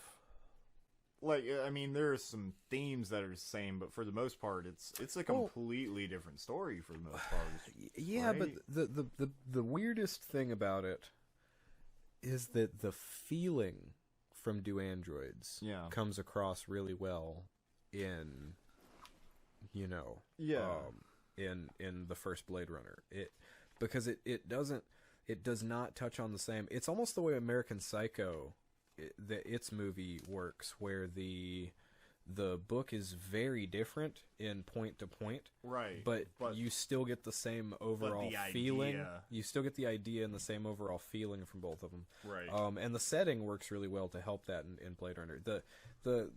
Like, I mean, there are some themes that are the same, but for the most part, it's a completely different story for the most part. Yeah, right? But the weirdest thing about it is that the feeling from Do Androids comes across really well in, in the first Blade Runner. Because it does not touch on the same. It's almost the way American Psycho, its movie works, where the book is very different in point to point, right? But you still get the same overall feeling. You still get the idea and the same overall feeling from both of them, right? And the setting works really well to help that in Blade Runner. The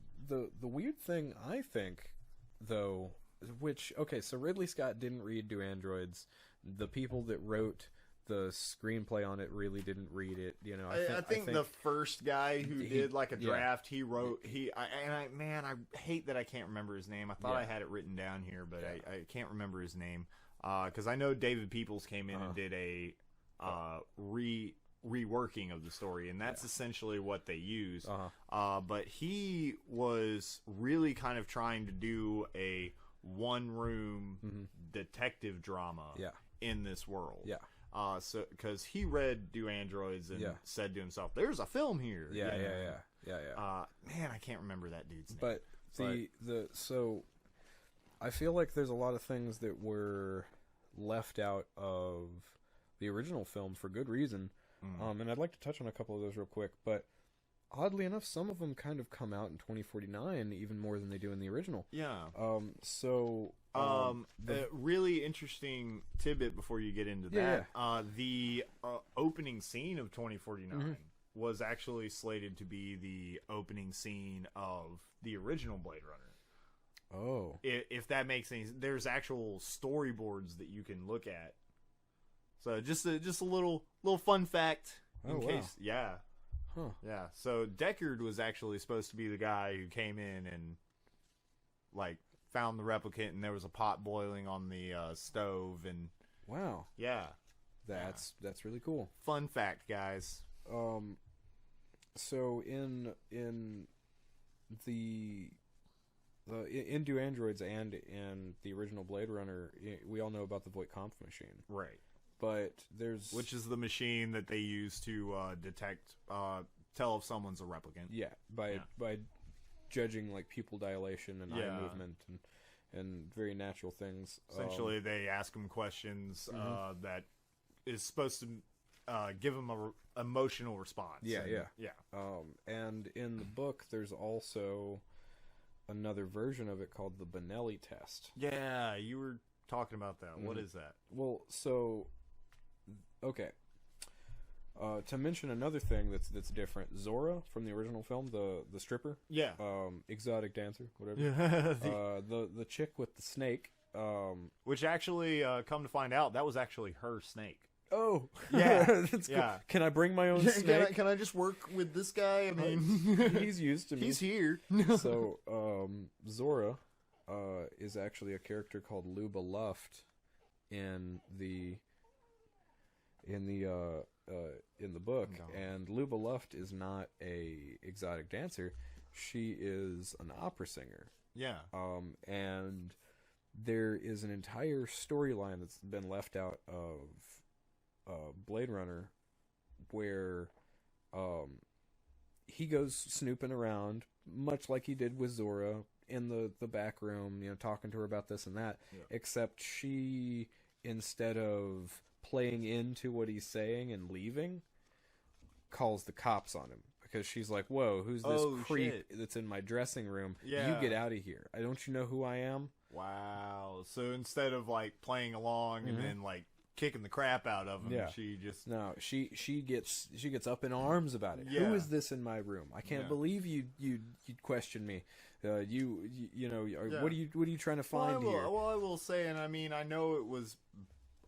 weird thing, I think, though, so Ridley Scott didn't read Do Androids. The people that wrote the screenplay on it really didn't read it. I think the first guy who did like a draft, he wrote I hate that I can't remember his name. I thought I had it written down here, but I can't remember his name because I know David Peoples came in and did a reworking of the story, and that's essentially what they used. But he was really kind of trying to do a one-room detective drama in this world. Yeah. So because he read Do Androids and said to himself, "There's a film here." Yeah. Man, I can't remember that dude's name. But so I feel like there's a lot of things that were left out of the original film for good reason. And I'd like to touch on a couple of those real quick. But oddly enough, some of them kind of come out in 2049 even more than they do in the original. Yeah. The really interesting tidbit before you get into that. The opening scene of 2049 was actually slated to be the opening scene of the original Blade Runner. Oh. If that makes sense. There's actual storyboards that you can look at. So just a little fun fact in case. Yeah. Huh. Yeah. So Deckard was actually supposed to be the guy who came in and like found the replicant, and there was a pot boiling on the stove, and wow. Yeah. That's really cool. Fun fact, guys. So in Do Androids and in the original Blade Runner, we all know about the Voight-Kampff machine. Right. But which is the machine that they use to detect, tell if someone's a replicant. Yeah, by judging like pupil dilation and eye movement and very natural things. Essentially, they ask them questions that is supposed to give them a emotional response. Yeah. And in the book, there's also another version of it called the Benelli test. Yeah, you were talking about that. What is that? Well, so okay. To mention another thing that's different, Zora from the original film, the stripper, exotic dancer, whatever. Yeah. The chick with the snake, which actually, come to find out, that was actually her snake. Oh, yeah, that's cool. Can I bring my own snake? Can I just work with this guy? I mean, he's used to me. He's here. So, Zora is actually a character called Luba Luft in the book, and Luba Luft is not a exotic dancer. She is an opera singer. Yeah. And there is an entire storyline that's been left out of Blade Runner where he goes snooping around, much like he did with Zora, in the back room, talking to her about this and that, except she, instead of playing into what he's saying and leaving, calls the cops on him. Because she's like, whoa, who's this creep that's in my dressing room? Yeah. You get out of here. Don't you know who I am? Wow. So instead of, like, playing along and then, like, kicking the crap out of him, she just... No, she gets up in arms about it. Yeah. Who is this in my room? I can't believe you'd question me. What are you trying to find here? Well, I will say, and I mean, I know it was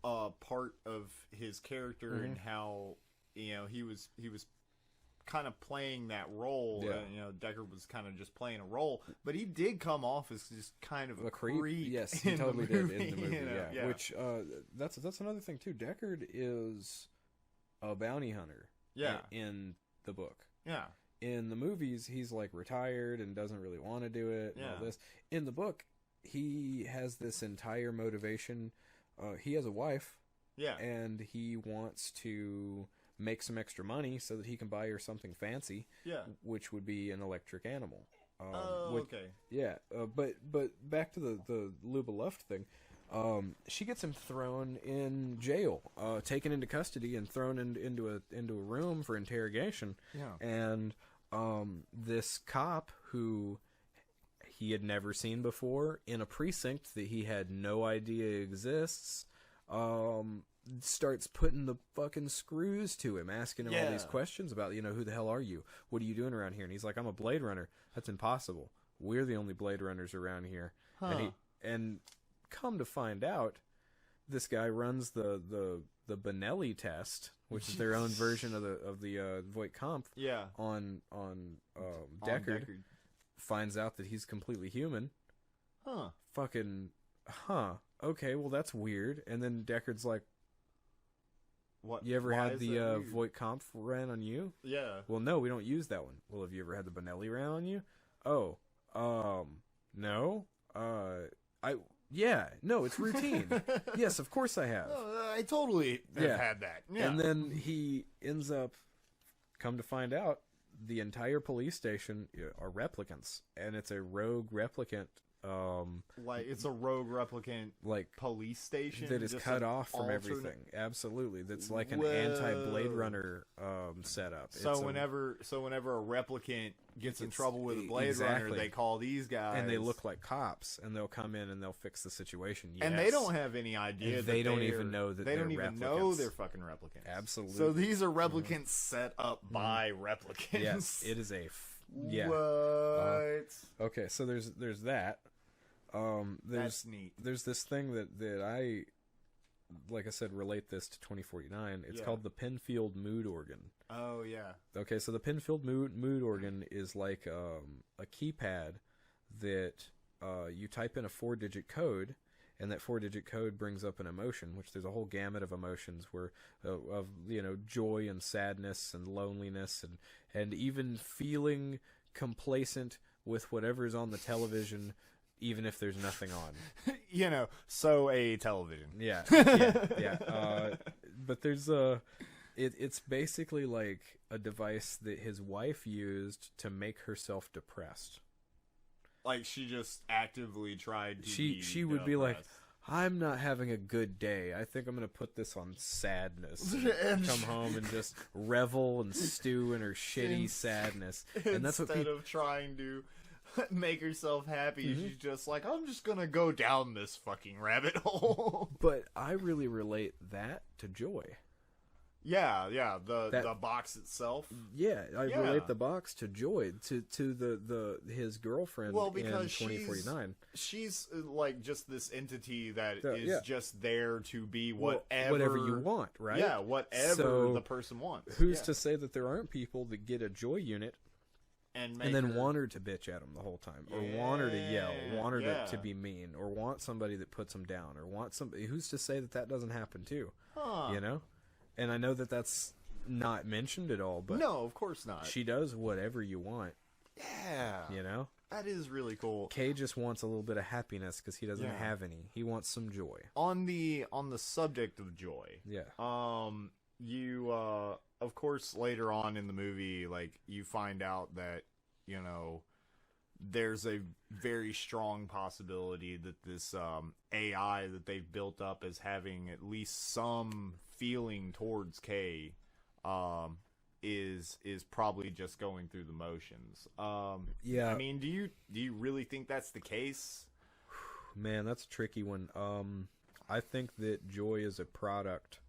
part of his character and how, he was kind of playing that role. Yeah. You know, Deckard was kind of just playing a role, but he did come off as just kind of a creep. Yes, he totally did in the movie. You know? Yeah. Which that's another thing too. Deckard is a bounty hunter. Yeah. In the book. Yeah. In the movies, he's like retired and doesn't really want to do it. And all this. In the book, he has this entire motivation. He has a wife. Yeah. And he wants to make some extra money so that he can buy her something fancy. Yeah. Which would be an electric animal. Okay. Yeah. But back to the Luba Luft thing. She gets him thrown in jail, taken into custody and thrown into a room for interrogation. Yeah. And this cop who he had never seen before in a precinct that he had no idea exists, starts putting the fucking screws to him, asking him all these questions about, you know, who the hell are you? What are you doing around here? And he's like, I'm a Blade Runner. That's impossible. We're the only Blade Runners around here. Huh. And come to find out, this guy runs the Benelli test, which is their own version of the Voight Kampf. Yeah. On Deckard. Finds out that he's completely human. Huh. Fucking, okay, well that's weird. And then Deckard's like, what? You ever had the Voight Kampf ran on you? Yeah. Well, no, we don't use that one. Well, have you ever had the Benelli ran on you? Oh, no. No, it's routine. Yes, of course I have. I totally have had that. Yeah. And then he ends up, come to find out, the entire police station are replicants, and it's a rogue replicant. Like it's a rogue replicant, like police station that is cut off from everything. Absolutely, that's like an anti-Blade Runner setup. So whenever a replicant gets in trouble with a Blade Runner, they call these guys, and they look like cops, and they'll come in and they'll fix the situation. Yes. And they don't have any idea. And they don't even know that they don't they're even replicants. know they're fucking replicants. Absolutely. So these are replicants set up by replicants. Yes, it is a. What? Okay, so there's that. That's neat. There's this thing that I, like I said, relate this to 2049. It's called the Penfield Mood Organ. Oh yeah. Okay, so the Penfield Mood Organ is like a keypad that you type in a 4-digit code, and that 4-digit code brings up an emotion, which there's a whole gamut of emotions where of joy and sadness and loneliness and even feeling complacent with whatever's on the television. Even if there's nothing on, so a television. Yeah. But there's it's basically like a device that his wife used to make herself depressed. Like she just actively tried to. She would be like, I'm not having a good day. I think I'm going to put this on sadness. And come home and just revel and stew in her shitty sadness. And that's what instead of trying to make herself happy, she's just like, I'm just gonna go down this fucking rabbit hole. But I really relate that to joy. Yeah, the box itself. Yeah, I relate the box to joy, to the his girlfriend. Well, because in 2049, she's like just this entity that is just there to be whatever you want, right? Yeah, whatever the person wants. Who's to say that there aren't people that get a joy unit? And then want her to bitch at him the whole time, or want her to yell, want her to be mean, or want somebody that puts them down, or want somebody. Who's to say that doesn't happen too? And I know that that's not mentioned at all, but no, of course not. She does whatever you want. Yeah, that is really cool. Kay just wants a little bit of happiness because he doesn't have any. He wants some joy. On the subject of joy, you of course later on in the movie, like you find out that there's a very strong possibility that this AI that they've built up as having at least some feeling towards Kay is probably just going through the motions. I mean, do you really think that's the case? Man, that's a tricky one. I think that joy is a product,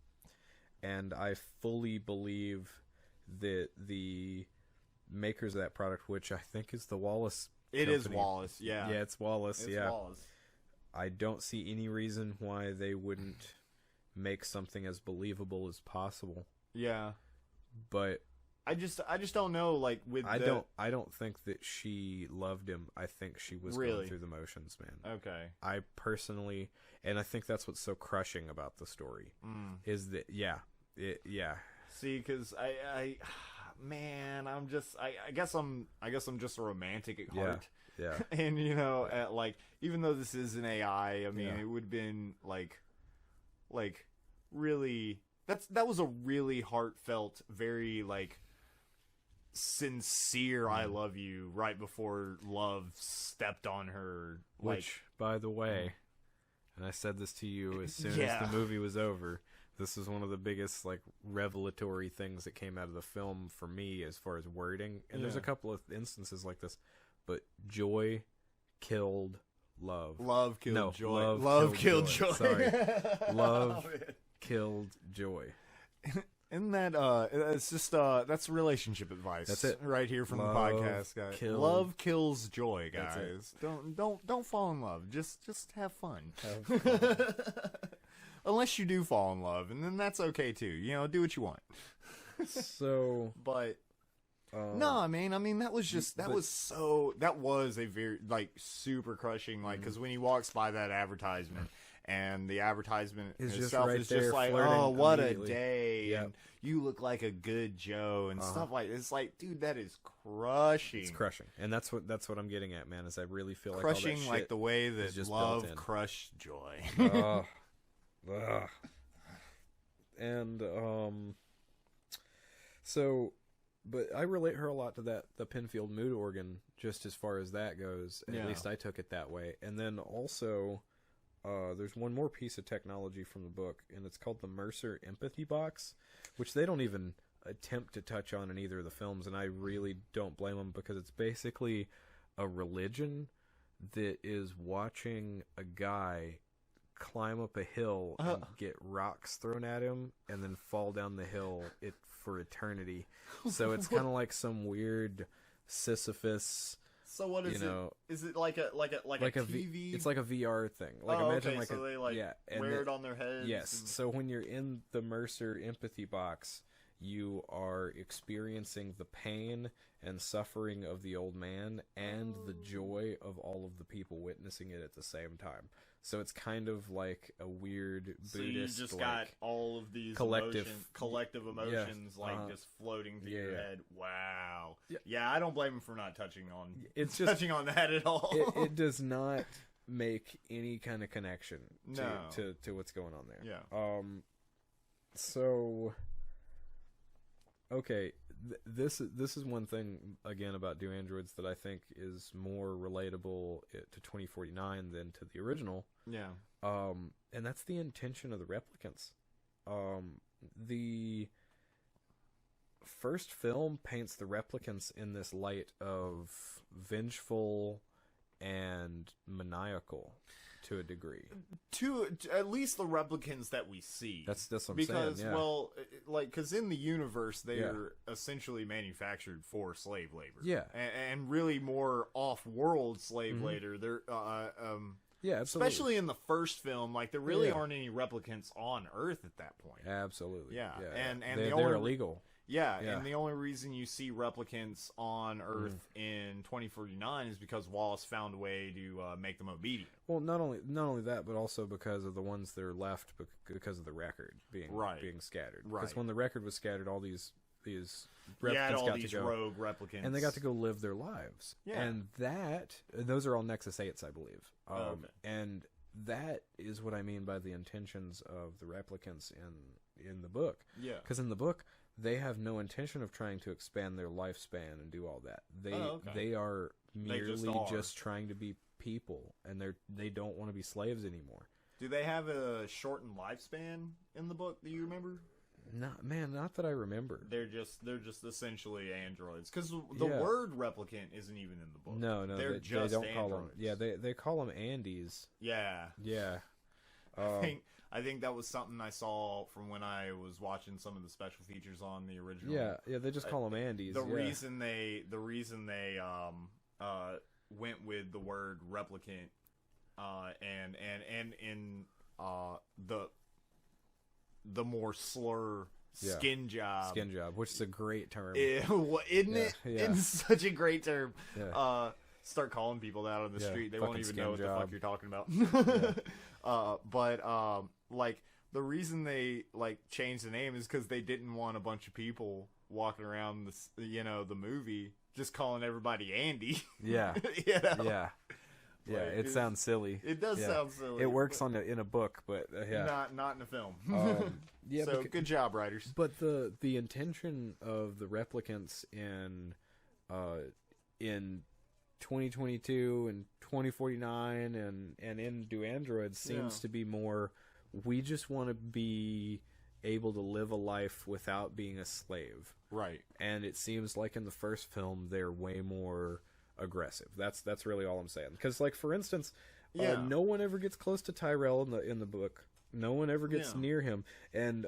and I fully believe that the makers of that product, which I think is the Wallace company. Is Wallace, yeah. Yeah, it's Wallace, Wallace. I don't see any reason why they wouldn't make something as believable as possible. Yeah. But I just don't know. Like with I don't think that she loved him. I think she was going through the motions, man. Okay. I personally, and I think that's what's so crushing about the story is that See, because man, I guess I'm just a romantic at heart. Yeah. And like, even though this is an AI, I mean, it would have been like really, that was a really heartfelt, very like sincere I love you right before love stepped on her. Which, by the way, and I said this to you as soon as the movie was over, this is one of the biggest like revelatory things that came out of the film for me as far as wording. And there's a couple of instances like this, but joy killed love. Love killed joy. Love killed joy. Sorry. Love killed joy. Isn't that it's just that's relationship advice. That's it. Right here from Love the podcast, guys. Love kills joy, guys. Don't fall in love. Just have fun. Unless you do fall in love, and then that's okay too. Do what you want. So, but no, man. I mean, that was a very like super crushing, like, because when he walks by that advertisement. And the advertisement itself is just like, oh, what a day, and you look like a good Joe, and stuff like it's like, dude, that is crushing. It's crushing, and that's what I'm getting at, man. Is I really feel like crushing, all that shit like the way that just love crushed joy. And so, but I relate her a lot to the Penfield mood organ, just as far as that goes. At least I took it that way, and then also. There's one more piece of technology from the book, and it's called the Mercer Empathy Box, which they don't even attempt to touch on in either of the films, and I really don't blame them, because it's basically a religion that is watching a guy climb up a hill and get rocks thrown at him and then fall down the hill for eternity. So it's kind of like some weird Sisyphus... So what is it? Is it like a TV? It's like a VR thing. Like imagine like so they wear it on their heads. Yes. And... So when you're in the Mercer Empathy Box, you are experiencing the pain and suffering of the old man and the joy of all of the people witnessing it at the same time. So it's kind of like a weird Buddhist. So you just got all of these collective emotions, just floating through your head. Wow. Yeah, I don't blame him for not touching on that at all. It does not make any kind of connection to what's going on there. Yeah. So. Okay, this is one thing again about Do Androids that I think is more relatable to 2049 than to the original. Yeah. And that's the intention of the replicants. The first film paints the replicants in this light of vengeful and maniacal. To a degree, to at least the replicants that we see. That's what I'm saying. Because because in the universe they are essentially manufactured for slave labor. Yeah, and really more off-world slave labor. They're absolutely. Especially in the first film, like there really aren't any replicants on Earth at that point. Absolutely. Yeah. And they're illegal. Yeah, and the only reason you see replicants on Earth in 2049 is because Wallace found a way to make them obedient. Well, not only that, but also because of the ones that are left because of the record being scattered. Right. Because when the record was scattered, all these replicants got to go, rogue replicants, and they got to go live their lives. Yeah. And those are all Nexus 8s, I believe. Okay. And that is what I mean by the intentions of the replicants in the book. Yeah. Because in the book, they have no intention of trying to expand their lifespan and do all that. They are merely just trying to be people, and they don't want to be slaves anymore. Do they have a shortened lifespan in the book? Do you remember? Not that I remember. They're just essentially androids, because the word replicant isn't even in the book. No, they don't androids. Call them. Yeah, they call them Andes. Yeah. I think that was something I saw from when I was watching some of the special features on the original. Yeah, they just call them Andes. The reason they went with the word replicant, and in the more slur Skin job. Skin job, which is a great term. Isn't it? Yeah. It's such a great term. Yeah. Start calling people out on the street. They won't even know what the fuck you're talking about. But like, the reason they like changed the name is because they didn't want a bunch of people walking around the movie just calling everybody Andy. Yeah. Yeah. Yeah, it sounds silly. It does sound silly. It works in a book, but not in a film. So good job, writers. But the intention of the replicants in 2022 and 2049 and into androids seems to be more, we just want to be able to live a life without being a slave. Right. And it seems like in the first film they're way more aggressive. That's really all I'm saying. Because, like, for instance, no one ever gets close to Tyrell in the book. No one ever gets near him. And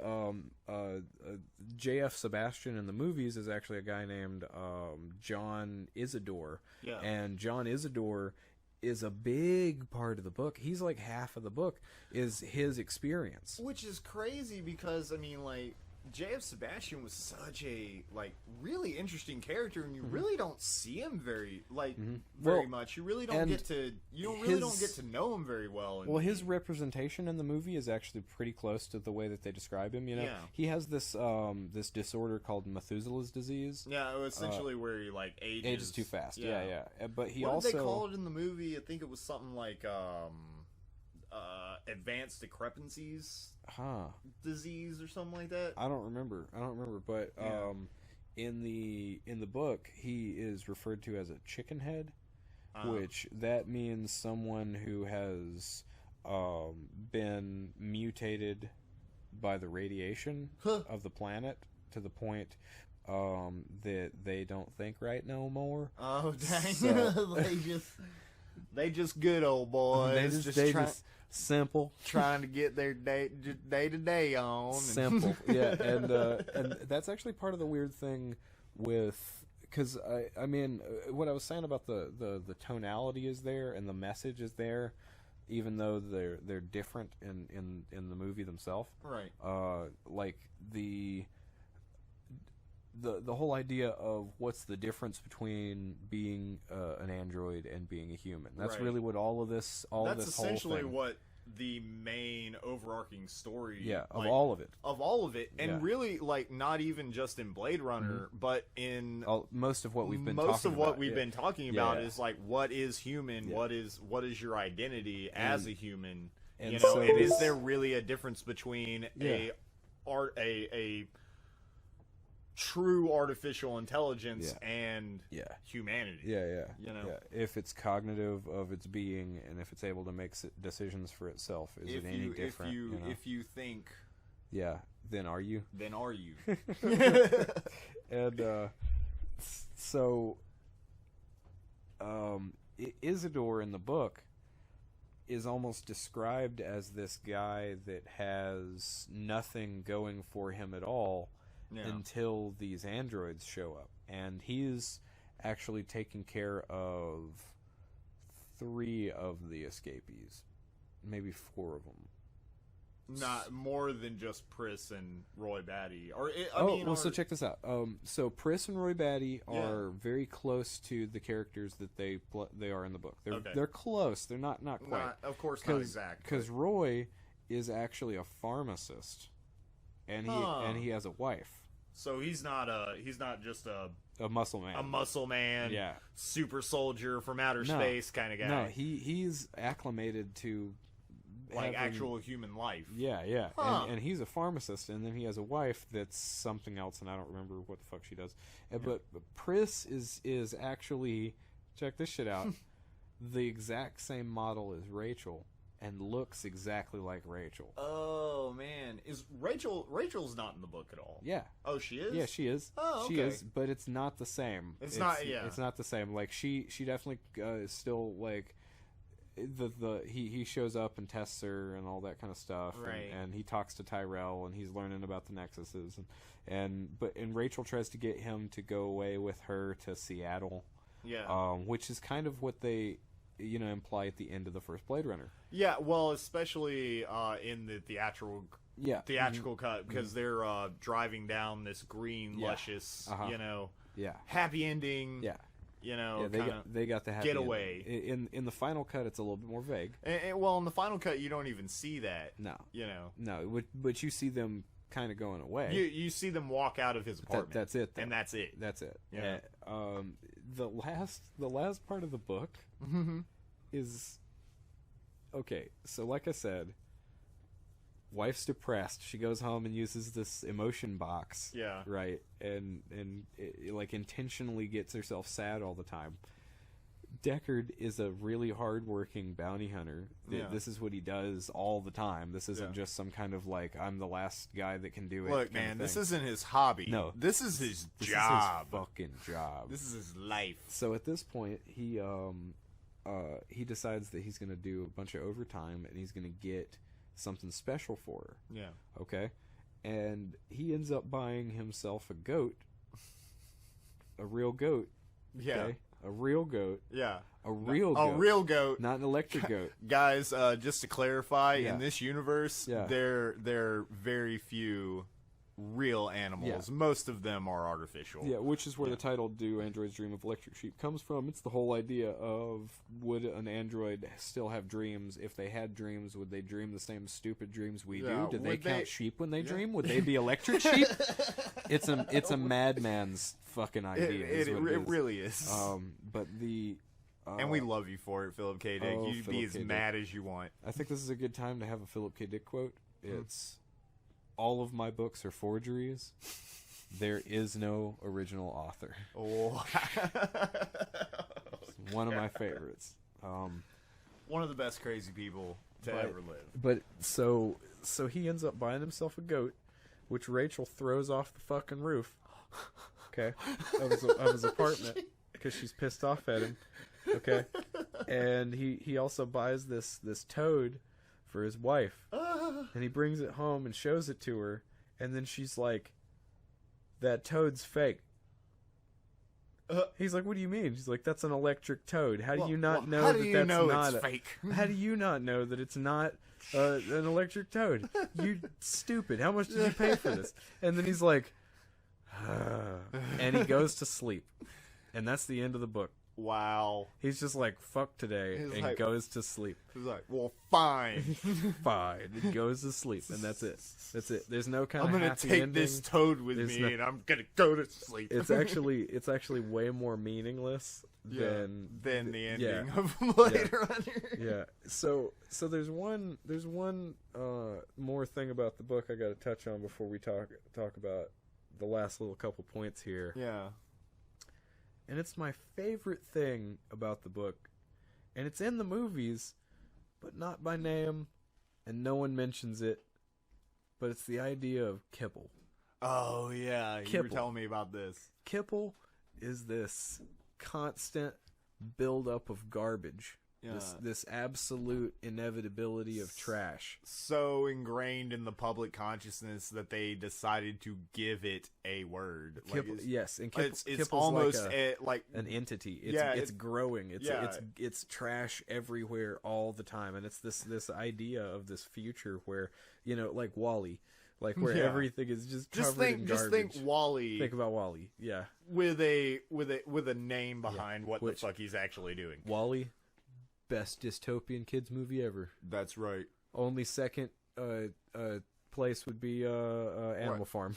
J.F. Sebastian in the movies is actually a guy named John Isidore. Yeah. And John Isidore is a big part of the book. He's like half of the book is his experience. Which is crazy because, I mean, like, J.F. Sebastian was such a, like, really interesting character, and you really don't see him very much. You really don't get to know him very well. His representation in the movie is actually pretty close to the way that they describe him. You know, he has this this disorder called Methuselah's disease. Yeah, essentially where he like ages too fast. Yeah. But he what did they call it in the movie? I think it was something like advanced decrepancies disease or something like that. I don't remember, but in the book he is referred to as a chicken head, which that means someone who has been mutated by the radiation of the planet to the point that they don't think right no more. Oh dang. So, they just good old boys. They just simple, trying to get their day to day on. Simple, yeah, and that's actually part of the weird thing with, because I mean, what I was saying about the tonality is there and the message is there, even though they're different in the movie themselves. Right. Like the whole idea of what's the difference between being an android and being a human. That's really what all of this whole thing. That's essentially what the main overarching story of all of it. And really, like, not even just in Blade Runner, but in most of what we've been talking about is like, what is human? What is your identity as a human? And is there really a difference between a true artificial intelligence and humanity? If it's cognitive of its being and if it's able to make decisions for itself, is it any different? If you think, then are you? And so Isidore in the book is almost described as this guy that has nothing going for him at all until these androids show up. And he's actually taking care of 3 of the escapees. Maybe 4 of them. Not more than just Pris and Roy Batty. So check this out. So Pris and Roy Batty are very close to the characters that they are in the book. They're close. They're not quite. Of course, not exact. Because Roy is actually a pharmacist, and he has a wife. So he's not just a muscle man. A muscle man, super soldier from outer space kind of guy. No, he's acclimated to like actual human life. Yeah. And he's a pharmacist, and then he has a wife that's something else, and I don't remember what the fuck she does. But Pris is actually, check this shit out, the exact same model as Rachel. And looks exactly like Rachel. Oh man, is Rachel's not in the book at all? Yeah. Oh, she is. Yeah, she is. Oh, okay. She is, but it's not the same. It's not. Yeah. It's not the same. Like she definitely is still like he shows up and tests her and all that kind of stuff. Right. And he talks to Tyrell and he's learning about the nexuses and Rachel tries to get him to go away with her to Seattle. Yeah. Which is kind of what they imply at the end of the first Blade Runner. Yeah, well, especially in the theatrical cut because they're driving down this green, luscious, happy ending. Yeah. They got the happy getaway. In the final cut, it's a little bit more vague. Well, in the final cut, you don't even see that. No. No, but you see them kind of going away. You see them walk out of his apartment. That's it. And that's it. That's it. Yeah. The last part of the book is okay. So, like I said, wife's depressed. She goes home and uses this emotion box. Yeah. Right. And it, like, intentionally gets herself sad all the time. Deckard is a really hard-working bounty hunter. Yeah. This is what he does all the time. This isn't just some kind of, like, I'm the last guy that can do it. Look, man, this isn't his hobby. No. This is his job. This is his fucking job. This is his life. So at this point, he decides that he's going to do a bunch of overtime, and he's going to get something special for her. Yeah. Okay? And he ends up buying himself a goat. A real goat. Yeah. Okay? A real goat. Yeah. A real goat. A real goat. Not an electric goat. Guys, just to clarify, in this universe, there are very few real animals. Yeah. Most of them are artificial. Yeah, which is where the title "Do Androids Dream of Electric Sheep" comes from. It's the whole idea of, would an android still have dreams? If they had dreams, would they dream the same stupid dreams we do? Did they count sheep when they dream? Would they be electric sheep? It's a madman's fucking idea. It really is. But the and we love you for it, Philip K. Dick. You'd be as mad as you want. I think this is a good time to have a Philip K. Dick quote. It's, all of my books are forgeries. There is no original author. Oh. It's one of my favorites. One of the best crazy people to ever live. But so he ends up buying himself a goat, which Rachel throws off the fucking roof. Okay, of his apartment because she's pissed off at him. Okay, and he also buys this toad for his wife, and he brings it home and shows it to her, and then she's like, "That toad's fake." He's like, "What do you mean?" She's like, "That's an electric toad. How do you not know that that's not fake? How do you not know that it's not an electric toad? You stupid! How much did you pay for this?" And then he's like, and he goes to sleep, and that's the end of the book. Wow. He's just like, fuck today, and goes to sleep. He's like, well, fine. Fine. And goes to sleep, and that's it. That's it. There's no kind of happy ending. I'm going to take this toad with me, and I'm going to go to sleep. It's actually way more meaningless than the ending of Blade Runner. Yeah. So there's one more thing about the book I got to touch on before we talk about the last little couple points here. Yeah. And it's my favorite thing about the book. And it's in the movies, but not by name, and no one mentions it. But it's the idea of kibble. Oh, yeah. You were telling me about this. Kibble is this constant buildup of garbage. Yeah. This absolute inevitability of trash. So ingrained in the public consciousness that they decided to give it a word. Yes, and it's almost like an entity. It's growing. It's trash everywhere all the time, and it's this idea of this future where, like WALL-E. Like where everything is just covered in garbage. Just think WALL-E. Think about WALL-E. Yeah. With a name behind what the fuck he's actually doing. WALL-E, best dystopian kids movie ever. That's right. Only second place would be Animal Farm.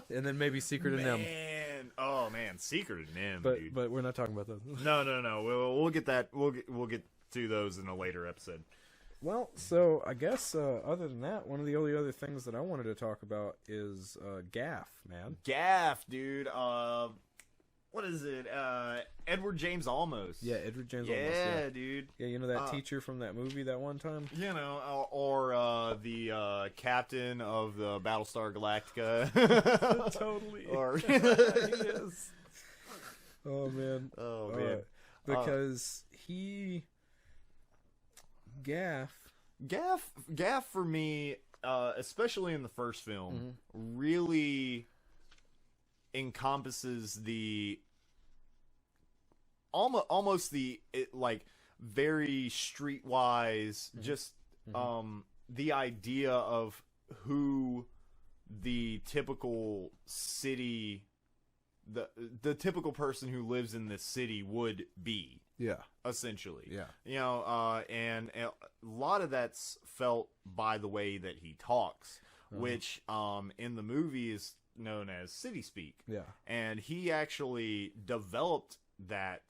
And then maybe Secret of NIMH. Oh man, Secret of NIMH. But we're not talking about those. No. We'll get that. We'll get to those in a later episode. Well, so I guess other than that, one of the only other things that I wanted to talk about is Gaff, man. Gaff, dude. What is it? Edward James Olmos. Yeah, Edward James Olmos. Yeah, dude. Yeah, you know that teacher from that movie that one time? You know, or the captain of the Battlestar Galactica. Totally. Or he is. Oh, man. Because he... Gaff for me, especially in the first film, really encompasses the almost the very streetwise, just the idea of who the typical city, the typical person who lives in this city would be. Yeah. Essentially. Yeah. You know, and a lot of that's felt by the way that he talks, which in the movie is known as city speak. Yeah. And he actually developed that.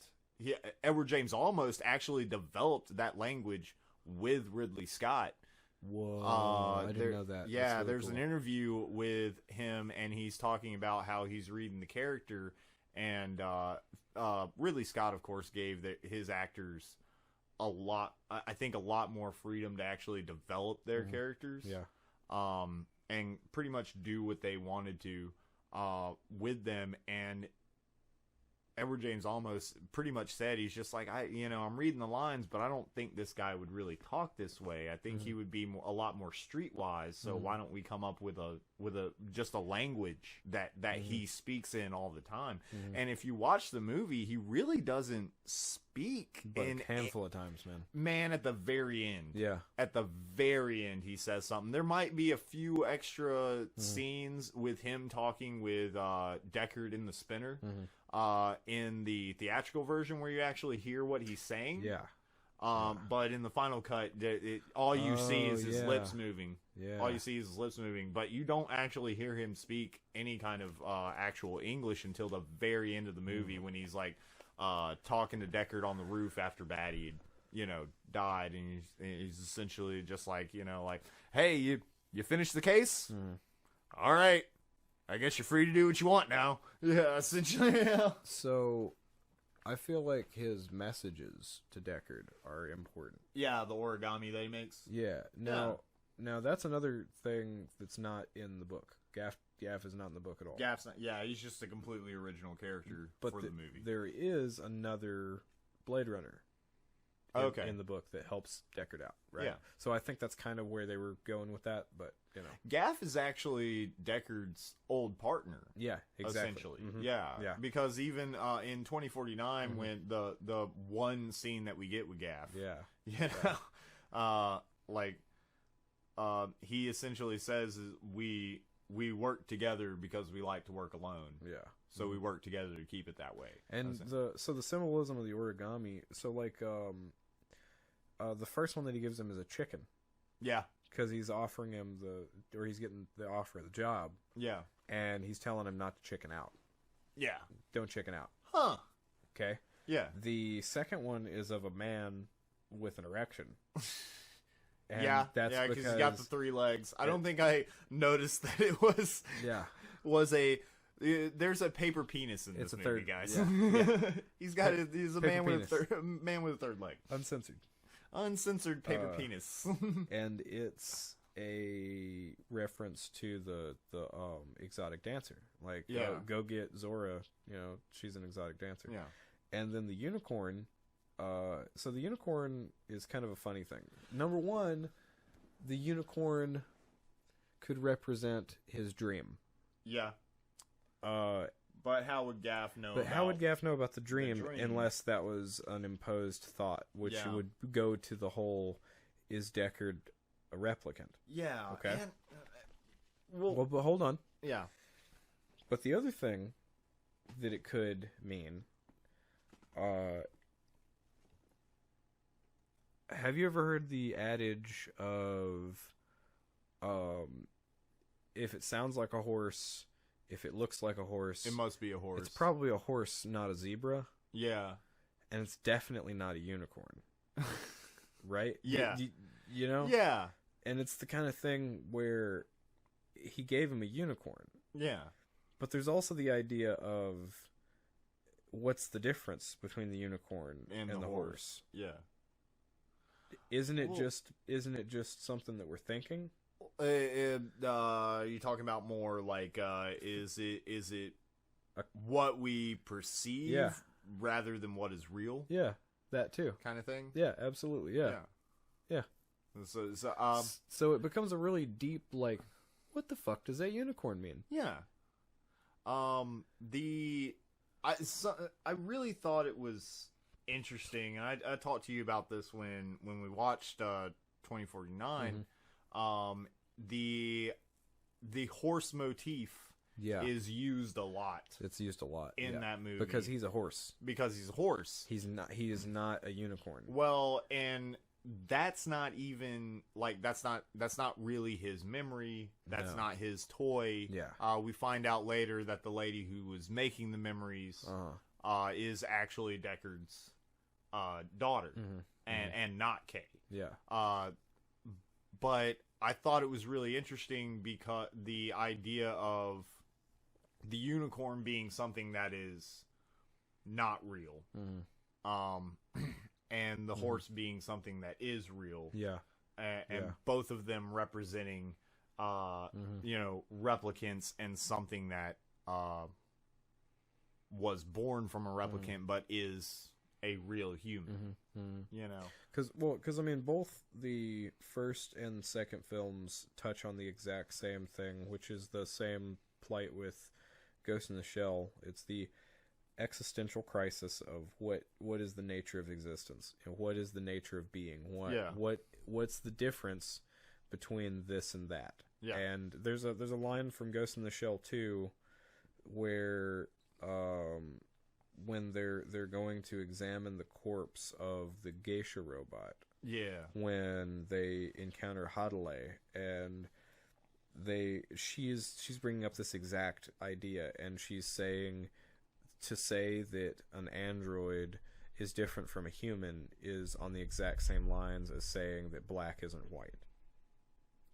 Edward James Olmos actually developed that language with Ridley Scott. Whoa, I didn't know that. Yeah, really there's cool. an interview with him, and he's talking about how he's reading the character, and Ridley Scott, of course, gave his actors a lot more freedom to actually develop their characters. Yeah. And pretty much do what they wanted to with them. And Edward James Olmos pretty much said, he's just like, I'm reading the lines, but I don't think this guy would really talk this way. I think he would be a lot more streetwise. So why don't we come up with just a language that he speaks in all the time? And if you watch the movie, he really doesn't speak But a handful of times, man. Man, at the very end. Yeah. At the very end, he says something. There might be a few extra scenes with him talking with Deckard in the spinner. In the theatrical version where you actually hear what he's saying. Yeah. But in the final cut, all you see is his lips moving. Yeah. All you see is his lips moving, but you don't actually hear him speak any kind of actual English until the very end of the movie when he's like talking to Deckard on the roof after Batty had, died, and he's essentially just like, like, hey, you finished the case? All right. I guess you're free to do what you want now. Yeah, essentially. Yeah. So, I feel like his messages to Deckard are important. Yeah, the origami that he makes. Yeah. Now that's another thing that's not in the book. Gaff is not in the book at all. Gaff's not. Yeah, he's just a completely original character for the movie. There is another Blade Runner. In the book that helps Deckard out, right? Yeah. So I think that's kind of where they were going with that, but Gaff is actually Deckard's old partner. Yeah, exactly. Essentially, yeah. Because even in 2049, when the one scene that we get with Gaff, he essentially says we work together because we like to work alone. Yeah. So we work together to keep it that way. And the symbolism of the origami. So like the first one that he gives him is a chicken. Yeah. Because he's offering him he's getting the offer of the job. Yeah. And he's telling him not to chicken out. Yeah. Don't chicken out. Huh. Okay. Yeah. The second one is of a man with an erection. And that's because he's got the 3 legs. I don't think I noticed that it was there's a paper penis in this movie, guys. Yeah. He's a man with a third leg. Uncensored paper penis. And it's a reference to the exotic dancer. Like go get Zora, she's an exotic dancer. Yeah. And then the unicorn, so the unicorn is kind of a funny thing. Number one, the unicorn could represent his dream. Yeah. But how would Gaff know? How would Gaff know about the dream unless that was an imposed thought, which would go to the whole, is Deckard a replicant? Yeah. Okay. And, well, but hold on. Yeah. But the other thing that it could mean, have you ever heard the adage of, if it sounds like a horse, if it looks like a horse, it must be a horse. It's probably a horse, not a zebra. Yeah. And it's definitely not a unicorn. Right? Yeah. You know? Yeah. And it's the kind of thing where he gave him a unicorn. Yeah. But there's also the idea of what's the difference between the unicorn and the horse? Yeah. Isn't it just something that we're thinking? You talking about more like is it what we perceive rather than what is real? Yeah, that too. Kind of thing? Yeah, absolutely. Yeah. So it becomes a really deep, like, what the fuck does that unicorn mean? Yeah. I really thought it was interesting. I talked to you about this when we watched 2049. The horse motif is used a lot. It's used a lot in that movie because he's a horse. Because he's a horse. He is not a unicorn. Well, and that's not even like that's not really his memory. That's not his toy. Yeah. We find out later that the lady who was making the memories is actually Deckard's daughter, and not Kay. Yeah. But I thought it was really interesting because the idea of the unicorn being something that is not real, and the horse being something that is real. Yeah. And both of them representing, replicants and something that was born from a replicant but is a real human. Because I mean, both the first and second films touch on the exact same thing, which is the same plight with Ghost in the Shell. It's the existential crisis of what is the nature of existence, and what is the nature of being. What's the difference between this and that? Yeah. And there's a line from Ghost in the Shell 2 where when they're going to examine the corpse of the geisha robot. Yeah. When they encounter Hadale, and she's bringing up this exact idea, and she's saying to say that an android is different from a human is on the exact same lines as saying that black isn't white.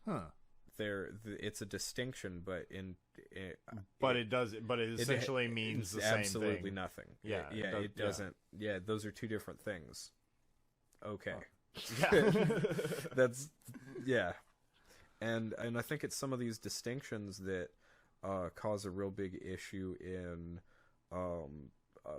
Huh. It's a distinction, but it essentially means the same thing. Absolutely nothing. Yeah, it doesn't. Yeah, those are two different things. Okay. Yeah. That's and I think it's some of these distinctions that cause a real big issue in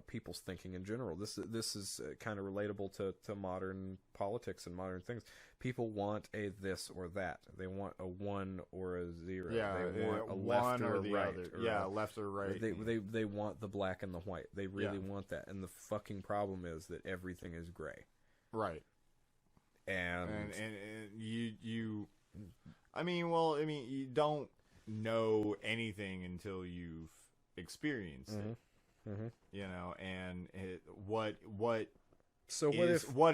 people's thinking in general. This is kind of relatable to modern politics and modern things. People want a this or that. They want a 1 or a 0. Yeah, they want a left or the right. Other. Left or right. They want the black and the white. They really want that. And the fucking problem is that everything is gray. Right. And you you don't know anything until you've experienced it. And what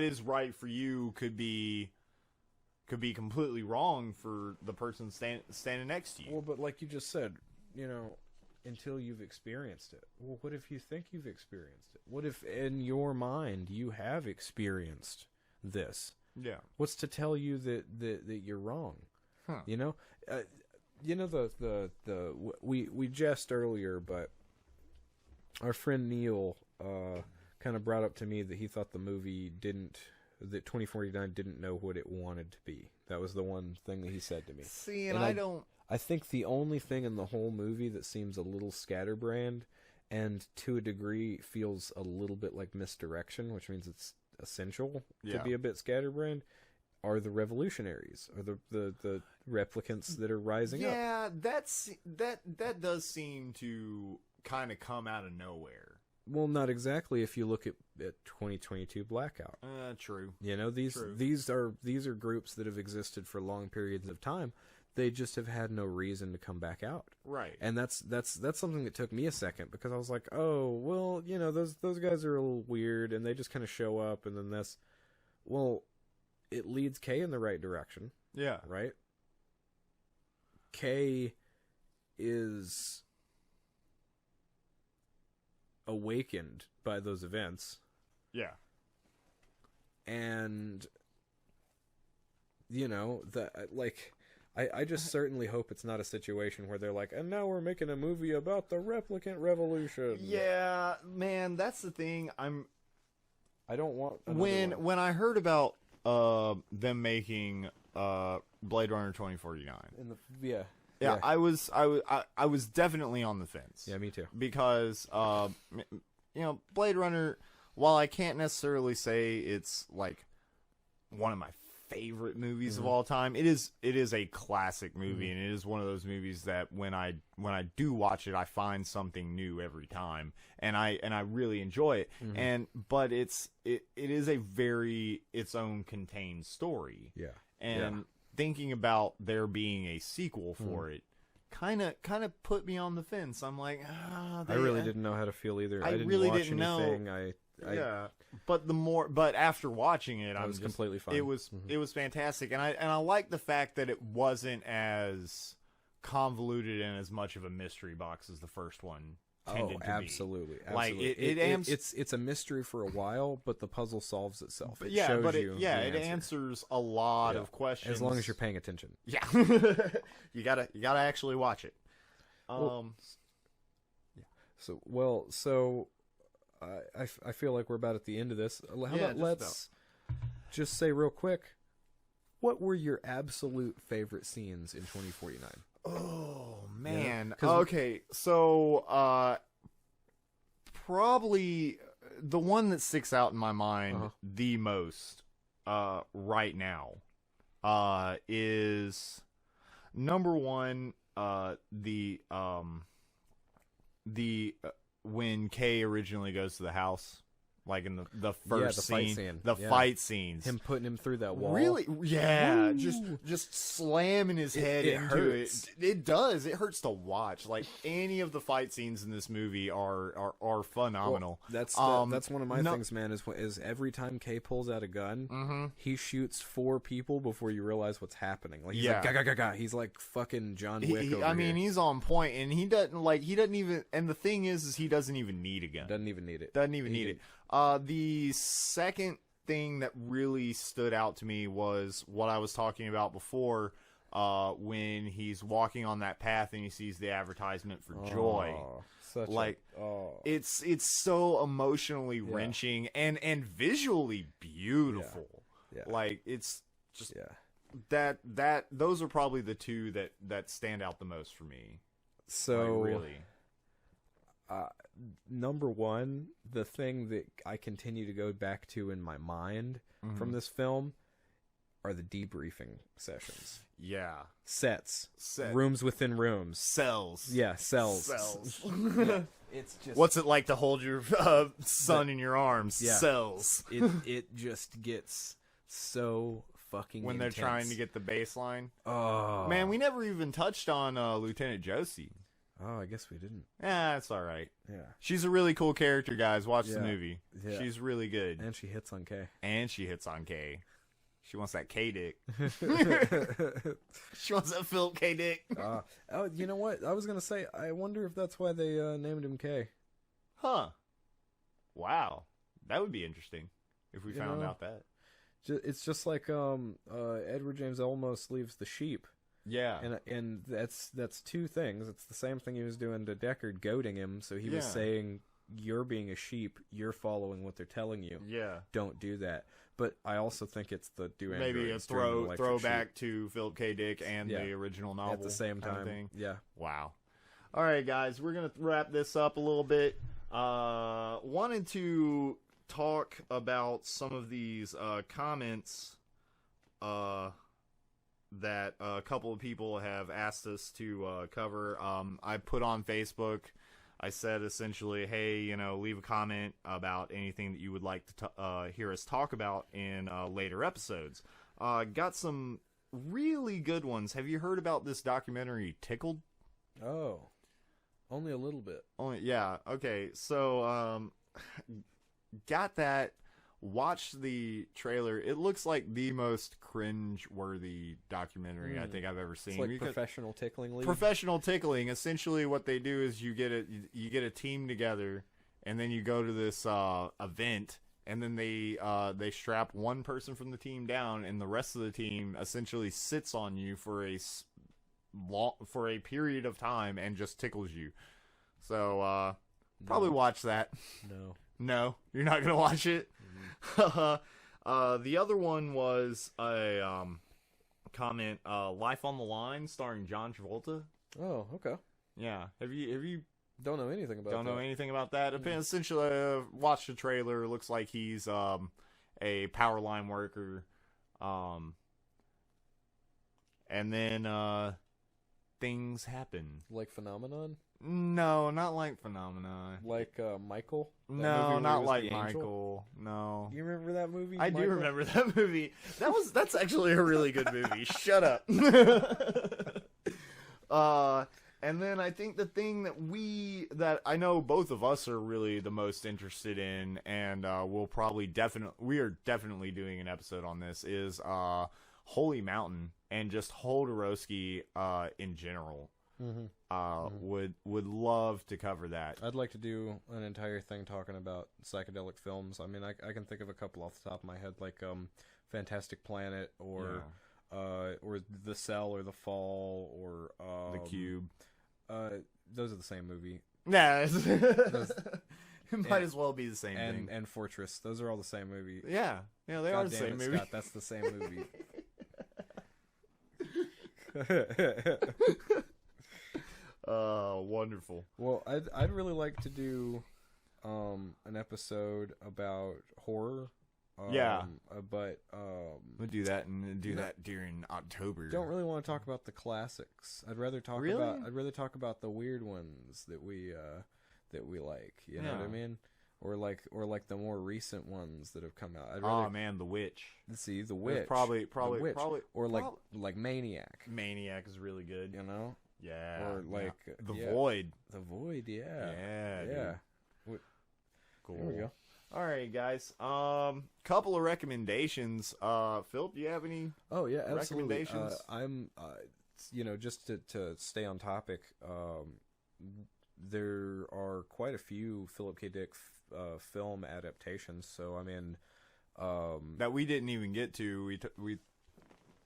is right for you could be completely wrong for the person standing next to you. Well, but like you just said, until you've experienced it. Well, what if you think you've experienced it? What if in your mind you have experienced this? Yeah. What's to tell you that you're wrong? Huh. We jest earlier, but our friend Neil kind of brought up to me that he thought the movie that 2049 didn't know what it wanted to be. That was the one thing that he said to me. See, and I don't... I think the only thing in the whole movie that seems a little scatterbrained and to a degree feels a little bit like misdirection, which means it's essential to be a bit scatterbrained, are the revolutionaries, or the replicants that are rising up. Yeah, that does seem to kind of come out of nowhere. Well, not exactly if you look at 2022 Blackout. True. These are groups that have existed for long periods of time. They just have had no reason to come back out. Right. And that's something that took me a second, because I was like, oh, well, those guys are a little weird, and they just kind of show up, and then this. Well, it leads Kay in the right direction. Yeah. Right? Kay is awakened by those events. Yeah. And I just certainly hope it's not a situation where they're like, and now we're making a movie about the replicant revolution. Yeah, man, that's the thing. I don't want when I heard about them making Blade Runner 2049. Yeah, I was definitely on the fence. Yeah, me too. Because Blade Runner, while I can't necessarily say it's like one of my favorite movies of all time, it is a classic movie, and it is one of those movies that when I do watch it, I find something new every time, and I really enjoy it. But it is a very its own contained story. Yeah. And thinking about there being a sequel for it kind of put me on the fence. I'm like, I really didn't know how to feel either. I didn't really watch didn't anything. know. But after watching it, I was completely fine. It was fantastic, and I like the fact that it wasn't as convoluted and as much of a mystery box as the first one tended to absolutely. be. Like it's a mystery for a while, but the puzzle solves itself. It it answers a lot of questions as long as you're paying attention. Yeah, you gotta actually watch it. So I feel like we're about at the end of this. How about let's just say real quick, what were your absolute favorite scenes in 2049? Oh man. Okay, so probably the one that sticks out in my mind the most right now is number one, the when Kay originally goes to the house, like in the first scene, fight scenes, him putting him through that wall. Really, yeah, just slamming his head into it. It does. It hurts to watch. Like any of the fight scenes in this movie are phenomenal. Well, that's one of my things, man. Is every time Kay pulls out a gun, he shoots 4 people before you realize what's happening. Like he's like ga ga ga ga. He's like fucking John Wick. I mean, he's on point, and he doesn't even. And the thing is he doesn't even need a gun. Doesn't even need it. The second thing that really stood out to me was what I was talking about before, when he's walking on that path and he sees the advertisement for Joy. It's so emotionally wrenching and visually beautiful. Yeah. Like it's just that those are probably the two that stand out the most for me. So really. Number one, the thing that I continue to go back to in my mind from this film are the debriefing sessions. Yeah. Sets. Rooms within rooms. Cells. Yeah, cells. Yeah. It's just... What's it like to hold your son in your arms? Yeah. Cells. It just gets so fucking when intense. They're trying to get the baseline. Oh. Man, we never even touched on Lieutenant Josie. Oh, I guess we didn't. Yeah, that's all right. Yeah. She's a really cool character, guys. Watch the movie. Yeah. She's really good. And she hits on K. She wants that K dick. She wants that Philip K dick. Oh, you know what? I was going to say, I wonder if that's why they named him K. Huh. Wow. That would be interesting if we found out that. It's just like Edward James Olmos leaves the sheep. Yeah, and that's two things. It's the same thing he was doing to Deckard, goading him. So he was saying, "You're being a sheep. You're following what they're telling you. Yeah, don't do that." But I also think it's the maybe a throwback to Philip K. Dick and the original novel at the same time. Thing. Yeah. Wow. All right, guys, we're gonna wrap this up a little bit. Wanted to talk about some of these comments. That a couple of people have asked us to cover. I put on Facebook, I said essentially, hey, leave a comment about anything that you would like to hear us talk about in later episodes. Got some really good ones. Have you heard about this documentary, Tickled? Oh, only a little bit. Yeah, okay. So, got that. Watched the trailer. It looks like the most cringe-worthy documentary I think I've ever seen. It's like Professional Tickling League. Professional tickling. Essentially, what they do is you get a team together, and then you go to this event, and then they strap one person from the team down, and the rest of the team essentially sits on you for a period of time and just tickles you. So probably watch that. No, you're not gonna watch it. The other one was a comment, Life on the Line, starring John Travolta. Oh, okay. Yeah. Have you don't know anything about that? Essentially, watched the trailer. It looks like he's a power line worker. And then things happen. Like Phenomenon? No, not like Phenomenon. Like Michael? No, not like Michael. No. You remember that movie? I do remember that movie. That's actually a really good movie. Shut up. And then I think the thing that I know both of us are really the most interested in, and we are definitely doing an episode on this, is Holy Mountain and just Jodorowsky in general. Would love to cover that. I'd like to do an entire thing talking about psychedelic films. I mean, I can think of a couple off the top of my head, like Fantastic Planet, or The Cell, or The Fall, or The Cube. Those are the same movie. Yeah, it might as well be the same thing. And Fortress, those are all the same movie. Yeah, they are the same movie. Scott, that's the same movie. Wonderful. Well, I'd really like to do an episode about horror. But we'll do that that during October. Don't really want to talk about the classics. I'd rather talk about the weird ones that we like. You know what I mean? Or like the more recent ones that have come out. The Witch. See, The Witch. Probably. Or like Maniac. Maniac is really good. You know? Yeah. Or like The Void. The Void. Yeah. Yeah. Cool. There we go. All right, guys. Couple of recommendations. Phil, do you have any? Oh yeah, absolutely. Recommendations? I'm, just to stay on topic. There are quite a few Philip K. Dick film adaptations. So I mean, that we didn't even get to.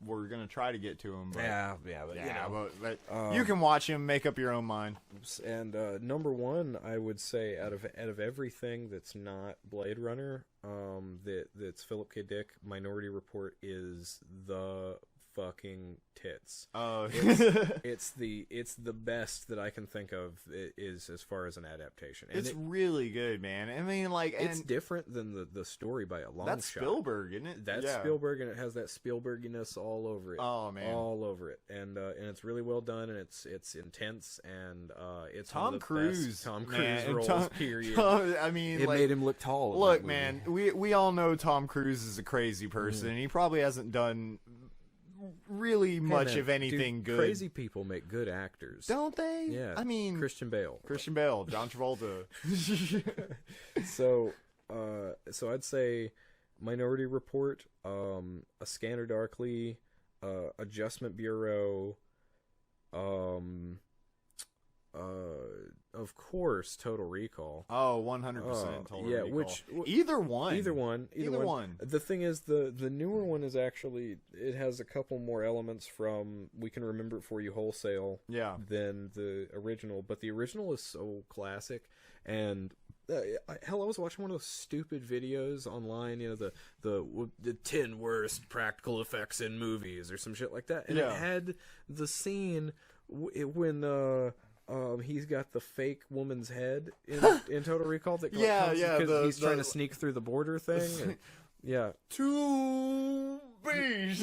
We're gonna try to get to them. But you can watch him, make up your own mind. And number one, I would say out of everything that's not Blade Runner, that's Philip K. Dick, Minority Report is the fucking tits. Oh, it's the best that I can think of is as far as an adaptation. And it's really good, man. I mean, like, it's different than the story by a long shot. That's Spielberg, isn't it? That's Spielberg, and it has that Spielberginess all over it. Oh man, all over it, and it's really well done, and it's intense, and it's Tom Cruise roles. Period. I mean, it made him look tall. Look, man, we all know Tom Cruise is a crazy person, and he probably hasn't done really much of anything good. Crazy people make good actors, don't they? Yeah. I mean, Christian Bale, John Travolta. So I'd say Minority Report, A Scanner Darkly, Adjustment Bureau, of course, Total Recall. Oh, 100% Total Recall. Which either one. The thing is, the newer one is actually, it has a couple more elements from We Can Remember It For You Wholesale than the original, but the original is so classic. And I was watching one of those stupid videos online, the 10 worst practical effects in movies or some shit like that, and it had the scene when he's got the fake woman's head in Total Recall that because he's trying to sneak through the border thing. And, 2 days.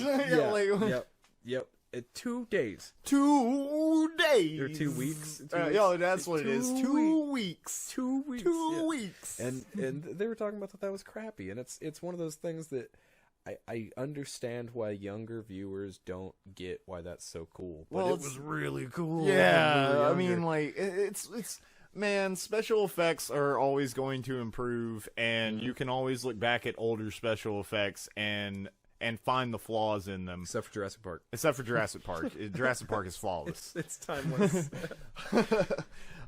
Yep. 2 days. 2 days. Or 2 weeks. That's what it is. 2 weeks. 2 weeks. 2 weeks. And they were talking about that was crappy, and it's one of those things that I understand why younger viewers don't get why that's so cool. But it was really cool. Yeah, I mean, like, it's man, special effects are always going to improve, and you can always look back at older special effects and find the flaws in them. Except for Jurassic Park. Jurassic Park is flawless. It's timeless.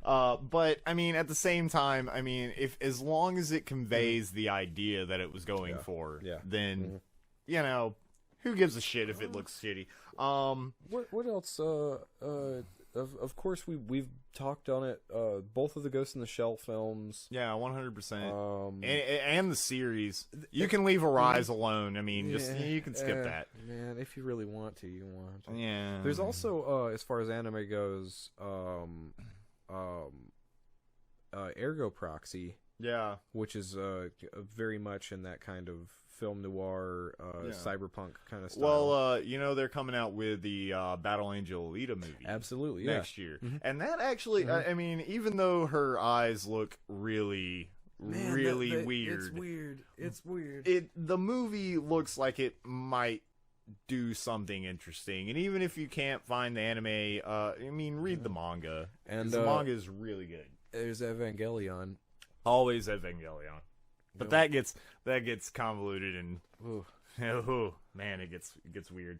But I mean, at the same time, I mean, as long as it conveys the idea that it was going for, then who gives a shit if it looks shitty? What else? Of course, we've talked on it. Both of the Ghost in the Shell films. Yeah, 100%. And the series. You can leave Arise alone. I mean, you can skip that. Man, if you really want to, you want to. Yeah. There's also, as far as anime goes, Ergo Proxy Yeah. Which is very much in that kind of film noir, cyberpunk kind of style. Well, they're coming out with the Battle Angel Alita movie. Absolutely, next year. Mm-hmm. And that actually, I mean, even though her eyes look really weird. It's weird. The movie looks like it might do something interesting. And even if you can't find the anime, read the manga. And the manga is really good. There's Evangelion. Always Evangelion. But that gets convoluted and man, it gets weird.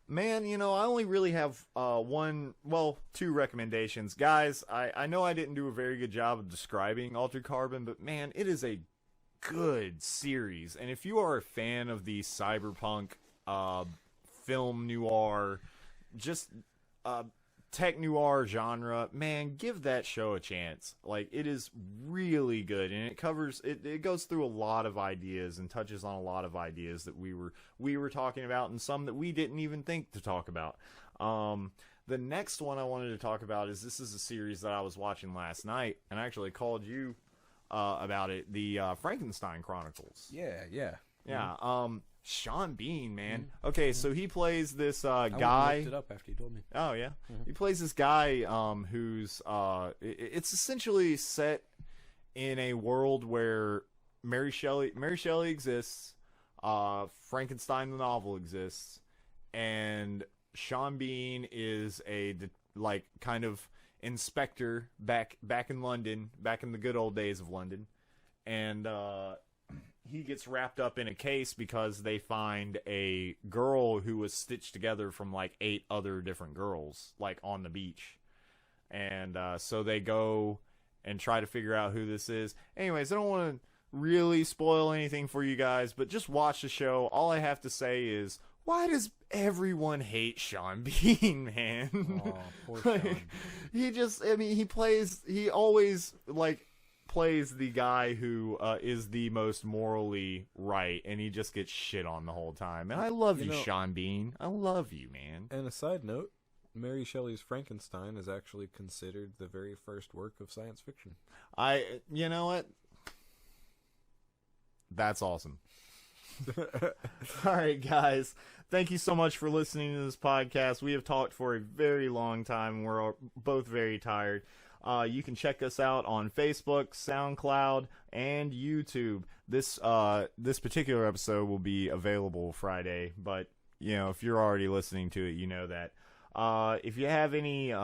Man, I only really have two recommendations. Guys, I know I didn't do a very good job of describing Altered Carbon, but man, it is a good series. And if you are a fan of the cyberpunk film noir, just tech noir genre, man, give that show a chance. Like, it is really good, and it goes through a lot of ideas and touches on a lot of ideas that we were talking about, and some that we didn't even think to talk about. The next one I wanted to talk about is a series that I was watching last night, and I actually called you about it, the Frankenstein Chronicles. Yeah. Sean Bean, man. Okay, so he plays this guy. I looked it up after you told me. Oh yeah, he plays this guy who's it's essentially set in a world where Mary Shelley exists, Frankenstein the novel exists, and Sean Bean is a kind of inspector back in London, back in the good old days of London, and he gets wrapped up in a case because they find a girl who was stitched together from 8 other different girls, on the beach. And so they go and try to figure out who this is. Anyways, I don't want to really spoil anything for you guys, but just watch the show. All I have to say is, why does everyone hate Sean Bean, man? Oh, poor Sean. He always, plays the guy who is the most morally right, and he just gets shit on the whole time. And I love you, Sean Bean. I love you, man. And a side note, Mary Shelley's Frankenstein is actually considered the very first work of science fiction. You know what? That's awesome. All right, guys. Thank you so much for listening to this podcast. We have talked for a very long time, and we're both very tired. You can check us out on Facebook, SoundCloud, and YouTube. This particular episode will be available Friday, but if you're already listening to it, you know that. If you have any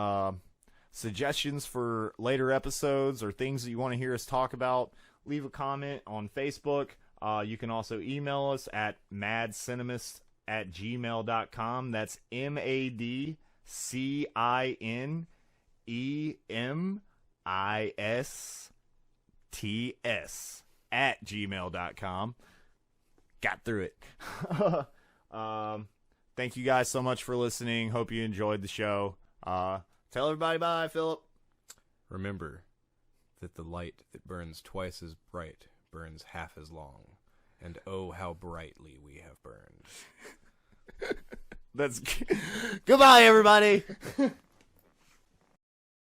suggestions for later episodes or things that you want to hear us talk about, leave a comment on Facebook. You can also email us at madcinemist@gmail.com. That's MADCINEMISTS@gmail.com. Got through it. Thank you guys so much for listening. Hope you enjoyed the show. Tell everybody bye, Philip. Remember that the light that burns twice as bright burns half as long. And oh, how brightly we have burned. That's goodbye, everybody.